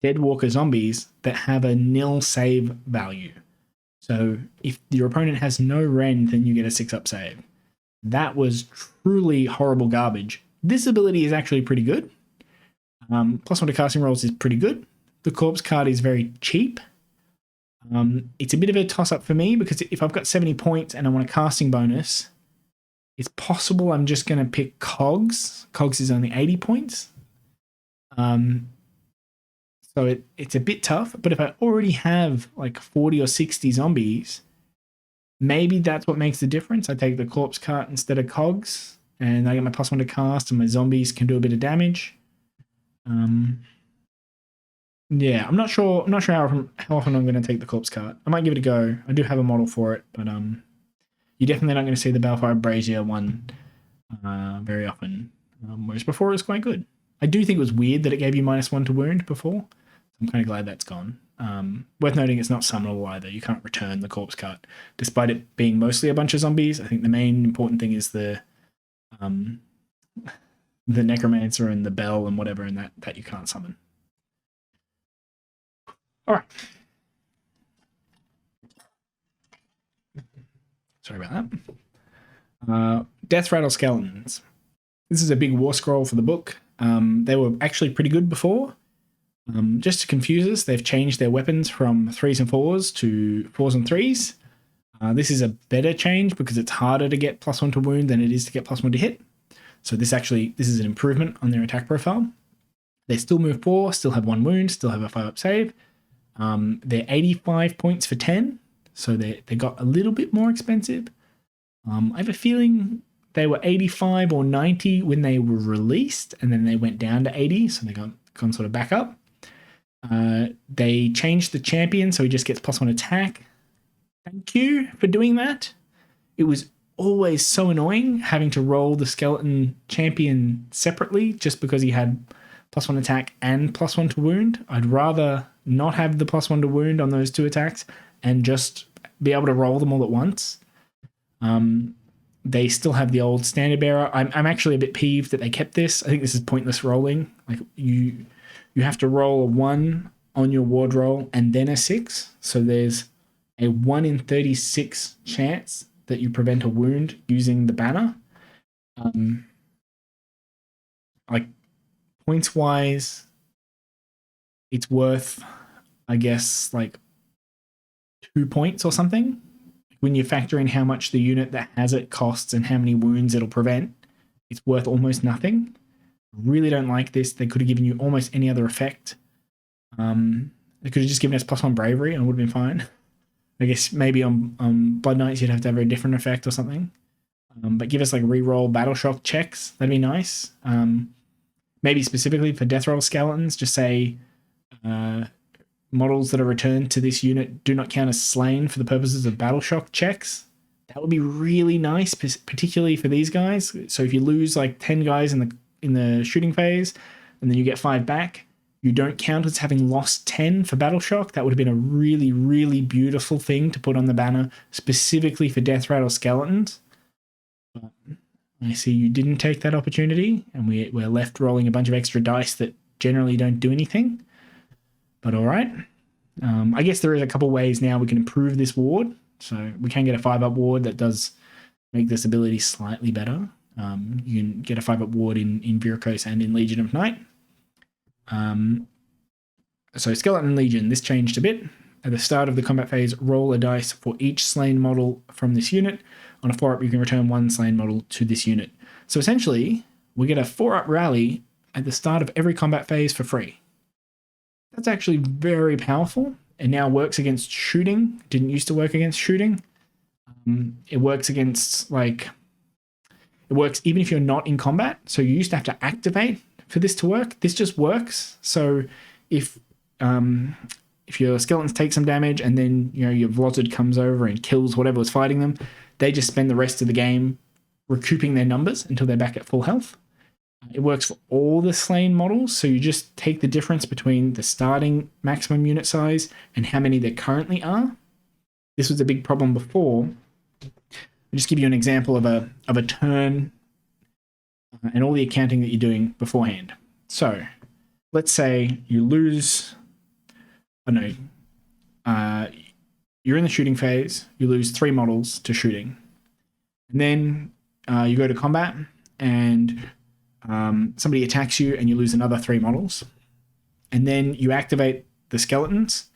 Deadwalker zombies that have a nil save value. So if your opponent has no rend, then you get a 6-up save. That was truly horrible garbage. This ability is actually pretty good. +1 to casting rolls is pretty good. The corpse card is very cheap. It's a bit of a toss-up for me because if I've got 70 points and I want a casting bonus, it's possible I'm just going to pick Cogs. Cogs is only 80 points. So it's a bit tough, but if I already have like 40 or 60 zombies, maybe that's what makes the difference. I take the corpse cart instead of Cogs, and I get my +1 to cast, and my zombies can do a bit of damage. Yeah, I'm not sure how often I'm going to take the corpse cart. I might give it a go. I do have a model for it, but you're definitely not going to see the Balefire Brazier one very often. Whereas before it was quite good. I do think it was weird that it gave you -1 to wound before. I'm kind of glad that's gone. Worth noting, it's not summonable either. You can't return the corpse cart, despite it being mostly a bunch of zombies. I think the main important thing is the Necromancer and the Bell and whatever, and that you can't summon. All right. Sorry about that. Deathrattle Skeletons. This is a big Warscroll for the book. They were actually pretty good before. Just to confuse us, they've changed their weapons from 3s and 4s to 4s and 3s. This is a better change because it's harder to get +1 to wound than it is to get +1 to hit. So this is an improvement on their attack profile. They still move 4, still have 1 wound, still have a 5-up save. They're 85 points for 10, so they got a little bit more expensive. I have a feeling they were 85 or 90 when they were released, and then they went down to 80, so they got can sort of back up. They changed the champion, so he just gets +1 attack. Thank you for doing that. It was always so annoying having to roll the skeleton champion separately just because he had +1 attack and +1 to wound. I'd rather not have the +1 to wound on those 2 attacks and just be able to roll them all at once. They still have the old standard bearer. I'm actually a bit peeved that they kept this. I think this is pointless rolling. Like you have to roll a 1 on your ward roll and then a 6. So there's a 1 in 36 chance that you prevent a wound using the banner. Like points wise, it's worth, I guess, like 2 points or something. When you factor in how much the unit that has it costs and how many wounds it'll prevent, it's worth almost nothing. Really don't like this. They could have given you almost any other effect. They could have just given us +1 bravery and it would have been fine. I guess maybe on Blood Knights you'd have to have a different effect or something. But give us like reroll battle shock checks. That'd be nice. Maybe specifically for Deathrattle Skeletons, just say models that are returned to this unit do not count as slain for the purposes of battle shock checks. That would be really nice, particularly for these guys. So if you lose like 10 guys in the shooting phase and then you get 5 back, you don't count as having lost 10 for battle shock. That would have been a really, really beautiful thing to put on the banner specifically for Deathrattle Skeletons. But I see you didn't take that opportunity and we're left rolling a bunch of extra dice that generally don't do anything. But all right. I guess there is a couple ways now we can improve this ward. So we can get a 5-up ward that does make this ability slightly better. You can get a 5-up ward in Vhordrai and in Legion of Night. So Skeleton Legion, this changed a bit. At the start of the combat phase, roll a dice for each slain model from this unit. On a 4-up, you can return 1 slain model to this unit. So essentially, we get a 4-up rally at the start of every combat phase for free. That's actually very powerful. It now works against shooting. It didn't used to work against shooting. It works against, like, it works even if you're not in combat. So you used to have to activate for this to work. This just works. So if your skeletons take some damage and then your Vhordrai comes over and kills whatever was fighting them, they just spend the rest of the game recouping their numbers until they're back at full health. It works for all the slain models, so you just take the difference between the starting maximum unit size and how many there currently are. This was a big problem before. I'll just give you an example of a turn and all the accounting that you're doing beforehand. So let's say you lose, you're in the shooting phase, you lose 3 models to shooting. And then you go to combat and somebody attacks you and you lose another 3 models. And then you activate the skeletons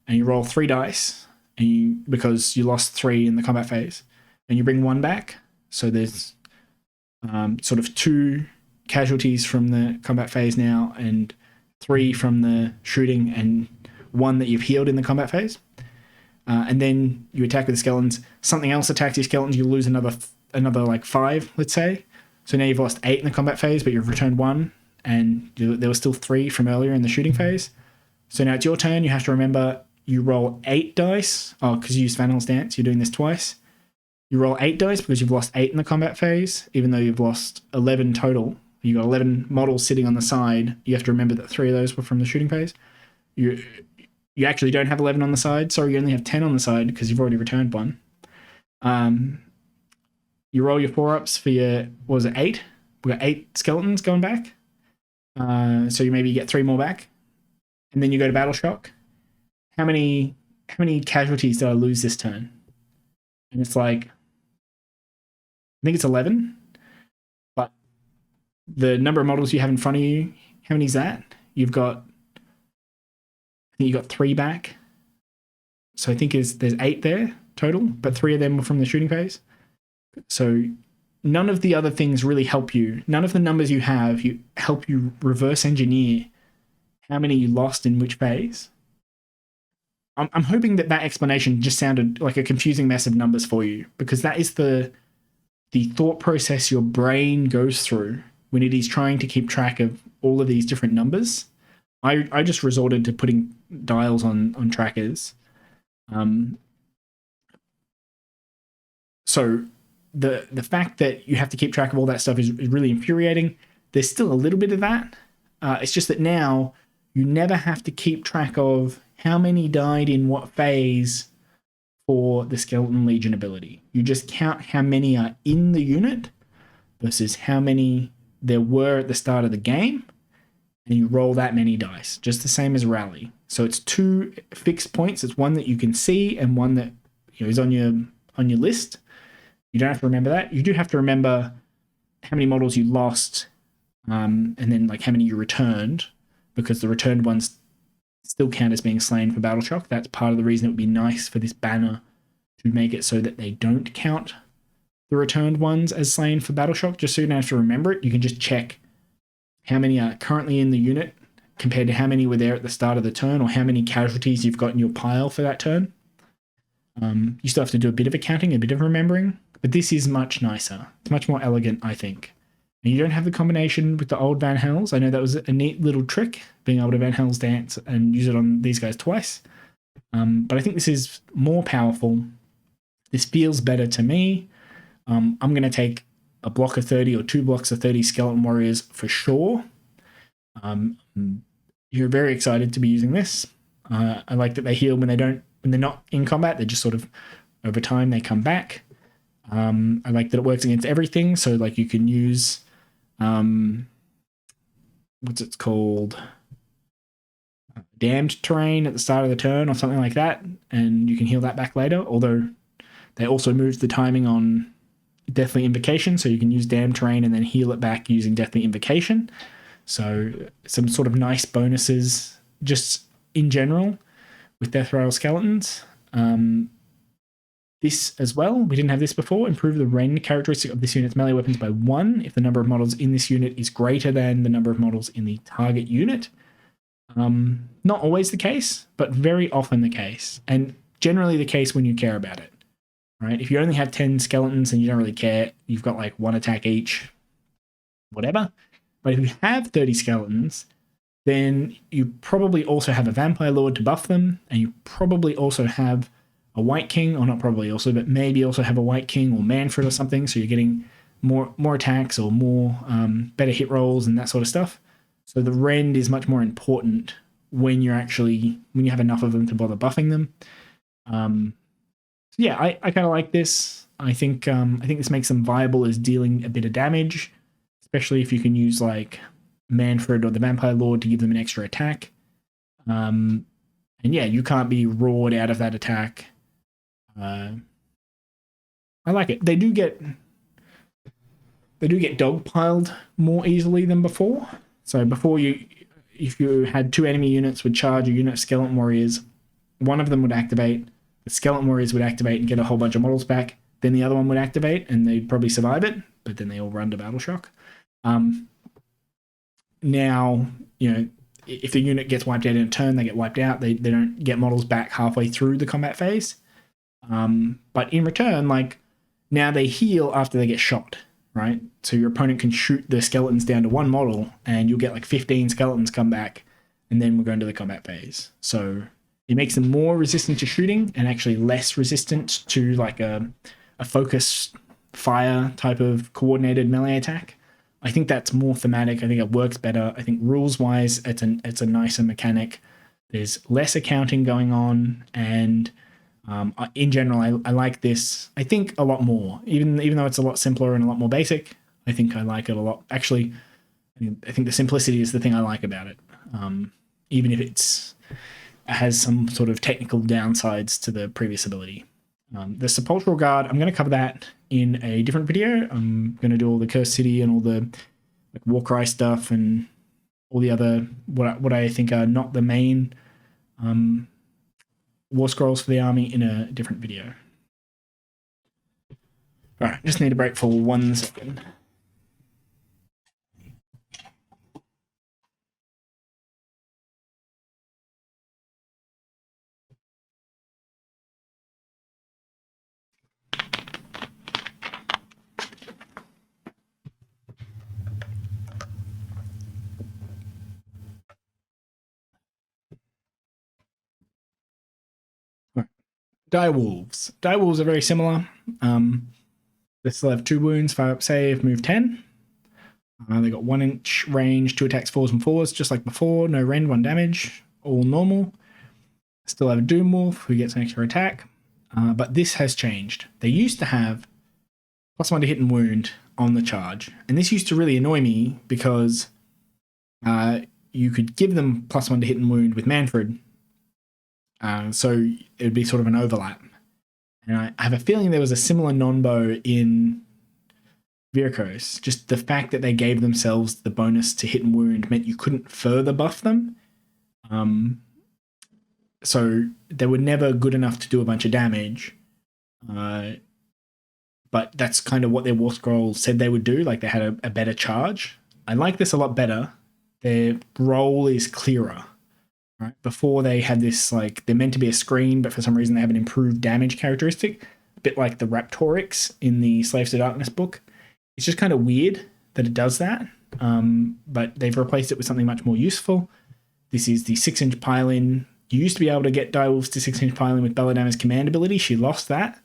and you roll 3 dice because you lost 3 in the combat phase and you bring 1 back. So there's sort of 2 casualties from the combat phase now and 3 from the shooting and 1 that you've healed in the combat phase. And then you attack with the skeletons. Something else attacks your skeletons. You lose another like 5, let's say. So now you've lost 8 in the combat phase, but you've returned 1, and there were still 3 from earlier in the shooting phase. So now it's your turn. You have to remember you roll 8 dice. Oh, because you used Vanhel's Dance, you're doing this twice. You roll 8 dice because you've lost 8 in the combat phase, even though you've lost 11 total. You've got 11 models sitting on the side. You have to remember that 3 of those were from the shooting phase. You actually don't have 11 on the side. Sorry, you only have 10 on the side because you've already returned 1. You roll your 4-ups for your, what was it, 8? We got 8 skeletons going back. So you maybe get 3 more back. And then you go to battle shock. How many casualties did I lose this turn? And it's like, I think it's 11. But the number of models you have in front of you, how many is that? I think you got 3 back. So I think there's 8 there total, but 3 of them were from the shooting phase. So none of the other things really help you. None of the numbers you have help you reverse engineer how many you lost in which phase. I'm hoping that explanation just sounded like a confusing mess of numbers for you, because that is the thought process your brain goes through when it is trying to keep track of all of these different numbers. I just resorted to putting dials on trackers. So the fact that you have to keep track of all that stuff is really infuriating. There's still a little bit of that. It's just that now you never have to keep track of how many died in what phase for the Skeleton Legion ability. You just count how many are in the unit versus how many there were at the start of the game, and you roll that many dice, just the same as Rally. So it's 2 fixed points. It's one that you can see and one that is on your list. You don't have to remember that. You do have to remember how many models you lost, and then like how many you returned, because the returned ones still count as being slain for Battle Shock. That's part of the reason it would be nice for this banner to make it so that they don't count the returned ones as slain for Battle Shock, just so you don't have to remember it. You can just check how many are currently in the unit compared to how many were there at the start of the turn, or how many casualties you've got in your pile for that turn. You still have to do a bit of accounting, a bit of remembering, but this is much nicer. It's much more elegant, I think. And you don't have the combination with the old Van Hells. I know that was a neat little trick, being able to Van Hells dance and use it on these guys twice. But I think this is more powerful. This feels better to me. I'm going to take a block of 30 or 2 blocks of 30 Skeleton Warriors for sure. You're very excited to be using this. I like that they heal when they're not in combat. They're just sort of, over time, they come back. I like that it works against everything. So like you can use, what's it called? Damned terrain at the start of the turn or something like that. And you can heal that back later. Although they also moved the timing on Deathly Invocation. So you can use damned terrain and then heal it back using Deathly Invocation. So some sort of nice bonuses just in general with Deathrattle Skeletons. This as well, we didn't have this before. Improve the rend characteristic of this unit's melee weapons by 1 if the number of models in this unit is greater than the number of models in the target unit. Not always the case, but very often the case, and generally the case when you care about it. Right? If you only have 10 skeletons and you don't really care, you've got like 1 attack each, whatever. But if you have 30 skeletons, then you probably also have a Vampire Lord to buff them, and you probably also have a Wight King, or not probably also, but maybe also have a Wight King or Mannfred or something, so you're getting more attacks or more better hit rolls and that sort of stuff. So the rend is much more important when you have enough of them to bother buffing them. So yeah, I kind of like this. I think this makes them viable as dealing a bit of damage, especially if you can use like Mannfred or the Vampire Lord to give them an extra attack. And yeah, you can't be roared out of that attack. I like it. They do get dogpiled more easily than before. So before, if you had 2 enemy units would charge a unit of Skeleton Warriors, one of them would activate, the Skeleton Warriors would activate and get a whole bunch of models back, then the other one would activate and they'd probably survive it, but then they all run to Battle Shock. Now, if the unit gets wiped out in a turn, they get wiped out. They don't get models back halfway through the combat phase. But in return, like, now they heal after they get shot, right? So your opponent can shoot the skeletons down to 1 model and you'll get like 15 skeletons come back, and then we're going to the combat phase. So it makes them more resistant to shooting and actually less resistant to like a focus fire type of coordinated melee attack. I think that's more thematic. I think it works better. I think rules-wise, it's a nicer mechanic. There's less accounting going on, and in general, I like this, I think, a lot more. Even though it's a lot simpler and a lot more basic, I think I like it a lot. Actually, I think the simplicity is the thing I like about it. Even if it has some sort of technical downsides to the previous ability. The Sepulchral Guard, I'm going to cover that in a different video. I'm going to do all the Cursed City and all the like Warcry stuff and all the other, what I think are not the main Warscrolls for the army, in a different video. Alright, just need a break for 1 second. Direwolves. Direwolves are very similar. They still have 2 wounds, 5 up save, move 10. They got 1 inch range, 2 attacks, 4s and 4s, just like before. No rend, 1 damage, all normal. Still have a Doom Wolf who gets an extra attack. But this has changed. They used to have +1 to hit and wound on the charge. And this used to really annoy me because you could give them +1 to hit and wound with Mannfred. So it would be sort of an overlap. And I have a feeling there was a similar non-bow in Vhordrai. Just the fact that they gave themselves the bonus to hit and wound meant you couldn't further buff them. So they were never good enough to do a bunch of damage. But that's kind of what their Warscrolls said they would do. Like they had a better charge. I like this a lot better. Their role is clearer. Right? Before they had this, like, they're meant to be a screen, but for some reason they have an improved damage characteristic, a bit like the Raptorix in the Slaves to Darkness book. It's just kind of weird that it does that, but they've replaced it with something much more useful. This is the 6-inch pile-in. You used to be able to get Direwolves to 6-inch pile-in with Belladamma's command ability. She lost that.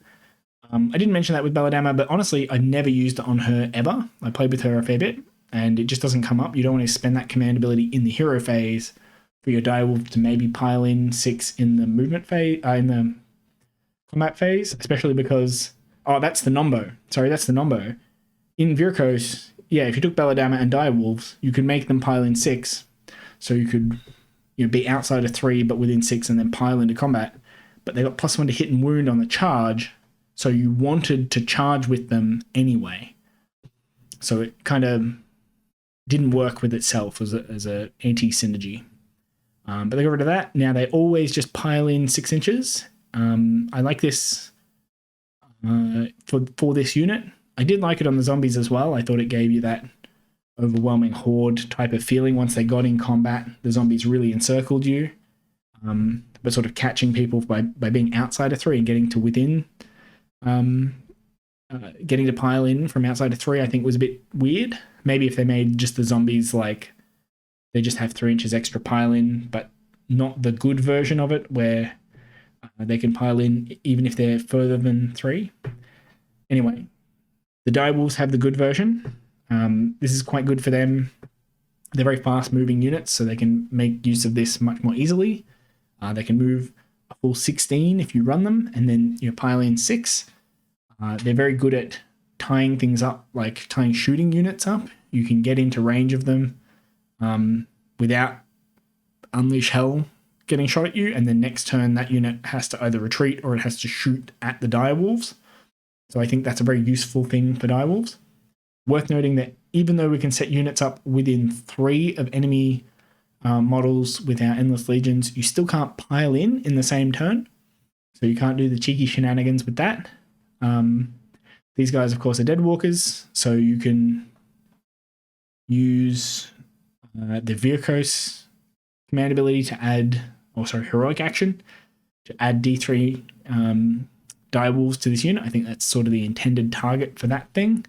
I didn't mention that with Belladamma, but honestly, I've never used it on her ever. I played with her a fair bit, and it just doesn't come up. You don't want to spend that command ability in the hero phase for your Direwolf to maybe pile in 6 in the movement phase, in the combat phase, especially because, that's the Nombo. Sorry, that's the Nombo. In Vhordrai, yeah, if you took Belladamma and Direwolves, you could make them pile in 6, so you could be outside of 3 but within 6 and then pile into combat. But they got +1 to hit and wound on the charge, so you wanted to charge with them anyway. So it kind of didn't work with itself as a anti-synergy. But they got rid of that. Now they always just pile in 6 inches. I like this for this unit. I did like it on the zombies as well. I thought it gave you that overwhelming horde type of feeling. Once they got in combat, the zombies really encircled you. But sort of catching people by being outside of 3 and getting to within, getting to pile in from outside of 3, I think was a bit weird. Maybe if they made just the zombies like they just have 3 inches extra pile in, but not the good version of it where they can pile in even if they're further than 3. Anyway, the Direwolves have the good version. This is quite good for them. They're very fast moving units, so they can make use of this much more easily. They can move a full 16 if you run them, and then pile in 6. They're very good at tying things up, like tying shooting units up. You can get into range of them without Unleash Hell getting shot at you, and then next turn that unit has to either retreat or it has to shoot at the Direwolves. So I think that's a very useful thing for Direwolves. Worth noting that even though we can set units up within 3 of enemy models with our Endless Legions, you still can't pile in the same turn. So you can't do the cheeky shenanigans with that. These guys, of course, are Deadwalkers, so you can use the Vhordrai command ability to add, heroic action, to add D3 Direwolves to this unit. I think that's sort of the intended target for that thing.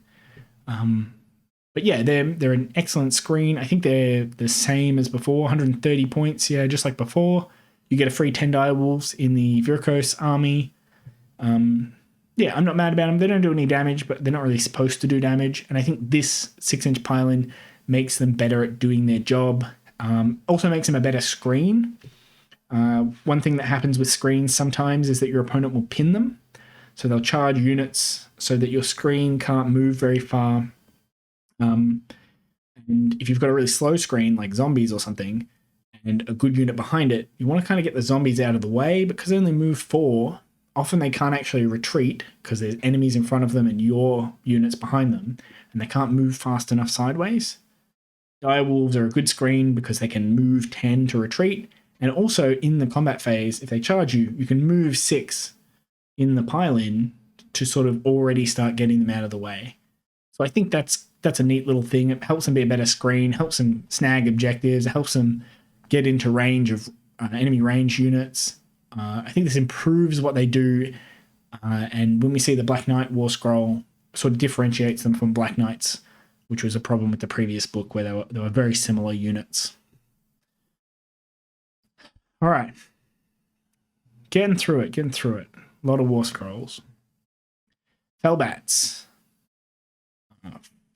But yeah, they're an excellent screen. I think they're the same as before, 130 points, yeah, just like before. You get a free 10 Direwolves in the Vhordrai army. Yeah, I'm not mad about them. They don't do any damage, but they're not really supposed to do damage. And I think this 6-inch pile-in makes them better at doing their job. Also makes them a better screen. One thing that happens with screens sometimes is that your opponent will pin them. So they'll charge units so that your screen can't move very far. And if you've got a really slow screen like zombies or something and a good unit behind it, you want to kind of get the zombies out of the way, because they only move 4. Often they can't actually retreat because there's enemies in front of them and your units behind them, and they can't move fast enough sideways. Direwolves are a good screen because they can move 10 to retreat, and also in the combat phase, if they charge you, you can move 6 in the pile-in to sort of already start getting them out of the way. So I think that's a neat little thing. It helps them be a better screen, helps them snag objectives, helps them get into range of enemy range units. I think this improves what they do, and when we see the Black Knight Warscroll, sort of differentiates them from Black Knights, which was a problem with the previous book where they were very similar units. All right. Getting through it. A lot of Warscrolls. Felbats.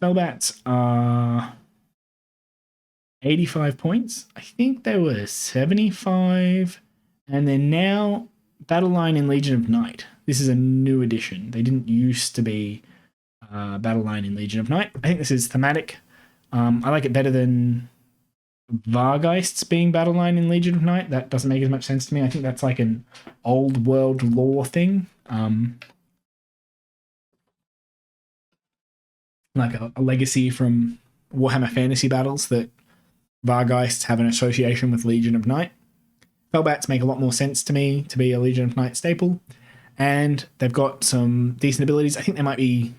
Felbats are 85 points. I think they were 75. And they're now Battle Line in Legion of Night. This is a new addition. They didn't used to be Battle Line in Legion of Night. I think this is thematic. I like it better than Vargheists being Battle Line in Legion of Night. That doesn't make as much sense to me. I think that's like an old world lore thing. Like a legacy from Warhammer Fantasy Battles that Vargheists have an association with Legion of Night. Felbats make a lot more sense to me to be a Legion of Night staple. And they've got some decent abilities. I think they might be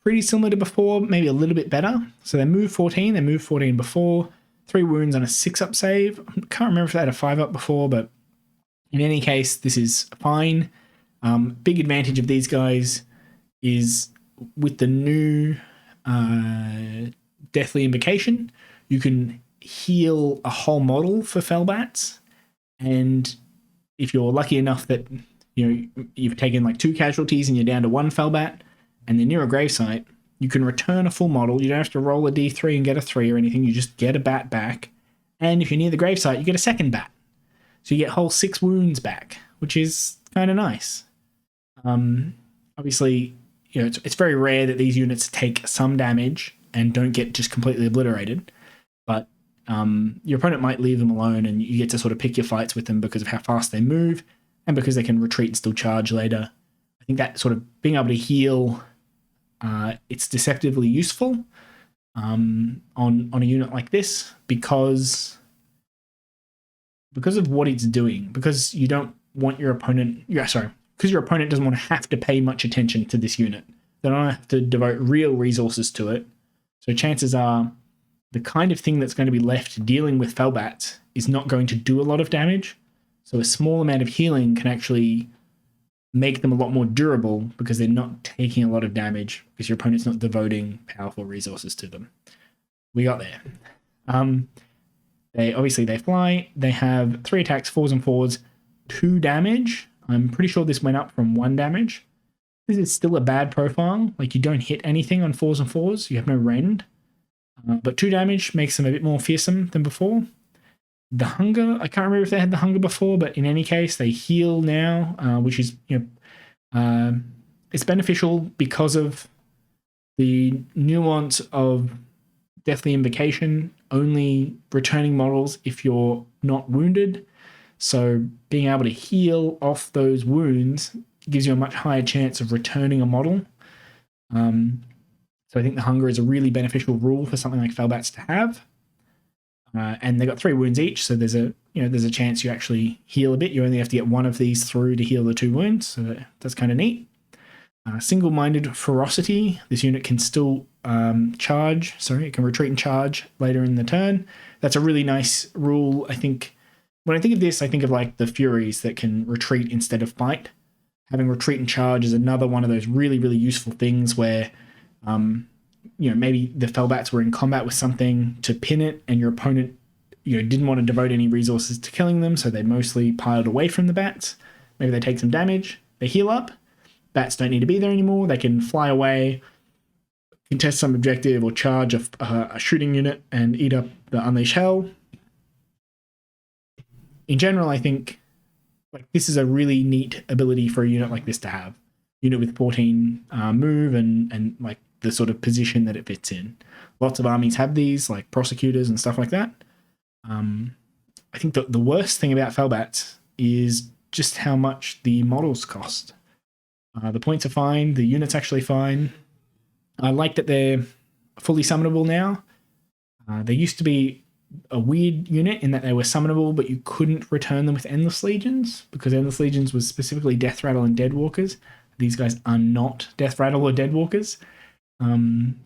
pretty similar to before, maybe a little bit better. So they move 14. They moved 14 before. 3 wounds on a 6-up save. I can't remember if they had a 5-up before, but in any case, this is fine. Big advantage of these guys is with the new Deathly Invocation, you can heal a whole model for Felbats. And if you're lucky enough that you've taken like 2 casualties and you're down to 1 Felbat, and they're near a gravesite, you can return a full model. You don't have to roll a d3 and get a 3 or anything. You just get a bat back. And if you're near the gravesite, you get a second bat. So you get whole 6 wounds back, which is kind of nice. Obviously, it's very rare that these units take some damage and don't get just completely obliterated. But your opponent might leave them alone and you get to sort of pick your fights with them because of how fast they move and because they can retreat and still charge later. I think that sort of being able to heal, it's deceptively useful on a unit like this because of what it's doing. Because you don't want your opponent... because your opponent doesn't want to have to pay much attention to this unit. They don't have to devote real resources to it. So chances are the kind of thing that's going to be left dealing with Felbats is not going to do a lot of damage. So a small amount of healing can actually make them a lot more durable because they're not taking a lot of damage because your opponent's not devoting powerful resources to them. We got there. They fly. They have 3 attacks, 4s and 4s, 2 damage. I'm pretty sure this went up from 1 damage. This is still a bad profile. Like, you don't hit anything on 4s and 4s. You have no rend. But 2 damage makes them a bit more fearsome than before. The hunger, I can't remember if they had the hunger before, but in any case, they heal now, which is, it's beneficial because of the nuance of Deathly Invocation, only returning models if you're not wounded. So being able to heal off those wounds gives you a much higher chance of returning a model. So I think the hunger is a really beneficial rule for something like Felbats to have. And they got 3 wounds each, so there's a chance you actually heal a bit. You only have to get 1 of these through to heal the 2 wounds, so that's kind of neat. Single-minded ferocity. This unit can still charge. It can retreat and charge later in the turn. That's a really nice rule. I think when I think of this, I think of like the Furies that can retreat instead of fight. Having retreat and charge is another one of those really, really useful things where maybe the Felbats were in combat with something to pin it and your opponent didn't want to devote any resources to killing them, so they mostly piled away from the bats. Maybe they take some damage, they heal up, bats don't need to be there anymore, they can fly away, contest some objective or charge a shooting unit and eat up the Unleash Hell. In general, I think this is a really neat ability for a unit like this to have. Unit with 14 move and like the sort of position that it fits in. Lots of armies have these, like prosecutors and stuff like that. I think the worst thing about Felbats is just how much the models cost. The points are fine, the unit's actually fine. I like that they're fully summonable now. They used to be a weird unit in that they were summonable, but you couldn't return them with Endless Legions because Endless Legions was specifically Deathrattle and Deadwalkers. These guys are not Deathrattle or Deadwalkers.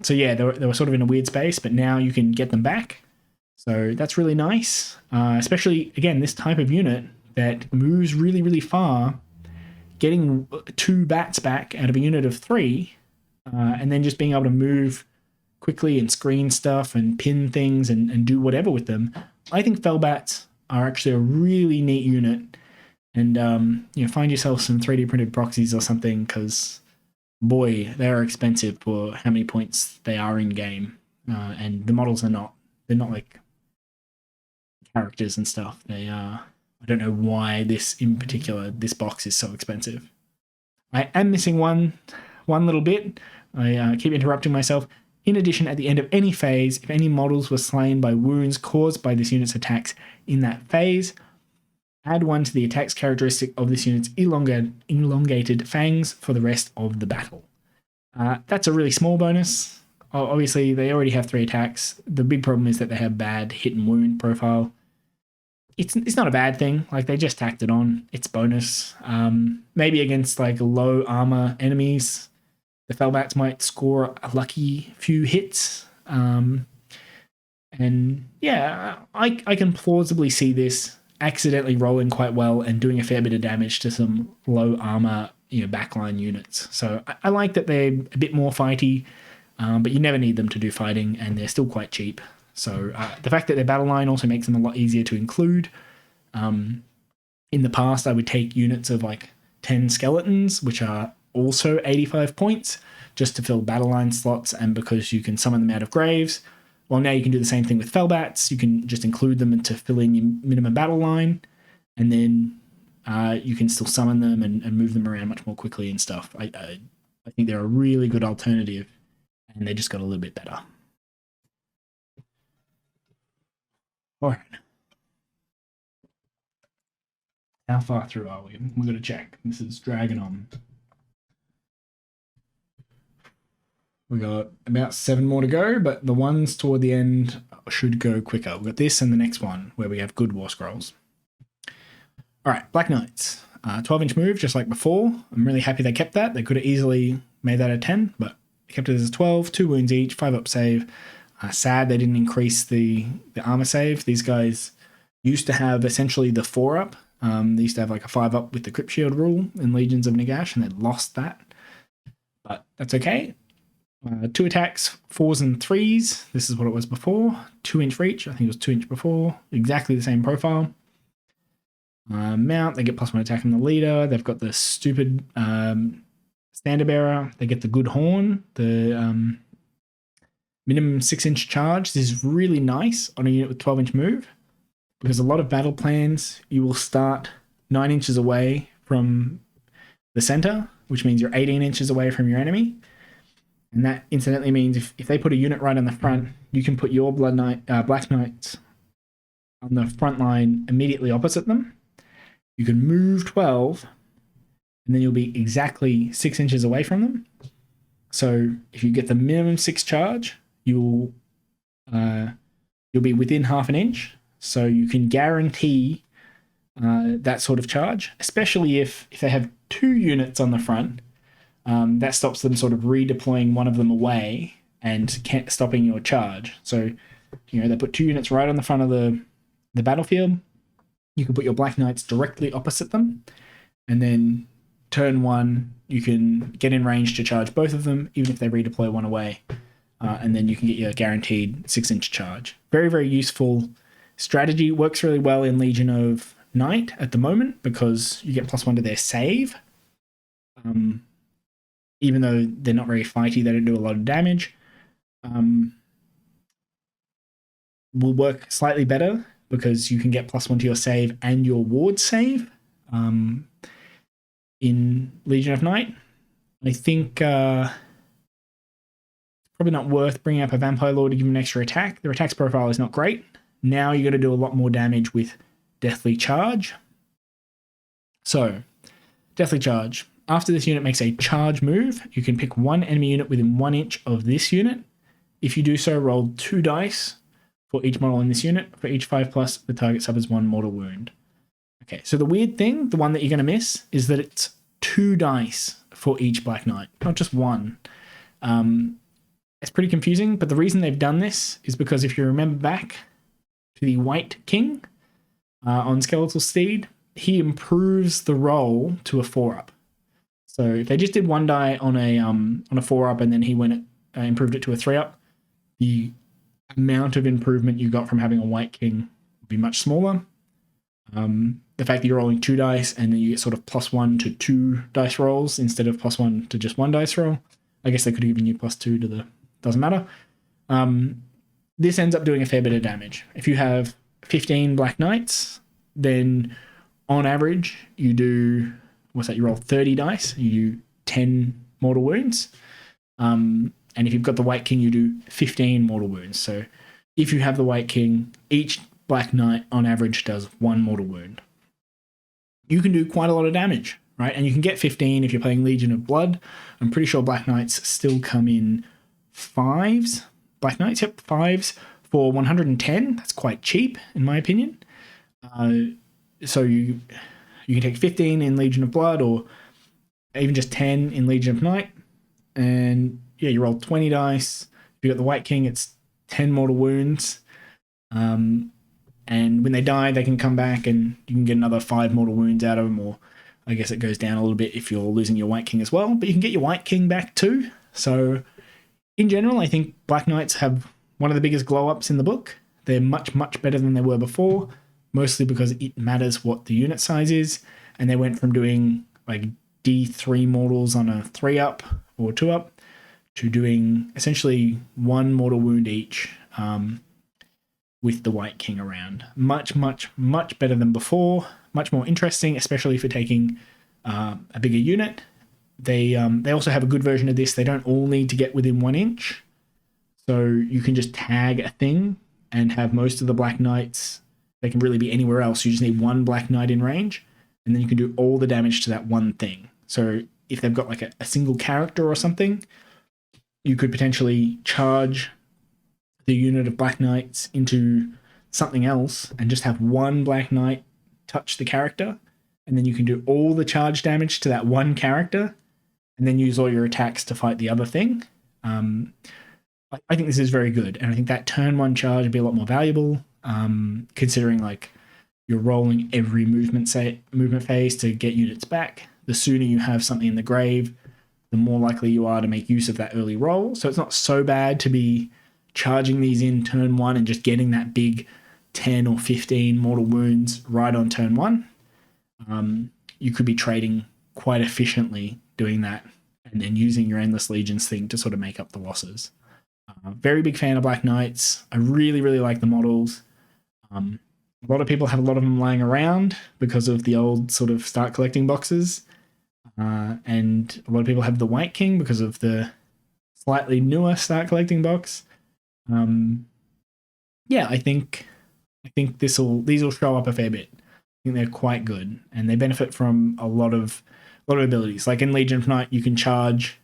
So yeah, they were sort of in a weird space, but now you can get them back. So that's really nice, especially, again, this type of unit that moves really, really far, getting 2 bats back out of a unit of 3, and then just being able to move quickly and screen stuff and pin things and do whatever with them. I think Felbats are actually a really neat unit and find yourself some 3D printed proxies or something, because boy, they are expensive for how many points they are in game, and the models they're not like characters and stuff. They I don't know why this box is so expensive. I am missing one little bit. I keep interrupting myself. In addition, at the end of any phase, if any models were slain by wounds caused by this unit's attacks in that phase, add 1 to the attacks characteristic of this unit's elongated fangs for the rest of the battle. That's a really small bonus. Obviously, they already have 3 attacks. The big problem is that they have bad hit and wound profile. It's not a bad thing. Like, they just tacked it on. It's bonus. Maybe against like low armor enemies, the Felbats might score a lucky few hits. And yeah, I can plausibly see this accidentally rolling quite well and doing a fair bit of damage to some low armor, backline units. So I like that they're a bit more fighty, but you never need them to do fighting, and they're still quite cheap. So the fact that they're battle line also makes them a lot easier to include. In the past, I would take units of like 10 skeletons, which are also 85 points, just to fill battle line slots, and because you can summon them out of graves. Well, now you can do the same thing with Felbats. You can just include them to fill in your minimum battle line, and then you can still summon them and move them around much more quickly and stuff. I think they're a really good alternative, and they just got a little bit better. All right. How far through are we? We're going to check. This is dragging on. We got about 7 more to go, but the ones toward the end should go quicker. We've got this and the next one where we have good Warscrolls. All right, Black Knights. 12-inch move, just like before. I'm really happy they kept that. They could have easily made that a 10, but they kept it as 12, 2 wounds each, 5 up save. Sad they didn't increase the armor save. These guys used to have essentially the 4 up. They used to have like a 5 up with the Crypt Shield rule in Legions of Nagash, and they lost that. But that's okay. 2 attacks, 4s and 3s. This is what it was before. 2-inch reach. I think it was 2-inch before. Exactly the same profile. Mount, they get +1 attack from the leader. They've got the stupid standard bearer. They get the good horn. The minimum 6-inch charge. This is really nice on a unit with 12-inch move, because a lot of battle plans, you will start 9 inches away from the center, which means you're 18 inches away from your enemy. And that incidentally means if they put a unit right on the front, you can put your Black Knights on the front line immediately opposite them. You can move 12, and then you'll be exactly 6 inches away from them. So if you get the minimum 6 charge, you'll be within half an inch. So you can guarantee that sort of charge, especially if they have 2 units on the front. That stops them sort of redeploying one of them away and stopping your charge. So, they put 2 units right on the front of the battlefield. You can put your Black Knights directly opposite them, and then turn 1, you can get in range to charge both of them, even if they redeploy one away. And then you can get your guaranteed 6-inch charge. Very, very useful strategy. Works really well in Legion of Night at the moment, because you get +1 to their save. Even though they're not very fighty, they don't do a lot of damage. Will work slightly better because you can get +1 to your save and your ward save in Legion of Night. I think probably not worth bringing up a Vampire Lord to give them an extra attack. Their attacks profile is not great. Now you're going to do a lot more damage with Deathly Charge. So, Deathly Charge. After this unit makes a charge move, you can pick 1 enemy unit within 1 inch of this unit. If you do so, roll 2 dice for each model in this unit. For each 5+, the target suffers 1 mortal wound. Okay, so the weird thing, the one that you're going to miss, is that it's 2 dice for each Black Knight, not just 1. It's pretty confusing, but the reason they've done this is because if you remember back to the Wight King on Skeletal Steed, he improves the roll to a 4-up. So if they just did 1 die on a 4-up and then he improved it to a 3-up, the amount of improvement you got from having a Wight King would be much smaller. the fact that you're rolling 2 dice and then you get sort of +1 to 2 dice rolls instead of +1 to just 1 dice roll. I guess they could have given you +2 to the... doesn't matter. This ends up doing a fair bit of damage. If you have 15 Black Knights, then on average you do... what's that? You roll 30 dice. You do 10 mortal wounds. And if you've got the Wight King, you do 15 mortal wounds. So if you have the Wight King, each Black Knight on average does 1 mortal wound. You can do quite a lot of damage, right? And you can get 15 if you're playing Legion of Blood. I'm pretty sure Black Knights still come in 5s. Black Knights, yep, 5s for 110. That's quite cheap, in my opinion. So you can take 15 in Legion of Blood or even just 10 in Legion of Night. And yeah, you roll 20 dice. If you got the Wight King, it's 10 mortal wounds. And when they die, they can come back and you can get another 5 mortal wounds out of them, or I guess it goes down a little bit if you're losing your Wight King as well, but you can get your Wight King back too. So in general, I think Black Knights have one of the biggest glow-ups in the book. They're much, much better than they were before, mostly because it matters what the unit size is, and they went from doing like D3 mortals on a 3-up or 2-up to doing essentially 1 mortal wound each, with the Wight King around. Much, much, much better than before. Much more interesting, especially for taking a bigger unit. They also have a good version of this. They don't all need to get within 1 inch. So you can just tag a thing and have most of the Black Knights. They can really be anywhere else. You just need 1 Black Knight in range, and then you can do all the damage to that one thing. So if they've got like a single character or something, you could potentially charge the unit of Black Knights into something else and just have 1 Black Knight touch the character, and then you can do all the charge damage to that one character and then use all your attacks to fight the other thing. I think this is very good, and I think that turn 1 charge would be a lot more valuable, considering like you're rolling every movement phase to get units back. The sooner you have something in the grave, the more likely you are to make use of that early roll. So it's not so bad to be charging these in turn 1 and just getting that big 10 or 15 mortal wounds right on turn 1. You could be trading quite efficiently doing that and then using your Endless Legions thing to sort of make up the losses. Very big fan of Black Knights. I really, really like the models. A lot of people have a lot of them lying around because of the old sort of start collecting boxes. And a lot of people have the Wight King because of the slightly newer start collecting box. Yeah, I think these will show up a fair bit. I think they're quite good, and they benefit from a lot of abilities. Like in Legion of Night, you can charge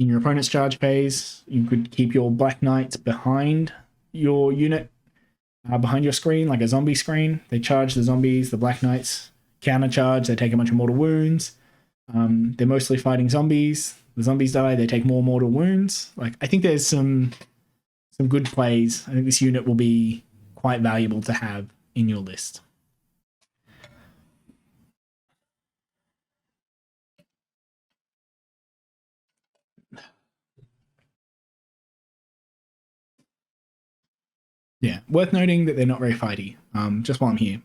in your opponent's charge phase. You could keep your Black Knights behind your unit, behind your screen, like a zombie screen. They charge the zombies. The Black Knights counter charge. They take a bunch of mortal wounds. They're mostly fighting zombies. The zombies die. They take more mortal wounds. Like, I think there's some good plays. I think this unit will be quite valuable to have in your list. Yeah, worth noting that they're not very fighty. Just while I'm here,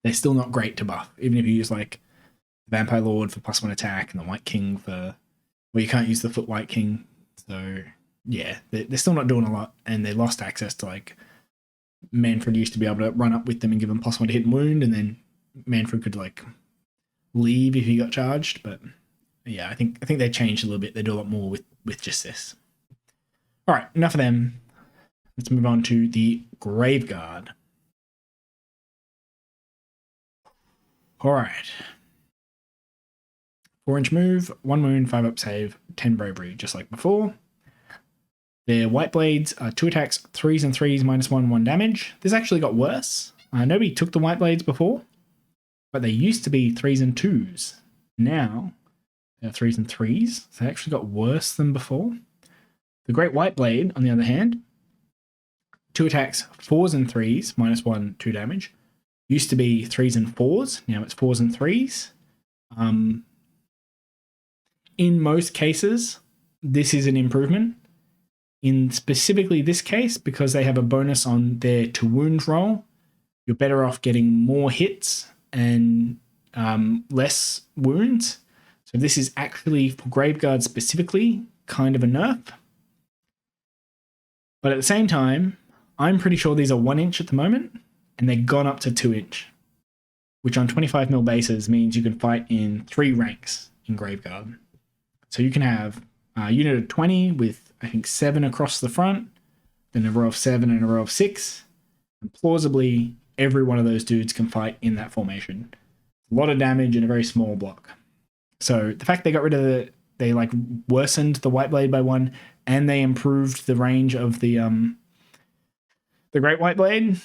they're still not great to buff. Even if you use like the Vampire Lord for +1 attack and the Wight King for... well, you can't use the Foot Wight King. So yeah, they're still not doing a lot, and they lost access to like... Mannfred used to be able to run up with them and give them +1 to hit and wound, and then Mannfred could like leave if he got charged. But yeah, I think they changed a little bit. They do a lot more with just this. All right, enough of them. Let's move on to the Graveguard. All right. 4-inch move, 1 wound, 5-up save, 10 bravery, just like before. Their white blades are 2 attacks, 3s and 3s, -1, 1 damage. This actually got worse. Nobody took the white blades before, but they used to be 3s and 2s. Now they're 3s and 3s, so they actually got worse than before. The Great White Blade, on the other hand, 2 attacks, 4s and 3s, -1, 2 damage. Used to be 3s and 4s, now it's 4s and 3s. In most cases, this is an improvement. In specifically this case, because they have a bonus on their to wound roll, you're better off getting more hits and less wounds. So this is actually, for Graveguard specifically, kind of a nerf. But at the same time, I'm pretty sure these are 1 inch at the moment, and they've gone up to 2 inch, which on 25mm bases means you can fight in 3 ranks in Graveguard. So you can have a unit of 20 with, I think, 7 across the front, then a row of 7 and a row of 6. And plausibly, every one of those dudes can fight in that formation. A lot of damage in a very small block. So the fact they got rid of they like worsened the White Blade by 1, and they improved the range of the Great White Blade.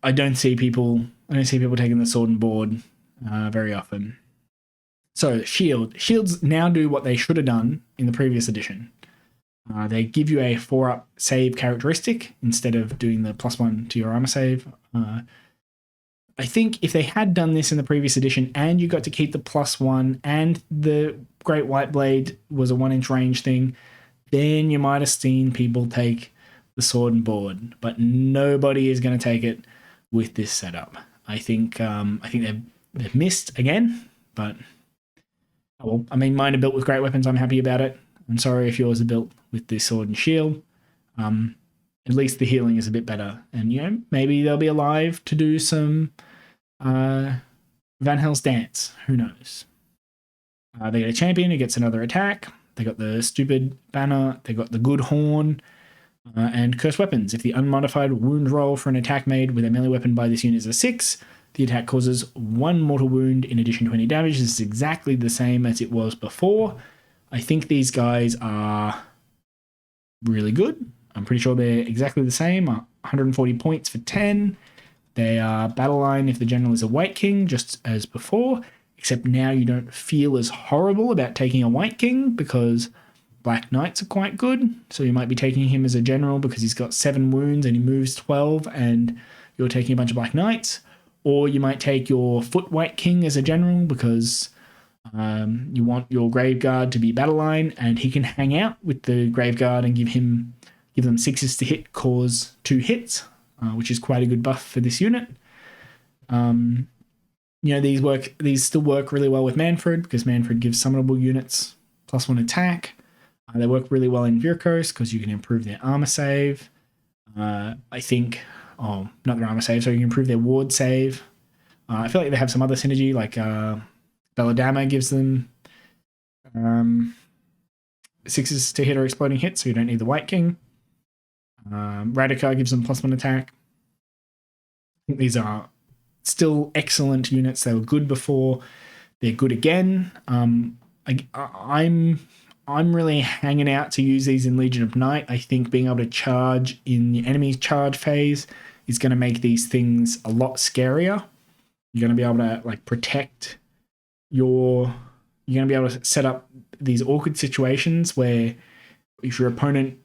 I don't see people taking the sword and board very often. So shields now do what they should have done in the previous edition. They give you a 4-up save characteristic instead of doing the +1 to your armor save. I think if they had done this in the previous edition and you got to keep the +1 and the Great White Blade was a 1 inch range thing, then you might have seen people take the sword and board. But nobody is going to take it with this setup. I think they've missed again, but well, I mean, mine are built with great weapons. I'm happy about it. I'm sorry if yours are built with the sword and shield. At least the healing is a bit better. And, you know, maybe they'll be alive to do some Van Hell's Dance. Who knows? They get a champion who gets another attack. They got the stupid banner. They got the good horn. And cursed weapons. If the unmodified wound roll for an attack made with a melee weapon by this unit is a 6, the attack causes 1 mortal wound in addition to any damage. This is exactly the same as it was before. I think these guys are really good. I'm pretty sure they're exactly the same. 140 points for 10. They are battle line if the general is a Wight King, just as before, except now you don't feel as horrible about taking a Wight King because Black Knights are quite good. So you might be taking him as a general because he's got 7 wounds and he moves 12 and you're taking a bunch of Black Knights. Or you might take your Foot Wight King as a general because you want your Graveguard to be battle line and he can hang out with the Graveguard and give them 6s to hit, cause 2 hits, which is quite a good buff for this unit. You know, these still work really well with Mannfred because Mannfred gives summonable units +1 attack. They work really well in Virkos because you can improve their armor save. I think, not their armor save, so you can improve their ward save. I feel like they have some other synergy, like Belladamma gives them 6s to hit or exploding hit, so you don't need the Wight King. Radukar gives them +1 attack. I think these are still excellent units. They were good before. They're good again. I'm really hanging out to use these in Legion of Night. I think being able to charge in the enemy's charge phase is going to make these things a lot scarier. You're going to be able to like protect you're going to be able to set up these awkward situations where if your opponent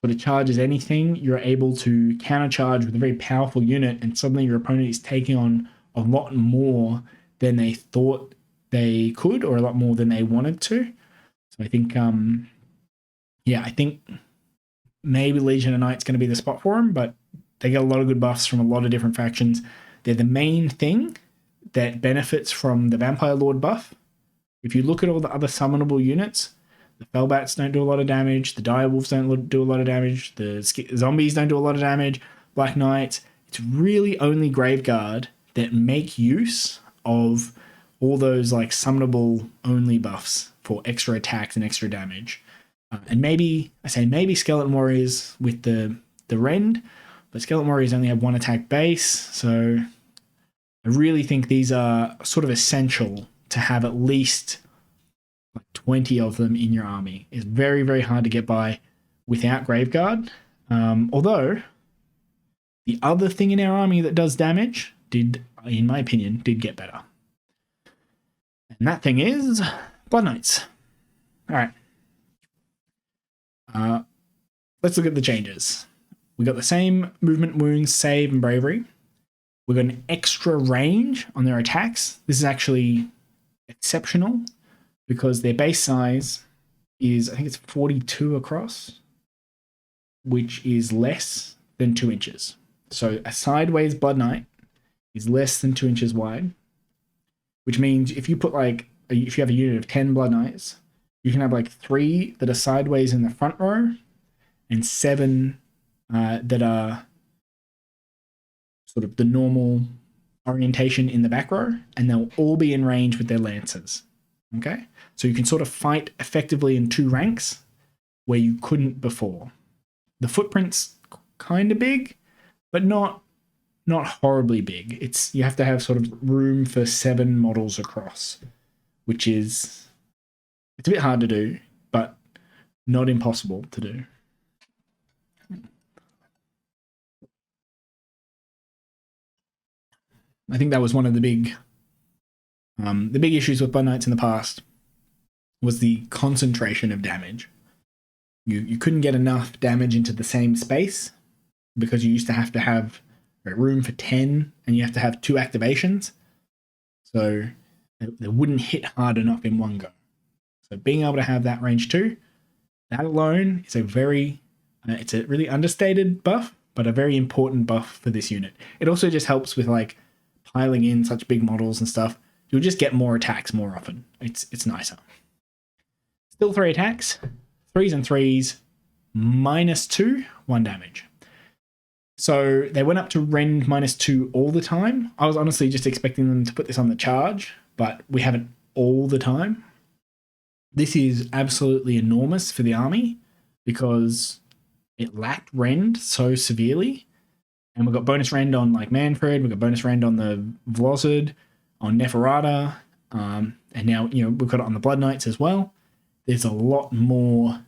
sort of charges anything, you're able to countercharge with a very powerful unit, and suddenly your opponent is taking on a lot more than they thought they could, or a lot more than they wanted to. So I think, I think maybe Legion of Night's going to be the spot for them, but they get a lot of good buffs from a lot of different factions. They're the main thing that benefits from the Vampire Lord buff. If you look at all the other summonable units, the Fellbats don't do a lot of damage, the Direwolves don't do a lot of damage, the Zombies don't do a lot of damage, Black Knights. It's really only Graveguard that make use of all those like summonable only buffs for extra attacks and extra damage. And maybe Skeleton Warriors with the Rend, but Skeleton Warriors only have 1 attack base, so I really think these are sort of essential to have at least like 20 of them in your army. It's very, very hard to get by without Graveguard. Although the other thing in our army that does damage did, in my opinion, get better. And that thing is Blood Knights. All right. Let's look at the changes. We got the same movement, wounds, save, and bravery. We got an extra range on their attacks. This is actually exceptional because their base size is, I think it's 42 across, which is less than 2 inches. So a sideways Blood Knight is less than 2 inches wide, which means if you put if you have a unit of 10 Blood Knights, you can have 3 that are sideways in the front row and 7 that are sort of the normal orientation in the back row, and they'll all be in range with their lancers. Okay, so you can sort of fight effectively in 2 ranks where you couldn't before. The footprint's kind of big, but not horribly big. You have to have sort of room for 7 models across, which it's a bit hard to do, but not impossible to do. I think that was one of the big issues with Blood Knights in the past, was the concentration of damage. You couldn't get enough damage into the same space because you used to have room for 10, and you have to have 2 activations. So they wouldn't hit hard enough in one go. So being able to have that range 2, that alone is it's a really understated buff, but a very important buff for this unit. It also just helps with piling in such big models and stuff. You'll just get more attacks more often. It's nicer. Still 3 attacks, 3s and 3s, -2, 1 damage. So they went up to rend -2 all the time. I was honestly just expecting them to put this on the charge, but we have it all the time. This is absolutely enormous for the army because it lacked rend so severely. And we've got bonus rend on Mannfred, we've got bonus rend on the Vhordrai, on Neferata, and now we've got it on the Blood Knights as well. There's a lot more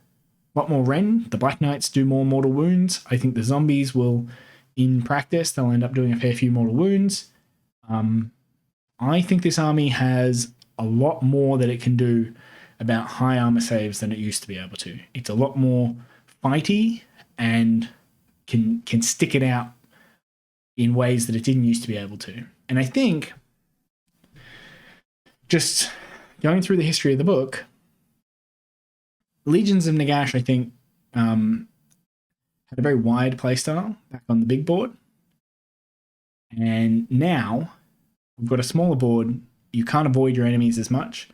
rend. The Black Knights do more mortal wounds. I think the zombies will, in practice, they'll end up doing a fair few mortal wounds. I think this army has a lot more that it can do about high armor saves than it used to be able to. It's a lot more fighty and can stick it out in ways that it didn't used to be able to. And I think, just going through the history of the book, Legions of Nagash, I think, had a very wide playstyle back on the big board. And now we've got a smaller board. You can't avoid your enemies as much.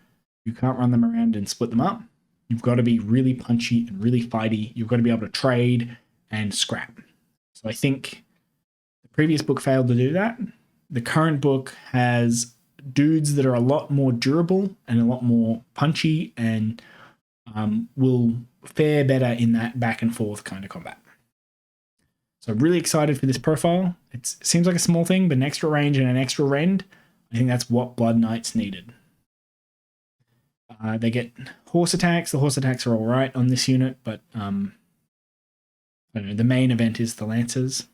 You can't run them around and split them up. You've got to be really punchy and really fighty. You've got to be able to trade and scrap. So I think the previous book failed to do that. The current book has dudes that are a lot more durable and a lot more punchy and will fare better in that back and forth kind of combat. So I'm really excited for this profile. It seems like a small thing, but an extra range and an extra rend, I think that's what Blood Knights needed. They get horse attacks. The horse attacks are all right on this unit, but I don't know, the main event is the Lancers.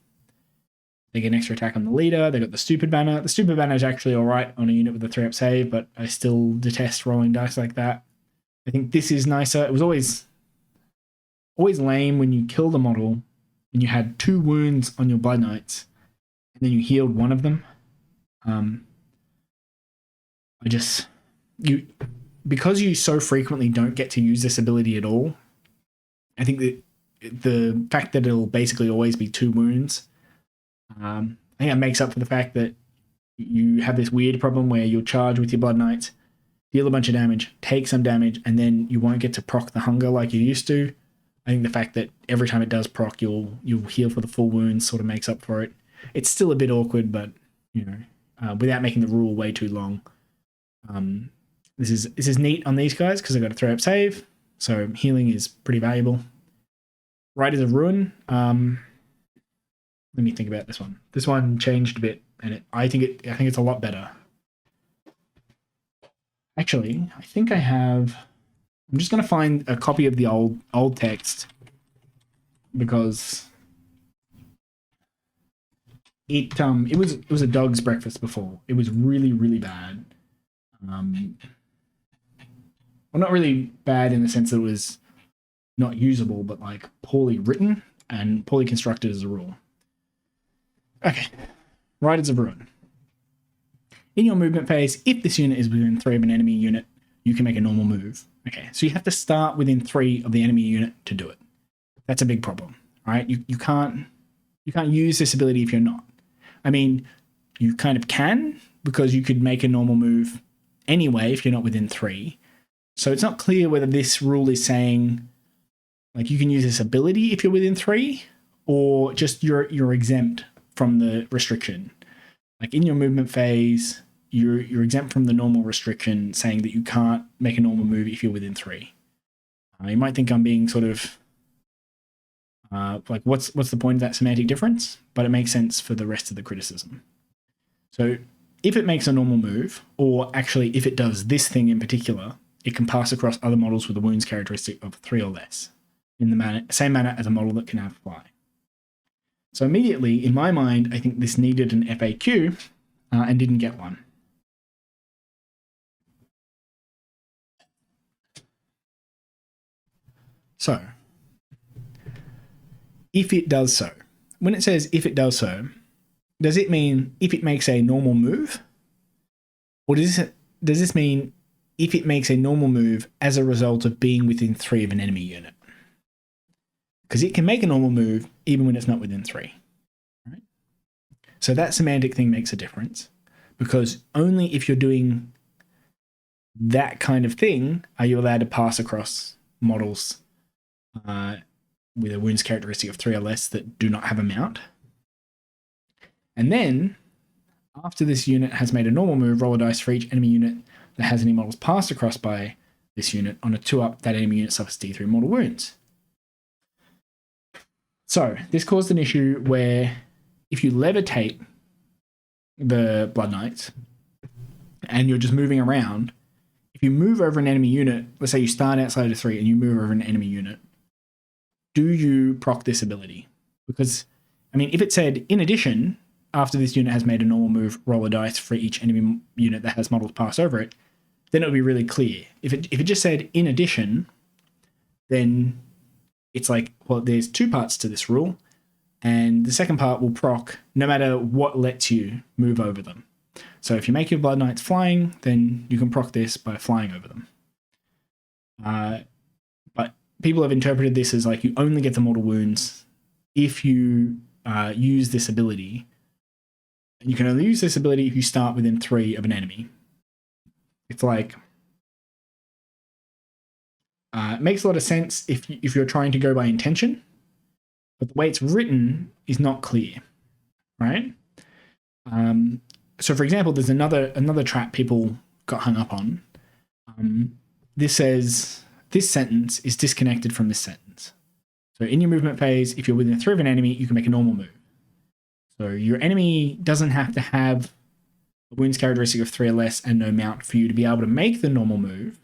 They get an extra attack on the leader. They got the Stupid Banner. The Stupid Banner is actually all right on a unit with a 3-up save, but I still detest rolling dice like that. I think this is nicer. It was always lame when you killed a model and you had 2 wounds on your Blood Knights and then you healed one of them. Because you so frequently don't get to use this ability at all, I think that the fact that it'll basically always be 2 wounds, I think it makes up for the fact that you have this weird problem where you'll charge with your Blood Knights, deal a bunch of damage, take some damage, and then you won't get to proc the hunger like you used to. I think the fact that every time it does proc, you'll heal for the full wounds sort of makes up for it. It's still a bit awkward, but without making the rule way too long. This is neat on these guys because I got a 3-up save, so healing is pretty valuable. Riders of Ruin. Let me think about this one. This one changed a bit, and I think it's a lot better. Actually, I think I have. I'm just going to find a copy of the old text because it was a dog's breakfast before. It was really, really bad. Well, not really bad in the sense that it was not usable, but poorly written and poorly constructed as a rule. Okay, Riders of Ruin. In your movement phase, if this unit is within 3 of an enemy unit, you can make a normal move. Okay, so you have to start within 3 of the enemy unit to do it. That's a big problem, right? You can't use this ability if you're not. I mean, you kind of can, because you could make a normal move anyway if you're not within 3. So it's not clear whether this rule is saying like you can use this ability if you're within 3, or just you're exempt from the restriction. Like in your movement phase, you're exempt from the normal restriction, saying that you can't make a normal move if you're within 3. You might think I'm being sort of like what's the point of that semantic difference? But it makes sense for the rest of the criticism. So if it makes a normal move, or actually if it does this thing in particular, it can pass across other models with a wounds characteristic of 3 or less, in the same manner as a model that can have fly. So immediately, in my mind, I think this needed an FAQ and didn't get one. So, if it does so, when it says if it does so, does it mean if it makes a normal move? Or does this mean if it makes a normal move as a result of being within 3 of an enemy unit? Because it can make a normal move even when it's not within 3. Right? So that semantic thing makes a difference, because only if you're doing that kind of thing are you allowed to pass across models with a wounds characteristic of 3 or less that do not have a mount. And then, after this unit has made a normal move, roll a dice for each enemy unit that has any models passed across by this unit. On a 2-up, that enemy unit suffers D3 mortal wounds. So, this caused an issue where if you levitate the Blood Knights and you're just moving around, if you move over an enemy unit, let's say you start outside of 3 and you move over an enemy unit, do you proc this ability? Because, I mean, if it said, in addition, after this unit has made a normal move, roll a dice for each enemy unit that has models pass over it, then it would be really clear. If it just said, in addition, then it's like, well, there's 2 parts to this rule, and the second part will proc no matter what lets you move over them. So if you make your Blood Knights flying, then you can proc this by flying over them. But people have interpreted this as like you only get the mortal wounds if you use this ability. And you can only use this ability if you start within 3 of an enemy. It's like, it makes a lot of sense if you're trying to go by intention, but the way it's written is not clear, right? So for example, there's another trap people got hung up on. This says, this sentence is disconnected from this sentence. So in your movement phase, if you're within 3 of an enemy, you can make a normal move. So your enemy doesn't have to have a wounds characteristic of 3 or less and no mount for you to be able to make the normal move.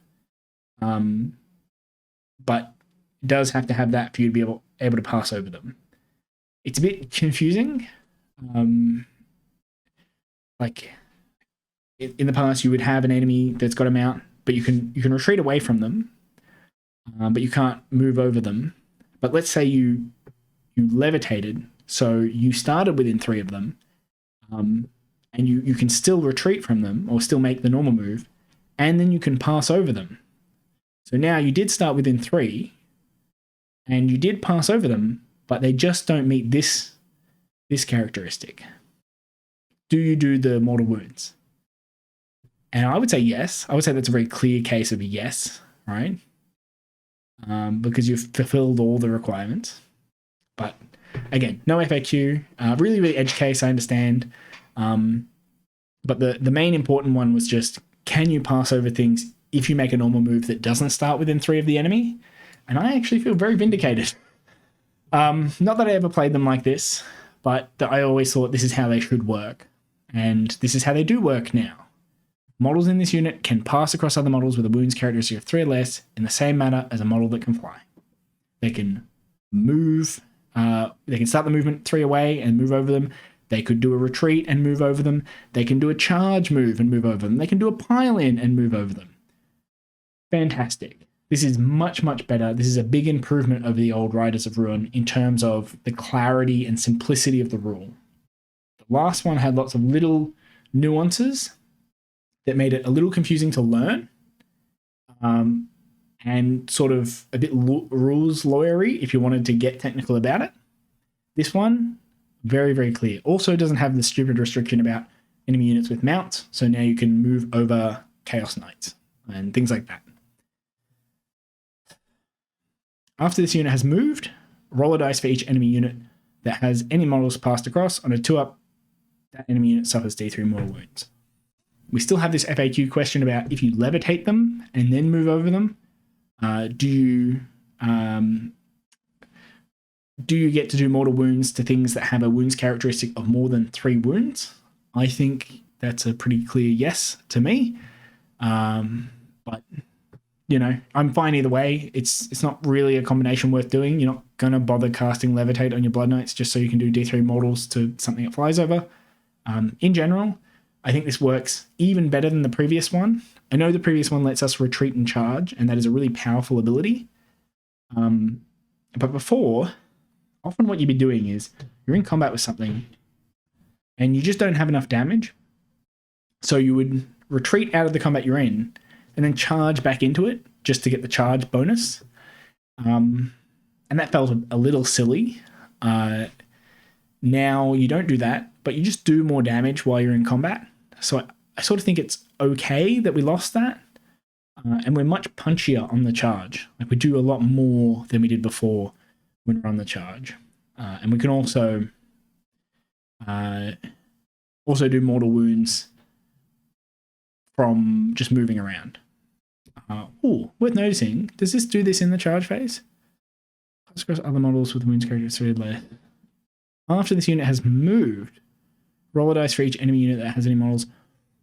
But it does have to have that for you to be able to pass over them. It's a bit confusing. Like in the past, you would have an enemy that's got a mount, but you can retreat away from them, but you can't move over them. But let's say you levitated, so you started within 3 of them, and you can still retreat from them or still make the normal move, and then you can pass over them. So now you did start within 3, and you did pass over them, but they just don't meet this characteristic. Do you do the mortal wounds? And I would say yes. I would say that's a very clear case of a yes, right? Because you've fulfilled all the requirements. But again, no FAQ. Really, really edge case, I understand. But the main important one was just, can you pass over things if you make a normal move that doesn't start within 3 of the enemy? And I actually feel very vindicated. Not that I ever played them like this, but that I always thought this is how they should work. And this is how they do work now. Models in this unit can pass across other models with a wounds characteristic of 3 or less in the same manner as a model that can fly. They can move, they can start the movement 3 away and move over them. They could do a retreat and move over them. They can do a charge move and move over them. They can do a pile in and move over them. Fantastic. This is much, much better. This is a big improvement over the old Riders of Ruin in terms of the clarity and simplicity of the rule. The last one had lots of little nuances that made it a little confusing to learn, and sort of a bit rules lawyery if you wanted to get technical about it. This one, very, very clear. Also doesn't have the stupid restriction about enemy units with mounts. So now you can move over Chaos Knights and things like that. After this unit has moved, roll a dice for each enemy unit that has any models passed across. On a 2-up, that enemy unit suffers D3 mortal wounds. We still have this FAQ question about if you levitate them and then move over them, do you get to do mortal wounds to things that have a wounds characteristic of more than 3 wounds? I think that's a pretty clear yes to me. But you know, I'm fine either way. It's not really a combination worth doing. You're not gonna bother casting Levitate on your Blood Knights just so you can do D3 mortals to something that flies over. In general, I think this works even better than the previous one. I know the previous one lets us retreat and charge, and that is a really powerful ability. But before, often what you'd be doing is you're in combat with something and you just don't have enough damage. So you would retreat out of the combat you're in and then charge back into it just to get the charge bonus. And that felt a little silly. Now you don't do that, but you just do more damage while you're in combat. So I sort of think it's okay that we lost that. And we're much punchier on the charge. Like we do a lot more than we did before when we're on the charge. And we can also do mortal wounds from just moving around. Worth noticing, does this do this in the charge phase? Across other models with wounds characteristic left. After this unit has moved, roll a dice for each enemy unit that has any models.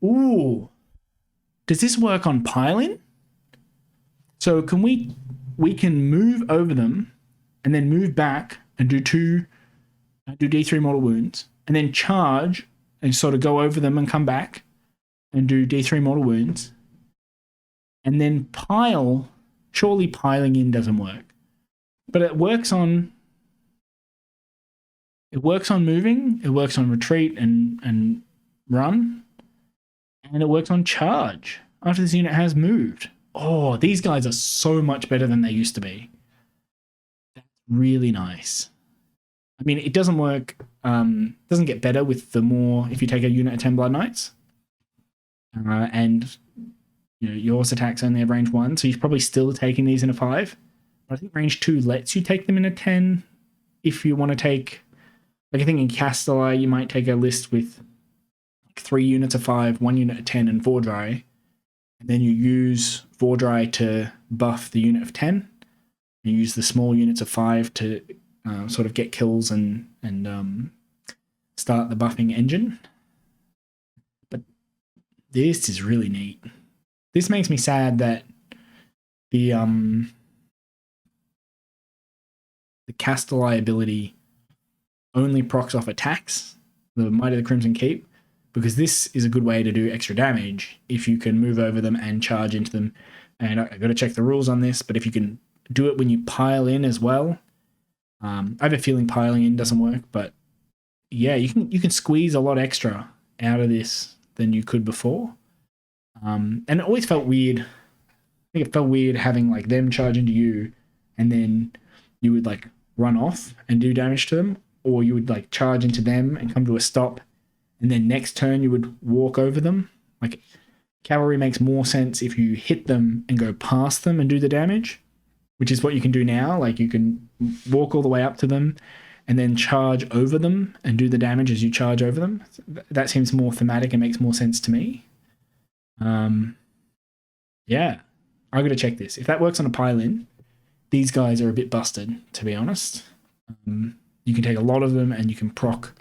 Ooh. Does this work on pile-in? So can we can move over them and then move back and do D3 mortal wounds and then charge and sort of go over them and come back and do D3 mortal wounds and then pile. Surely piling in doesn't work, but it works on moving, it works on retreat and run, and it works on charge after this unit has moved. Oh, these guys are so much better than they used to be. That's really nice. I mean, it doesn't work, doesn't get better with the more, if you take a unit of 10 Blood Knights, and you know, yours attacks only have range 1, so you're probably still taking these in a 5. But I think range 2 lets you take them in a 10 if you want to take, like I think in Castelli, you might take a list with 3 units of 5, 1 unit of 10, and Vhordrai. And then you use Vhordrai to buff the unit of 10. You use the small units of 5 to sort of get kills and start the buffing engine. But this is really neat. This makes me sad that the Castelli ability only procs off attacks, the Might of the Crimson Keep, because this is a good way to do extra damage if you can move over them and charge into them. And I got to check the rules on this, but if you can do it when you pile in as well, I have a feeling piling in doesn't work, but yeah, you can squeeze a lot extra out of this than you could before. And it always felt weird. I think it felt weird having like them charge into you, and then you would like run off and do damage to them, or you would like charge into them and come to a stop, and then next turn you would walk over them. Like cavalry makes more sense if you hit them and go past them and do the damage, which is what you can do now. Like you can walk all the way up to them and then charge over them and do the damage as you charge over them. That seems more thematic and makes more sense to me. Yeah, I got to check this. If that works on a pile-in, these guys are a bit busted, to be honest. You can take a lot of them and you can proc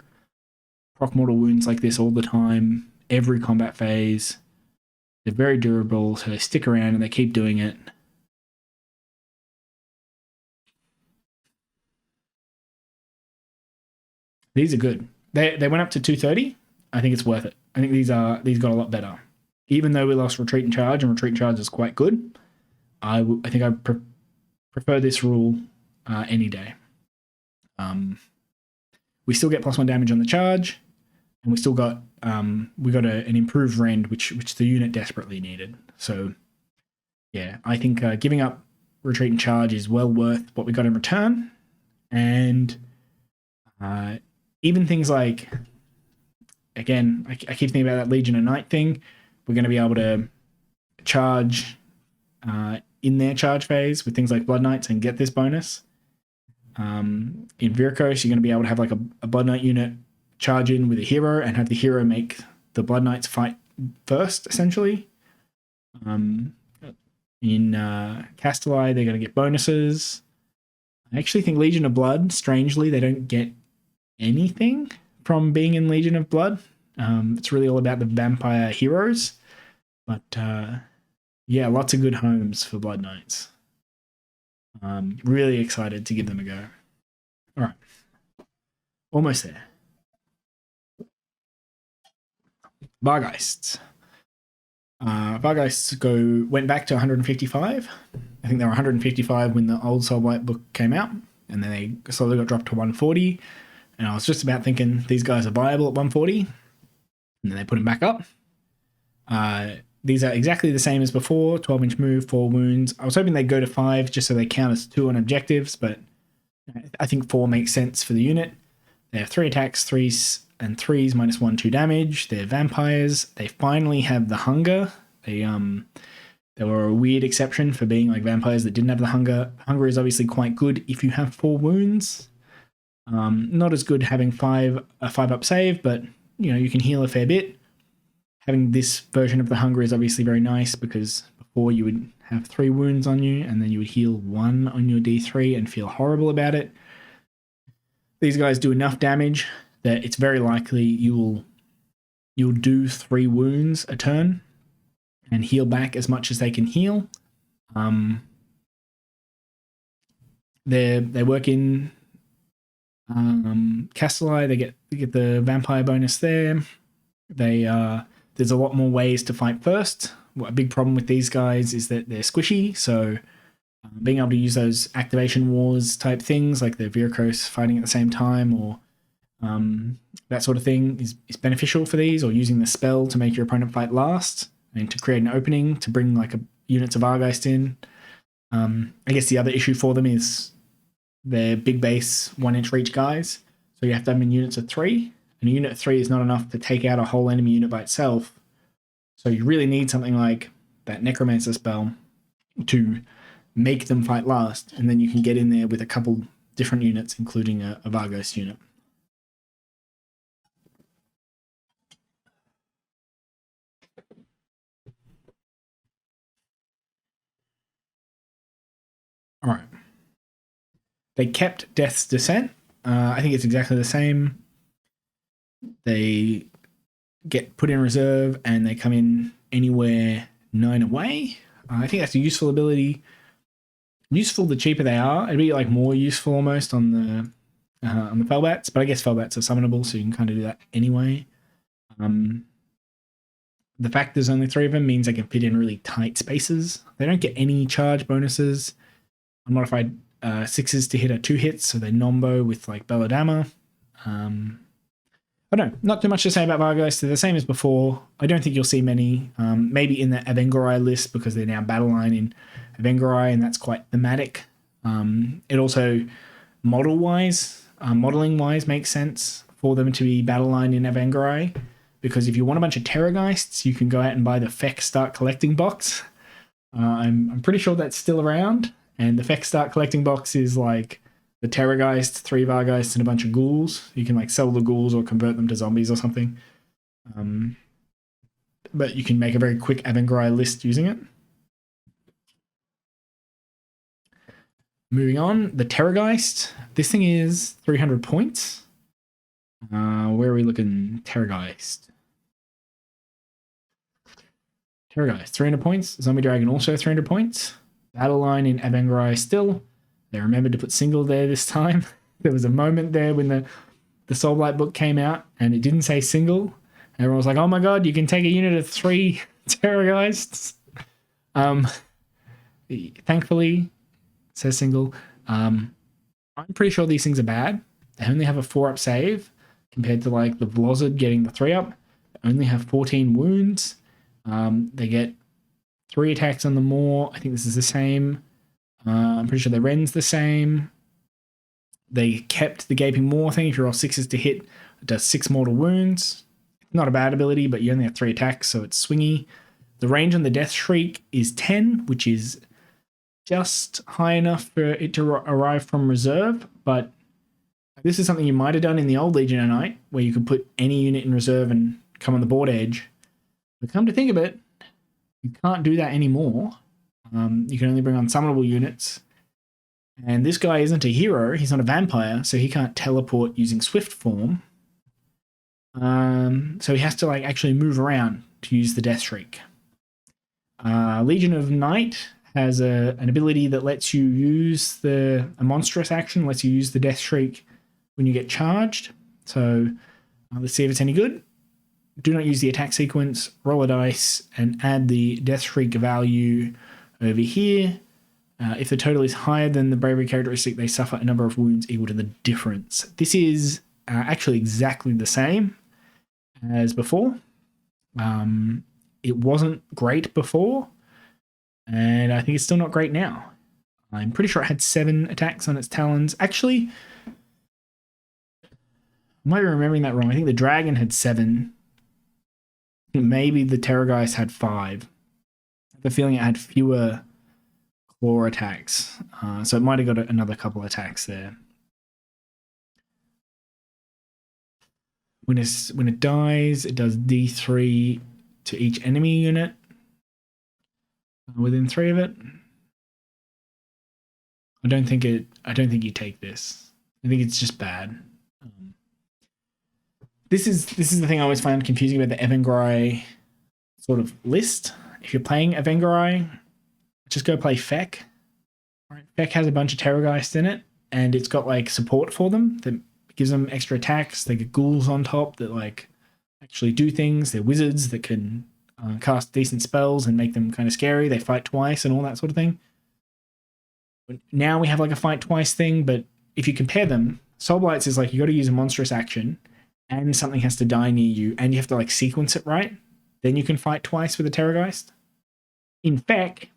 mortal wounds like this all the time, every combat phase. They're very durable, so they stick around and they keep doing it. These are good. They went up to 230. I think it's worth it. I think these got a lot better. Even though we lost retreat and charge is quite good, I think I prefer this rule any day. We still get +1 damage on the charge, and we still got an improved rend, which the unit desperately needed. So yeah, I think giving up retreat and charge is well worth what we got in return, and even things like again, I keep thinking about that Legion of Night thing. We're going to be able to charge in their charge phase with things like Blood Knights and get this bonus. In Vhordrai, you're going to be able to have like a Blood Knight unit charge in with a hero and have the hero make the Blood Knights fight first, essentially. In Castelli, they're going to get bonuses. I actually think Legion of Blood, strangely, they don't get anything from being in Legion of Blood. It's really all about the vampire heroes. But yeah, lots of good homes for Blood Knights. Really excited to give them a go. All right. Almost there. Vargheists. Vargheists went back to 155. I think they were 155 when the old Soulblight book came out, and then they slowly got dropped to 140. And I was just about thinking these guys are viable at 140, and then they put them back up. These are exactly the same as before, 12-inch move, 4 wounds. I was hoping they'd go to 5 just so they count as 2 on objectives, but I think 4 makes sense for the unit. They have 3 attacks, 3s and 3s, -1, 2 damage. They're vampires. They finally have the hunger. They were a weird exception for being like vampires that didn't have the hunger. Hunger is obviously quite good if you have 4 wounds. Not as good having a 5-up save, but you can heal a fair bit. Having this version of the hunger is obviously very nice because before you would have 3 wounds on you and then you would heal 1 on your D3 and feel horrible about it. These guys do enough damage that it's very likely you'll do 3 wounds a turn and heal back as much as they can heal. They work in Castelli. They get the vampire bonus there. There's a lot more ways to fight first. A big problem with these guys is that they're squishy, so being able to use those activation wars type things like the Vhordrai fighting at the same time or that sort of thing is beneficial for these, or using the spell to make your opponent fight last and to create an opening to bring like units of Vargheist in. I guess the other issue for them is they're big base 1-inch reach guys, so you have to have them in units of 3. And a unit of 3 is not enough to take out a whole enemy unit by itself. So you really need something like that Necromancer spell to make them fight last. And then you can get in there with a couple different units, including a Vargheist unit. All right. They kept Death's Descent. I think it's exactly the same. They get put in reserve and they come in anywhere 9 away. I think that's a useful ability. Useful the cheaper they are. It'd be like more useful almost on the Felbats, but I guess Felbats are summonable, so you can kind of do that anyway. The fact there's only 3 of them means they can fit in really tight spaces. They don't get any charge bonuses. Unmodified 6s to hit are 2 hits, so they nombo with like Belladamma. I don't know, not too much to say about Vargheists. They're the same as before. I don't think you'll see many. Maybe in the Vengorian list because they're now battle line in Vengorian, and that's quite thematic. It also modeling wise makes sense for them to be battle line in Vengorian, because if you want a bunch of Terrorgheists, you can go out and buy the Feck Start Collecting box. I'm pretty sure that's still around, and the Feck Start Collecting box is like the Terrorgheist, 3 Vargheists, and a bunch of ghouls. You can like sell the ghouls or convert them to zombies or something. But you can make a very quick Vengorian list using it. Moving on, the Terrorgheist. This thing is 300 points. Where are we looking? Terrorgheist. 300 points. Zombie Dragon also 300 points. Battle line in Vengorian still. They remembered to put single there this time. There was a moment there when the Soulblight book came out and it didn't say single. Everyone was like, oh my god, you can take a unit of 3 Terrorgheists. Thankfully, it says single. I'm pretty sure these things are bad. They only have a 4-up save compared to like the Blizzard getting the 3-up. They only have 14 wounds. They get 3 attacks on the Maw. I think this is the same. I'm pretty sure the Ren's the same. They kept the Gaping Maw thing. If you roll 6s to hit, it does 6 mortal wounds. not a bad ability, but you only have 3 attacks, so it's swingy. The range on the Death Shriek is 10, which is just high enough for it to arrive from reserve, but this is something you might have done in the old Legion of Night, where you could put any unit in reserve and come on the board edge. But come to think of it, you can't do that anymore. You can only bring on summonable units. And this guy isn't a hero, he's not a vampire, so he can't teleport using Swift form. So he has to like actually move around to use the Death Shriek. Legion of Night has an ability that lets you use a monstrous action, lets you use the Death Shriek when you get charged. So let's see if it's any good. Do not use the attack sequence, roll a dice, and add the Death Shriek value over here. If the total is higher than the bravery characteristic, they suffer a number of wounds equal to the difference. This is actually exactly the same as before. It wasn't great before, and I think it's still not great now. I'm pretty sure it had 7 attacks on its talons. Actually, I might be remembering that wrong. I think the dragon had 7. Maybe the Terrorgheist had 5. I have a feeling it had fewer claw attacks, so it might have got another couple attacks there. When it dies, it does D3 to each enemy unit within 3 of it. I don't think you take this. I think it's just bad. This is the thing I always find confusing about the Vhordrai sort of list. If you're playing a Vengorian, just go play Feck. Right? Feck has a bunch of Terrorgheist in it, and it's got like support for them that gives them extra attacks. They get ghouls on top that like actually do things. They're wizards that can cast decent spells and make them kind of scary. They fight twice and all that sort of thing. Now we have like a fight twice thing, but if you compare them, Soulblight's is like you got to use a monstrous action, and something has to die near you, and you have to like sequence it right. Then you can fight twice with a Terrorgheist. In fact,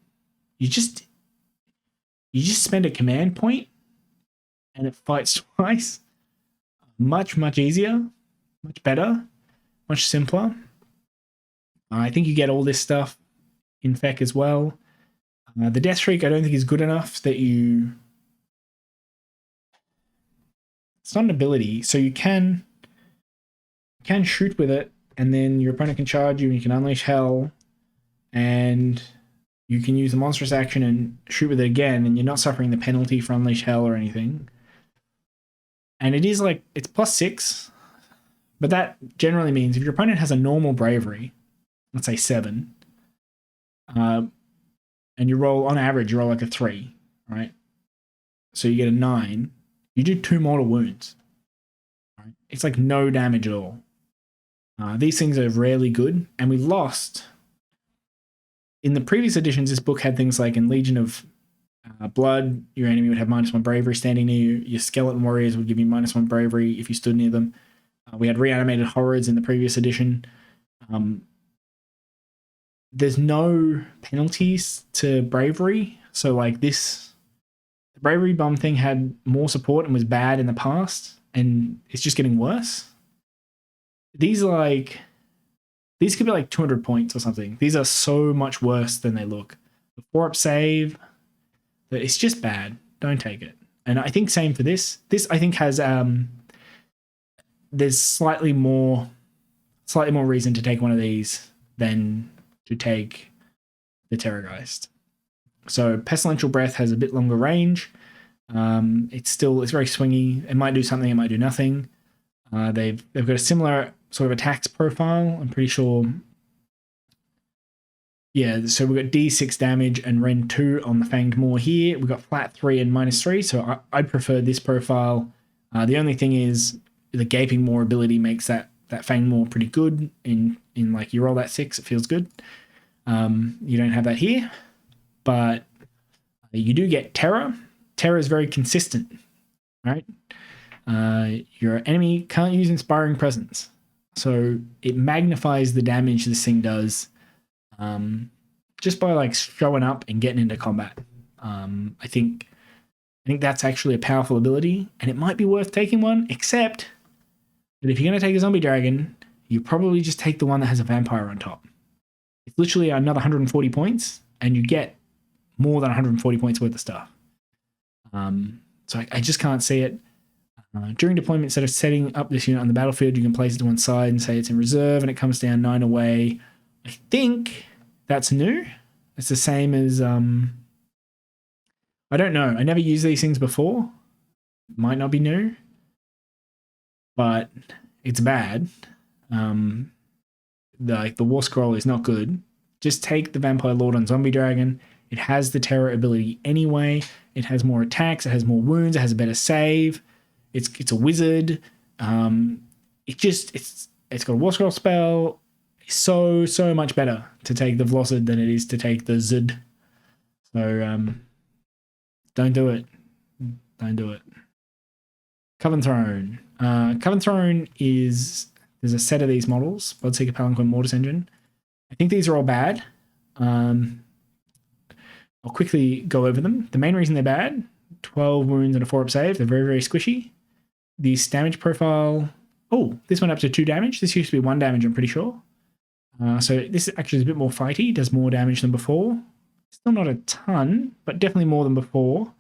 you just spend a command point, and it fights twice. Much easier, much better, much simpler. I think you get all this stuff in Feck as well. The Death Shriek I don't think is good enough that you... It's not an ability, so you can shoot with it, and then your opponent can charge you, and you can unleash hell, and you can use the monstrous action and shoot with it again, and you're not suffering the penalty for unleash hell or anything. And it is like, it's +6, but that generally means if your opponent has a normal bravery, let's say 7, and you roll, on average, you roll like a 3, right? So you get a 9, you do 2 mortal wounds. Right? It's like no damage at all. These things are rarely good, and we lost. In the previous editions, this book had things like in Legion of Blood, your enemy would have -1 bravery standing near you. Your skeleton warriors would give you -1 bravery if you stood near them. We had reanimated horrors in the previous edition. There's no penalties to bravery, so like this, the bravery bomb thing had more support and was bad in the past, and it's just getting worse. These could be like 200 points or something. These are so much worse than they look. The 4-up save, it's just bad. Don't take it. And I think same for this. This I think has there's slightly more reason to take one of these than to take the Terrorgheist. So Pestilential Breath has a bit longer range. It's very swingy. It might do something, it might do nothing. They've got a similar sort of attacks profile. I'm pretty sure. Yeah, so we've got D6 damage and Ren 2 on the Fanged Maw here. We've got flat 3 and -3, so I prefer this profile. The only thing is the Gaping Maw ability makes that Fanged Maw pretty good. In like you roll that 6, it feels good. You don't have that here, but you do get Terror. Terror is very consistent, right? Your enemy can't use Inspiring Presence, so it magnifies the damage this thing does just by like showing up and getting into combat. I think that's actually a powerful ability, and it might be worth taking one, except that if you're going to take a zombie dragon, you probably just take the one that has a vampire on top. It's literally another 140 points, and you get more than 140 points worth of stuff. So I just can't see it. During deployment, instead of setting up this unit on the battlefield, you can place it to one side and say it's in reserve, and it comes down 9 away. I think that's new. It's the same as... I don't know. I never used these things before. Might not be new. But it's bad. The Warscroll is not good. Just take the Vampire Lord on Zombie Dragon. It has the Terror ability anyway. It has more attacks. It has more wounds. It has a better save. It's a wizard. It's got a Warscroll spell. It's so much better to take the Vlosid than it is to take the Zid. So don't do it. Don't do it. Coven Throne. Coven Throne there's a set of these models. Bloodseeker Palanquin, Mortis Engine. I think these are all bad. I'll quickly go over them. The main reason they're bad, 12 wounds and a 4-up save. They're very squishy. The damage profile... Oh, this went up to 2 damage. This used to be 1 damage, I'm pretty sure. So this actually is a bit more fighty. Does more damage than before. Still not a ton, but definitely more than before.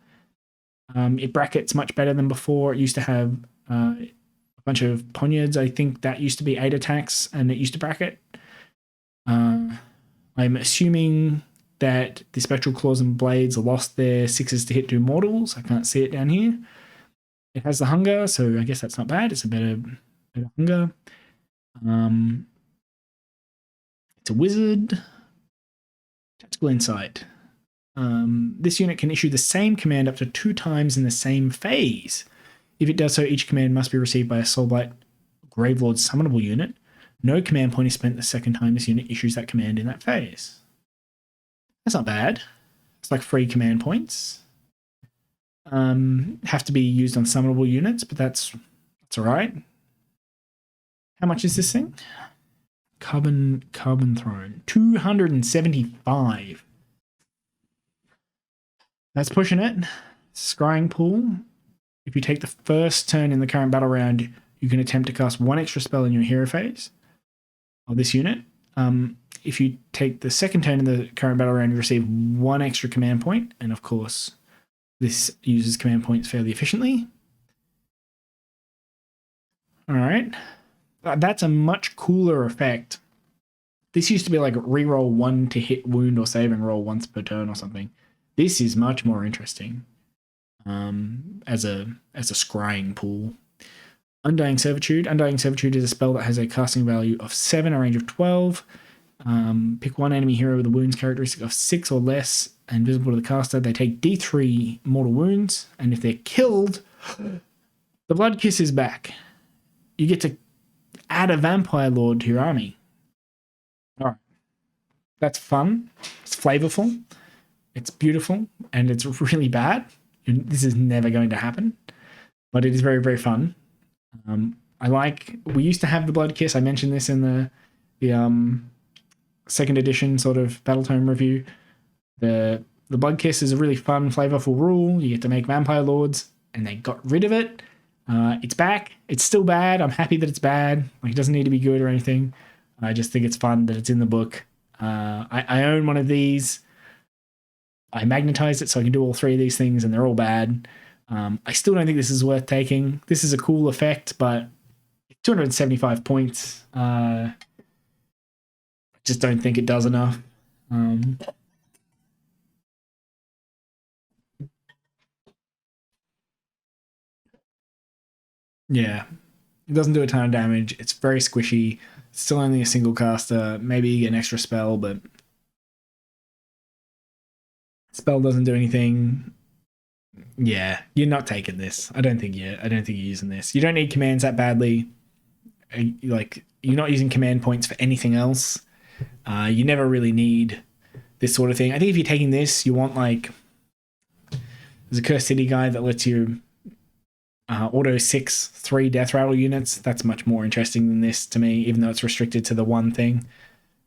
It brackets much better than before. It used to have a bunch of poniards. I think that used to be 8 attacks, and it used to bracket. I'm assuming that the Spectral Claws and Blades lost their 6s to hit 2 mortals. I can't see it down here. It has the Hunger, so I guess that's not bad. It's a better Hunger. It's a Wizard. Tactical Insight. This unit can issue the same command up to 2 times in the same phase. If it does so, each command must be received by a Soulblight Gravelords summonable unit. No command point is spent the second time this unit issues that command in that phase. That's not bad. It's like 3 command points. Have to be used on summonable units, but that's all right. How much is this thing? Coven Throne. 275. That's pushing it. Scrying Pool. If you take the first turn in the current battle round, you can attempt to cast 1 extra spell in your hero phase of this unit. If you take the second turn in the current battle round, you receive 1 extra command point. And of course, this uses command points fairly efficiently. All right. That's a much cooler effect. This used to be like reroll 1 to hit, wound, or saving roll once per turn or something. This is much more interesting as a scrying pool. Undying Servitude. Undying Servitude is a spell that has a casting value of 7, a range of 12. Pick 1 enemy hero with a wounds characteristic of 6 or less and visible to the caster. They take D3 mortal wounds, and if they're killed, the Blood Kiss is back. You get to add a Vampire Lord to your army. All right. That's fun. It's flavorful. It's beautiful, and it's really bad. This is never going to happen, but it is very fun. We used to have the Blood Kiss. I mentioned this in the second edition sort of Battletome review. The Blood Kiss is a really fun, flavorful rule. You get to make Vampire Lords, and they got rid of it. It's back. It's still bad. I'm happy that it's bad. Like, it doesn't need to be good or anything. I just think it's fun that it's in the book. I own one of these. I magnetized it so I can do all 3 of these things, and they're all bad. I still don't think this is worth taking. This is a cool effect, but 275 points. I just don't think it does enough. Yeah, it doesn't do a ton of damage. It's very squishy. It's still only a single caster. Maybe you get an extra spell, but spell doesn't do anything. Yeah, you're not taking this. I don't think you're using this. You don't need commands that badly. Like, you're not using command points for anything else. You never really need this sort of thing. I think if you're taking this, you want, like, there's a Cursed City guy that lets you auto 6/3 Deathrattle units. That's much more interesting than this to me, even though it's restricted to the one thing.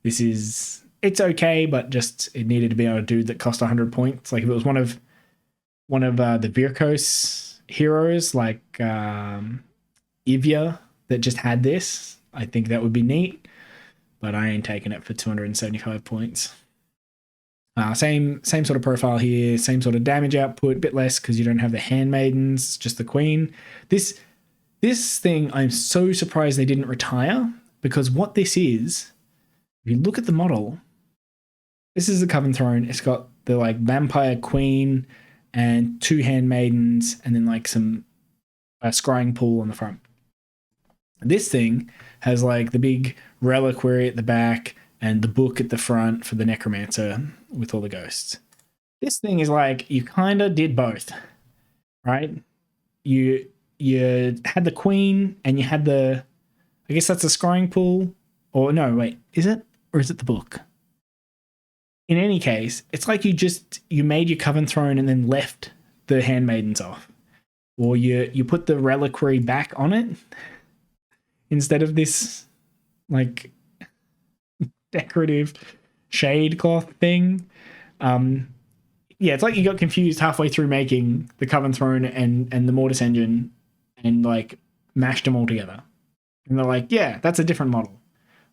It's okay, but just it needed to be on a dude that cost 100 points. Like, if it was one of the Virkos heroes, like Ivya, that just had this, I think that would be neat, but I ain't taking it for 275 points. Same sort of profile here, same sort of damage output, a bit less because you don't have the handmaidens, just the queen. This thing, I'm so surprised they didn't retire, because what this is, if you look at the model, this is the Coven Throne. It's got the like vampire queen and 2 handmaidens, and then like some scrying pool on the front. This thing has like the big reliquary at the back and the book at the front for the Necromancer with all the ghosts. This thing is like, you kind of did both, right? You had the queen and you had the, I guess that's the scrying pool, or no, wait, is it? Or is it the book? In any case, it's like you made your Coven Throne and then left the handmaidens off. Or you put the reliquary back on it instead of this like decorative shade cloth thing. Yeah, it's like you got confused halfway through making the Coven Throne and the Mortis Engine and like mashed them all together. And they're like, yeah, that's a different model.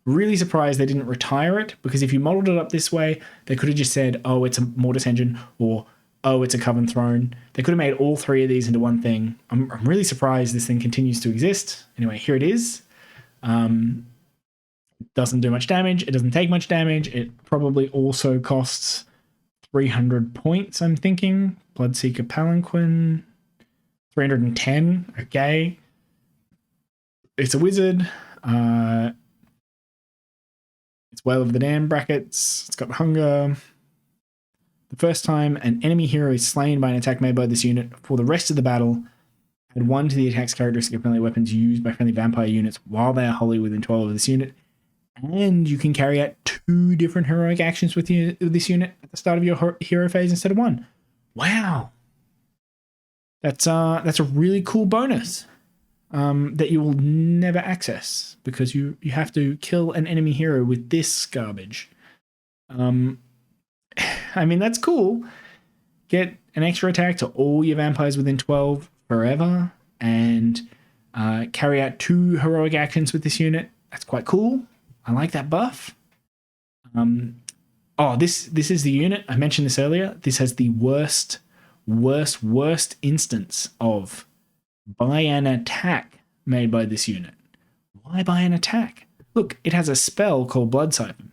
Really surprised they didn't retire it, because if you modeled it up this way, they could have just said, oh, it's a Mortis Engine, or oh, it's a Coven Throne. They could have made all 3 of these into one thing. I'm really surprised this thing continues to exist. Anyway, here it is. It doesn't do much damage. It doesn't take much damage. It probably also costs 300 points, I'm thinking. Bloodseeker Palanquin, 310. Okay. It's a wizard. It's Wail of the Damned brackets. It's got hunger. The first time an enemy hero is slain by an attack made by this unit for the rest of the battle, add 1 to the attack's characteristic of friendly weapons used by friendly vampire units while they are wholly within 12 of this unit. And you can carry out 2 different heroic actions with this unit at the start of your hero phase instead of 1. Wow. That's a really cool bonus that you will never access, because you have to kill an enemy hero with this garbage. I mean, that's cool. Get an extra attack to all your vampires within 12 forever, and carry out 2 heroic actions with this unit. That's quite cool. I like that buff. This is the unit. I mentioned this earlier. This has the worst instance of buy an attack made by this unit. Why buy an attack? Look, it has a spell called Blood Siphon.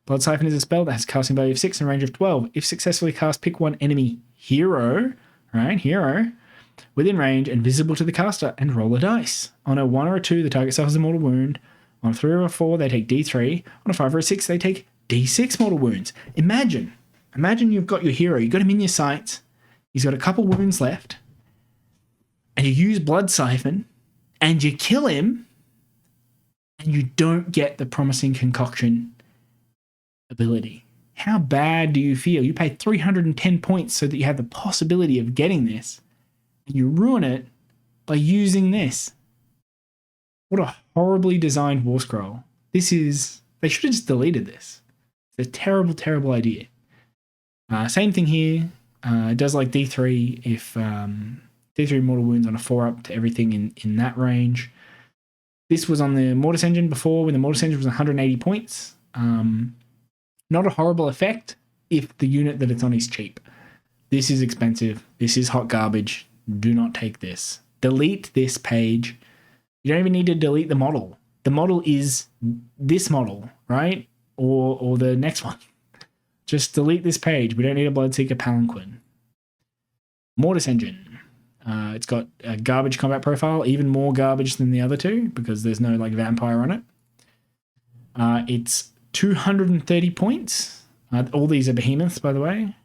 Blood Siphon is a spell that has a casting value of 6 and a range of 12. If successfully cast, pick 1 enemy hero, within range and visible to the caster, and roll a dice. On a 1 or a 2, the target suffers a mortal wound. On a 3 or a 4, they take D3. On a 5 or a 6, they take D6 mortal wounds. Imagine you've got your hero, you've got him in your sights, he's got a couple wounds left, and you use Blood Siphon, and you kill him, and you don't get the Promising Concoction ability. How bad do you feel? You pay 310 points so that you have the possibility of getting this, and you ruin it by using this. What a horribly designed Warscroll. They should have just deleted this. It's a terrible, terrible idea. Same thing here. It does like D3 if D3 mortal wounds on a 4-up to everything in that range. This was on the Mortis Engine before, when the Mortis Engine was 180 points. Not a horrible effect if the unit that it's on is cheap. This is expensive. This is hot garbage. Do not take this. Delete this page. You don't even need to delete the model. The model is this model, right? Or the next one. Just delete this page. We don't need a Bloodseeker Palanquin. Mortis Engine. It's got a garbage combat profile, even more garbage than the other 2, because there's no like vampire on it. It's 230 points. All these are behemoths, by the way.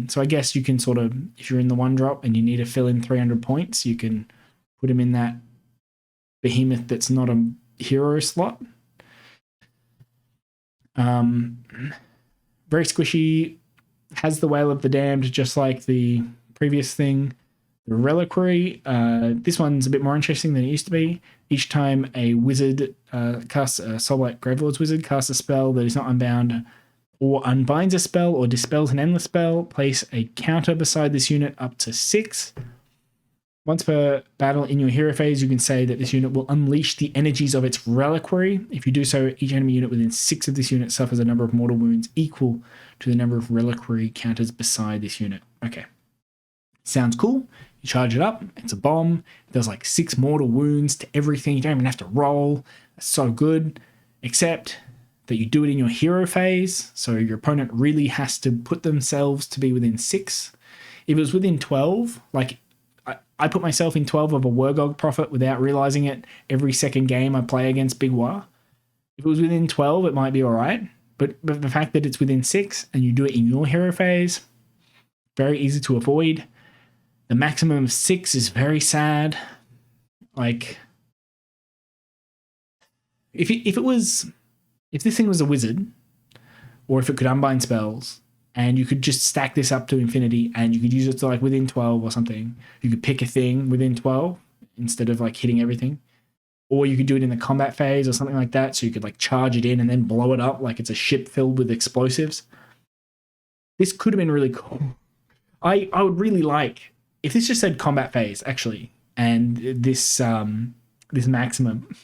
So I guess you can sort of, if you're in the 1-drop and you need to fill in 300 points, you can put him in that behemoth that's not a hero slot. Very squishy. Has the Wail of the Damned, just like the previous thing. The Reliquary. This one's a bit more interesting than it used to be. Each time a wizard casts a Soulblight Gravelords wizard casts a spell that is not unbound, or unbinds a spell, or dispels an endless spell, place a counter beside this unit up to 6. Once per battle in your hero phase, you can say that this unit will unleash the energies of its reliquary. If you do so, each enemy unit within 6 of this unit suffers a number of mortal wounds equal to the number of reliquary counters beside this unit. Okay. Sounds cool. You charge it up. It's a bomb. It does like 6 mortal wounds to everything. You don't even have to roll. That's so good. Except that you do it in your hero phase. So your opponent really has to put themselves to be within 6. If it was within 12, like I put myself in 12 of a Wargog Prophet without realizing it every second game I play against Big War. If it was within 12, it might be all right. But the fact that it's within 6 and you do it in your hero phase, very easy to avoid. The maximum of 6 is very sad. Like, if this thing was a wizard, or if it could unbind spells, and you could just stack this up to infinity and you could use it to like within 12 or something. You could pick a thing within 12 instead of like hitting everything. Or you could do it in the combat phase or something like that. So you could like charge it in and then blow it up like it's a ship filled with explosives. This could have been really cool. I would really like, if this just said combat phase actually, and this maximum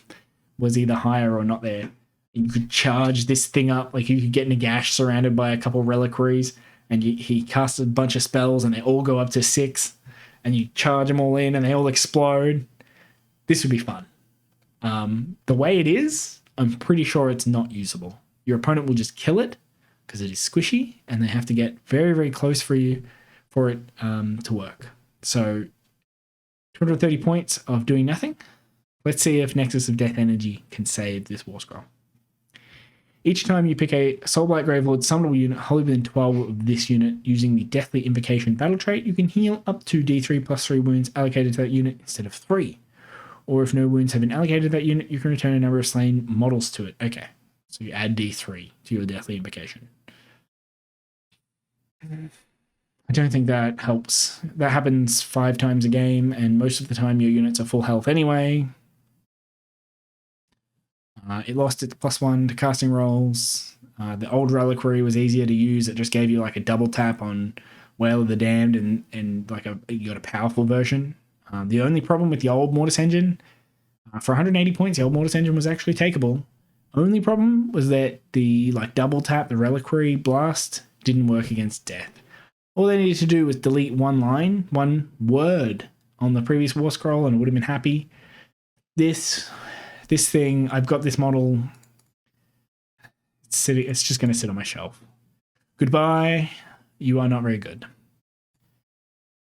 was either higher or not there. You could charge this thing up, like you could get Nagash surrounded by a couple reliquaries, and he casts a bunch of spells, and they all go up to 6, and you charge them all in, and they all explode. This would be fun. The way it is, I'm pretty sure it's not usable. Your opponent will just kill it because it is squishy, and they have to get very, very close for it to work. So 230 points of doing nothing. Let's see if Nexus of Death Energy can save this Warscroll. Each time you pick a Soulblight Gravelord summonable unit wholly within 12 of this unit using the Deathly Invocation battle trait, you can heal up to D3 plus 3 wounds allocated to that unit instead of 3. Or if no wounds have been allocated to that unit, you can return a number of slain models to it. Okay, so you add D3 to your Deathly Invocation. I don't think that helps. That happens 5 times a game, and most of the time your units are full health anyway. It lost its +1 to casting rolls. The old reliquary was easier to use. It just gave you like a double tap on Wail of the Damned and like you got a powerful version. The only problem with the old Mortis Engine, for 180 points, the old Mortis Engine was actually takeable. Only problem was that the like double tap, the reliquary blast, didn't work against death. All they needed to do was delete one line, one word on the previous Warscroll, and it would have been happy. This thing, I've got this model. It's just going to sit on my shelf. Goodbye. You are not very good.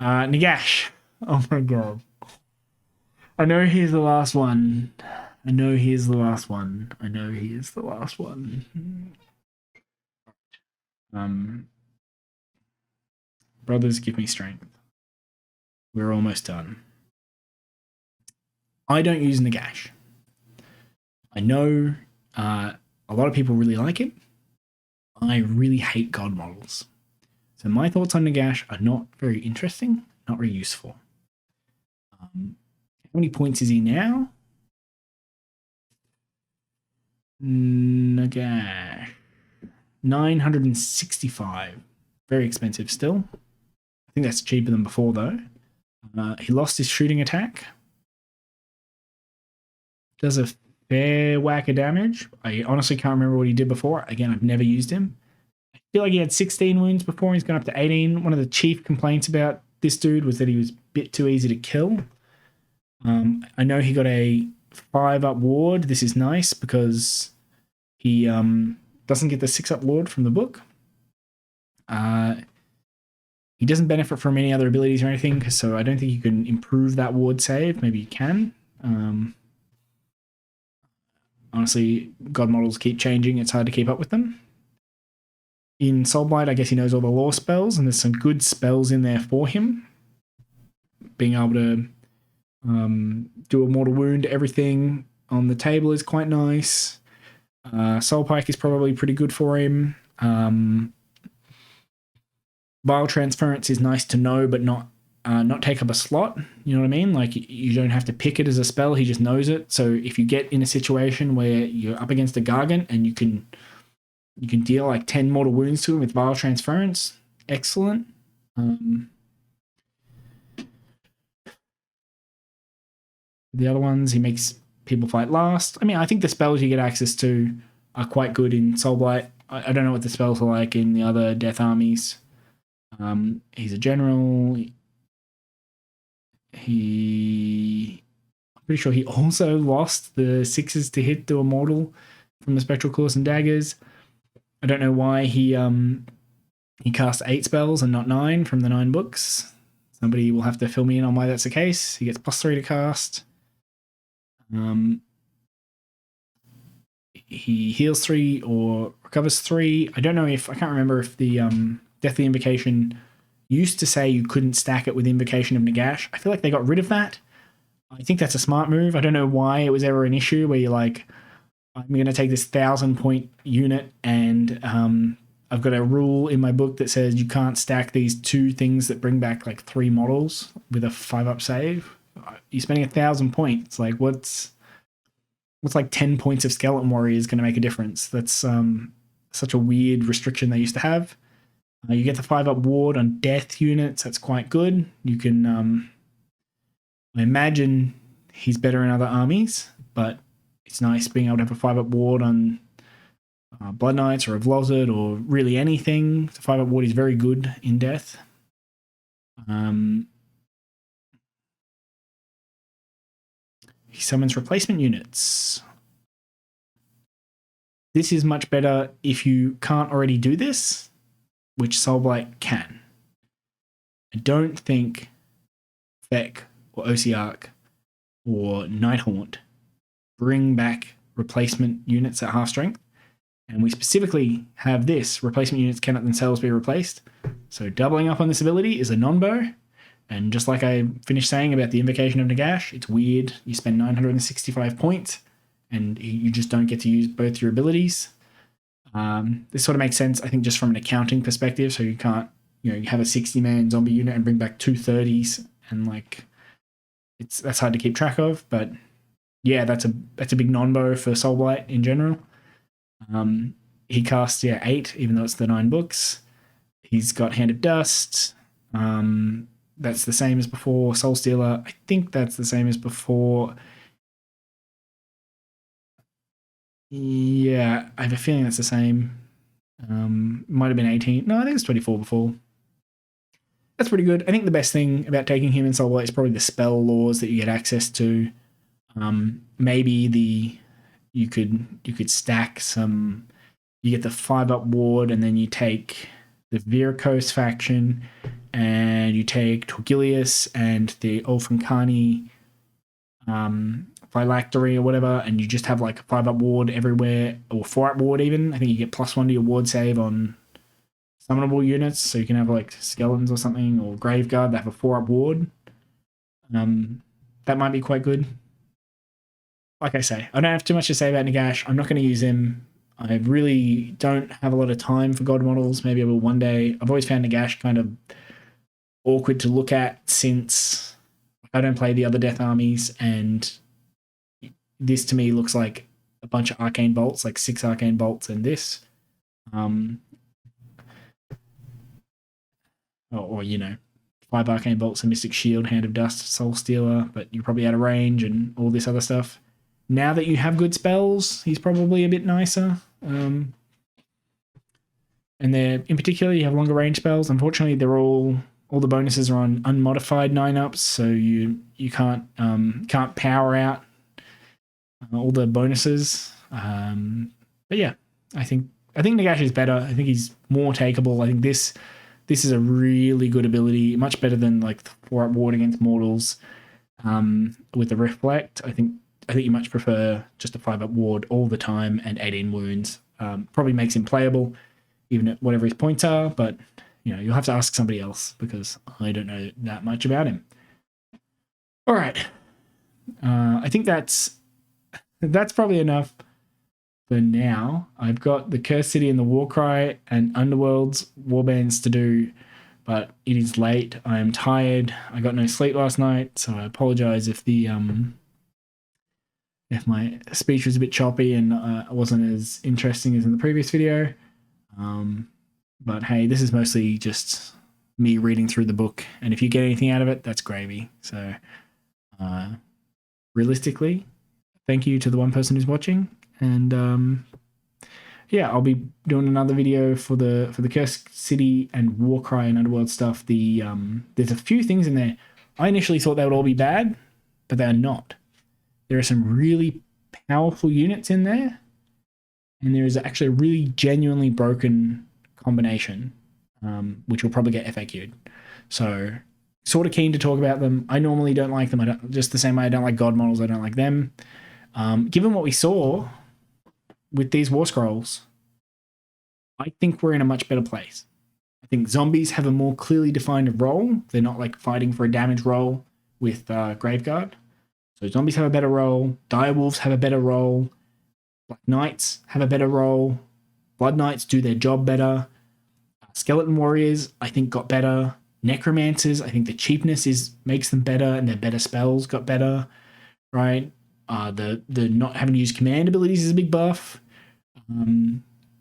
Nagash. Oh my god. I know he's the last one. Brothers, give me strength. We're almost done. I don't use Nagash. I know a lot of people really like it. I really hate god models. So my thoughts on Nagash are not very interesting, not very useful. How many points is he now? Nagash. 965. Very expensive still. I think that's cheaper than before though. He lost his shooting attack. Does a fair whack of damage. I honestly can't remember what he did before. Again, I've never used him. I feel like he had 16 wounds before. He's gone up to 18. One of the chief complaints about this dude was that he was a bit too easy to kill. I know he got a 5-up ward. This is nice because he doesn't get the 6-up ward from the book. He doesn't benefit from any other abilities or anything, so I don't think you can improve that ward save. Maybe you can. Honestly, god models keep changing. It's hard to keep up with them. In Soulblight, I guess he knows all the lore spells, and there's some good spells in there for him. Being able to do a mortal wound to everything on the table is quite nice. Soul Pike is probably pretty good for him. Vile Transference is nice to know, but not take up a slot. You know what I mean? Like, you don't have to pick it as a spell. He just knows it. So if you get in a situation where you're up against a Gargant and you can deal like 10 mortal wounds to him with Vile Transference, excellent. The other ones, he makes people fight last. I mean, I think the spells you get access to are quite good in Soulblight. I don't know what the spells are like in the other death armies. He's a general. I'm pretty sure he also lost the 6s to hit to a mortal from the Spectral Claws and Daggers. I don't know why he cast 8 spells and not 9 from the 9 books. Somebody will have to fill me in on why that's the case. He gets +3 to cast. He heals 3 or recovers 3. I can't remember if the Deathly Invocation used to say you couldn't stack it with Invocation of Nagash. I feel like they got rid of that. I think that's a smart move. I don't know why it was ever an issue where you're like, I'm going to take this 1,000-point unit and I've got a rule in my book that says you can't stack these 2 things that bring back like 3 models with a 5-up save. You're spending 1,000 points. Like what's like 10 points of Skeleton Warriors going to make a difference? That's such a weird restriction they used to have. You get the 5-up ward on death units. That's quite good. You can, I imagine he's better in other armies, but it's nice being able to have a 5-up ward on Blood Knights or a Vlozid or really anything. The 5-up ward is very good in death. He summons replacement units. This is much better if you can't already do this, which Soulblight can. I don't think Feck or Ossiarch or Nighthaunt bring back replacement units at half strength. And we specifically have this. Replacement units cannot themselves be replaced. So doubling up on this ability is a non-bow. And just like I finished saying about the Invocation of Nagash, it's weird. You spend 965 points and you just don't get to use both your abilities. This sort of makes sense, I think, just from an accounting perspective. So you can't, you have a 60-man zombie unit and bring back 2 30s, and like that's hard to keep track of. But yeah, that's a big non-bow for Soulblight in general. He casts 8, even though it's the 9 books. He's got Hand of Dust. That's the same as before. Soul Stealer, I think that's the same as before. Yeah, I have a feeling that's the same. Might have been 18. No, I think it's 24 before. That's pretty good. I think the best thing about taking him in Soulblight is probably the spell laws that you get access to. Maybe you could stack some. You get the 5-up ward, and then you take the Viracos faction, and you take Torgilius and the Olfankani Phylactery or whatever, and you just have like a 5-up ward everywhere, or 4-up ward even. I think you get +1 to your ward save on summonable units, so you can have like Skeletons or something, or Graveguard that have a 4-up ward. That might be quite good. Like I say, I don't have too much to say about Nagash. I'm not going to use him. I really don't have a lot of time for God models. Maybe I will one day. I've always found Nagash kind of awkward to look at since I don't play the other death armies, and this to me looks like a bunch of arcane bolts, like 6 arcane bolts and this. Or 5 arcane bolts and Mystic Shield, Hand of Dust, Soul Stealer, but you're probably out of range and all this other stuff. Now that you have good spells, he's probably a bit nicer. And they're, in particular, you have longer range spells. Unfortunately, they're all the bonuses are on unmodified 9-ups, so you can't power out all the bonuses. But yeah, I think Nagash is better. I think he's more takeable. I think this is a really good ability, much better than like the 4-up ward against mortals with the Reflect. I think you much prefer just a 5-up ward all the time and 18 wounds. Probably makes him playable, even at whatever his points are, but you'll have to ask somebody else because I don't know that much about him. All right. I think that's probably enough for now. I've got the Cursed City and the Warcry and Underworld's warbands to do, but it is late. I am tired. I got no sleep last night, so I apologize if if my speech was a bit choppy and wasn't as interesting as in the previous video. But hey, this is mostly just me reading through the book, and if you get anything out of it, that's gravy. So realistically. Thank you to the one person who's watching, and yeah, I'll be doing another video for the Cursed City and Warcry and Underworld stuff. There's a few things in there. I initially thought they would all be bad, but they're not. There are some really powerful units in there, and there is actually a really genuinely broken combination, which will probably get FAQ'd. So, sort of keen to talk about them. I normally don't like them. I don't, just the same way I don't like God models, I don't like them. Given what we saw with these Warscrolls, I think we're in a much better place. I think zombies have a more clearly defined role. They're not like fighting for a damage role with Graveguard. So zombies have a better role. Direwolves have a better role. Black Knights have a better role. Blood Knights do their job better. Skeleton Warriors, I think, got better. Necromancers, I think the cheapness makes them better, and their better spells got better, right? The not having to use command abilities is a big buff.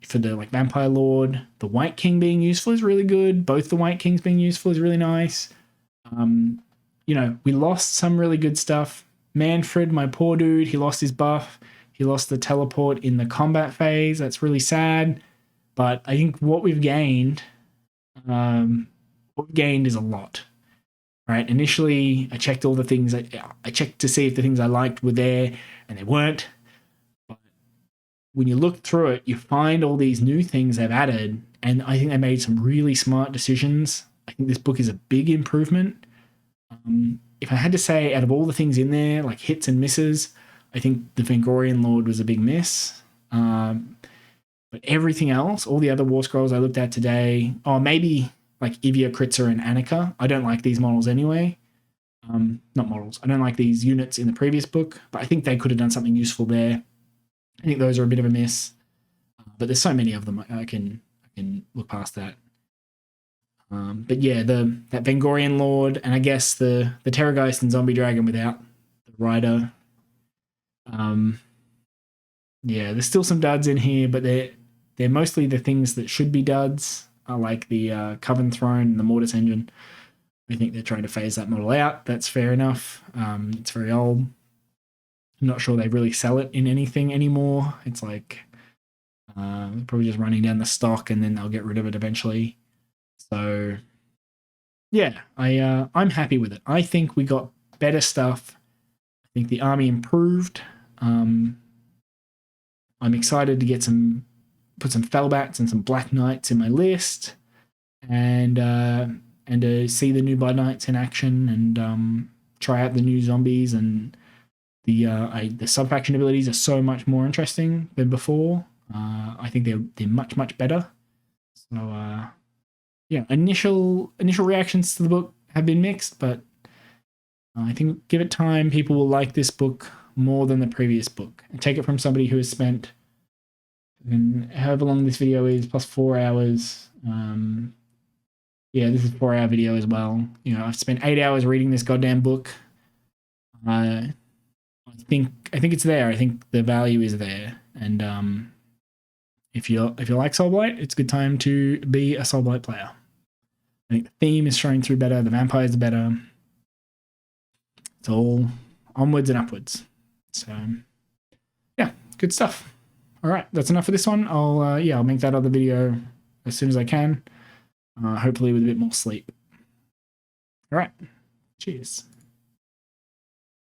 For the like Vampire Lord, the Wight King being useful is really good. Both the Wight Kings being useful is really nice. You know, we lost some really good stuff. Mannfred, my poor dude, he lost his buff. He lost the teleport in the combat phase. That's really sad. But I think what we've gained, is a lot. Right? Initially, I checked all the things. I checked to see if the things I liked were there, and they weren't. But when you look through it, you find all these new things they've added, and I think they made some really smart decisions. I think this book is a big improvement. If I had to say, out of all the things in there, like hits and misses, I think the Vengorian Lord was a big miss. But everything else, all the other Warscrolls I looked at today, maybe like Ivya, Kritza, and Anikka. I don't like these models anyway. Not models. I don't like these units in the previous book, but I think they could have done something useful there. I think those are a bit of a miss. But there's so many of them, I can look past that. But yeah, that Vengorian Lord, and I guess the Terrorgheist and Zombie Dragon without the Rider. Yeah, there's still some duds in here, but they're mostly the things that should be duds. I like the Coven Throne and the Mortis Engine. I think they're trying to phase that model out. That's fair enough. It's very old. I'm not sure they really sell it in anything anymore. It's like probably just running down the stock, and then they'll get rid of it eventually. So yeah, I'm happy with it. I think we got better stuff. I think the army improved. I'm excited to get put some Felbats and some Black Knights in my list, and to see the new Blood Knights in action, and try out the new zombies, and the sub-faction abilities are so much more interesting than before. I think they're much better. So yeah, initial reactions to the book have been mixed, but I think give it time, people will like this book more than the previous book. And take it from somebody who has spent, however long this video is, plus 4 hours. Yeah, this is a 4-hour video as well. You know, I've spent 8 hours reading this goddamn book. I think it's there. I think the value is there. And if you like Soulblight, it's a good time to be a Soulblight player. I think the theme is showing through better. The vampires are better. It's all onwards and upwards. So yeah, good stuff. All right, that's enough for this one. I'll make that other video as soon as I can. Hopefully with a bit more sleep. All right, cheers.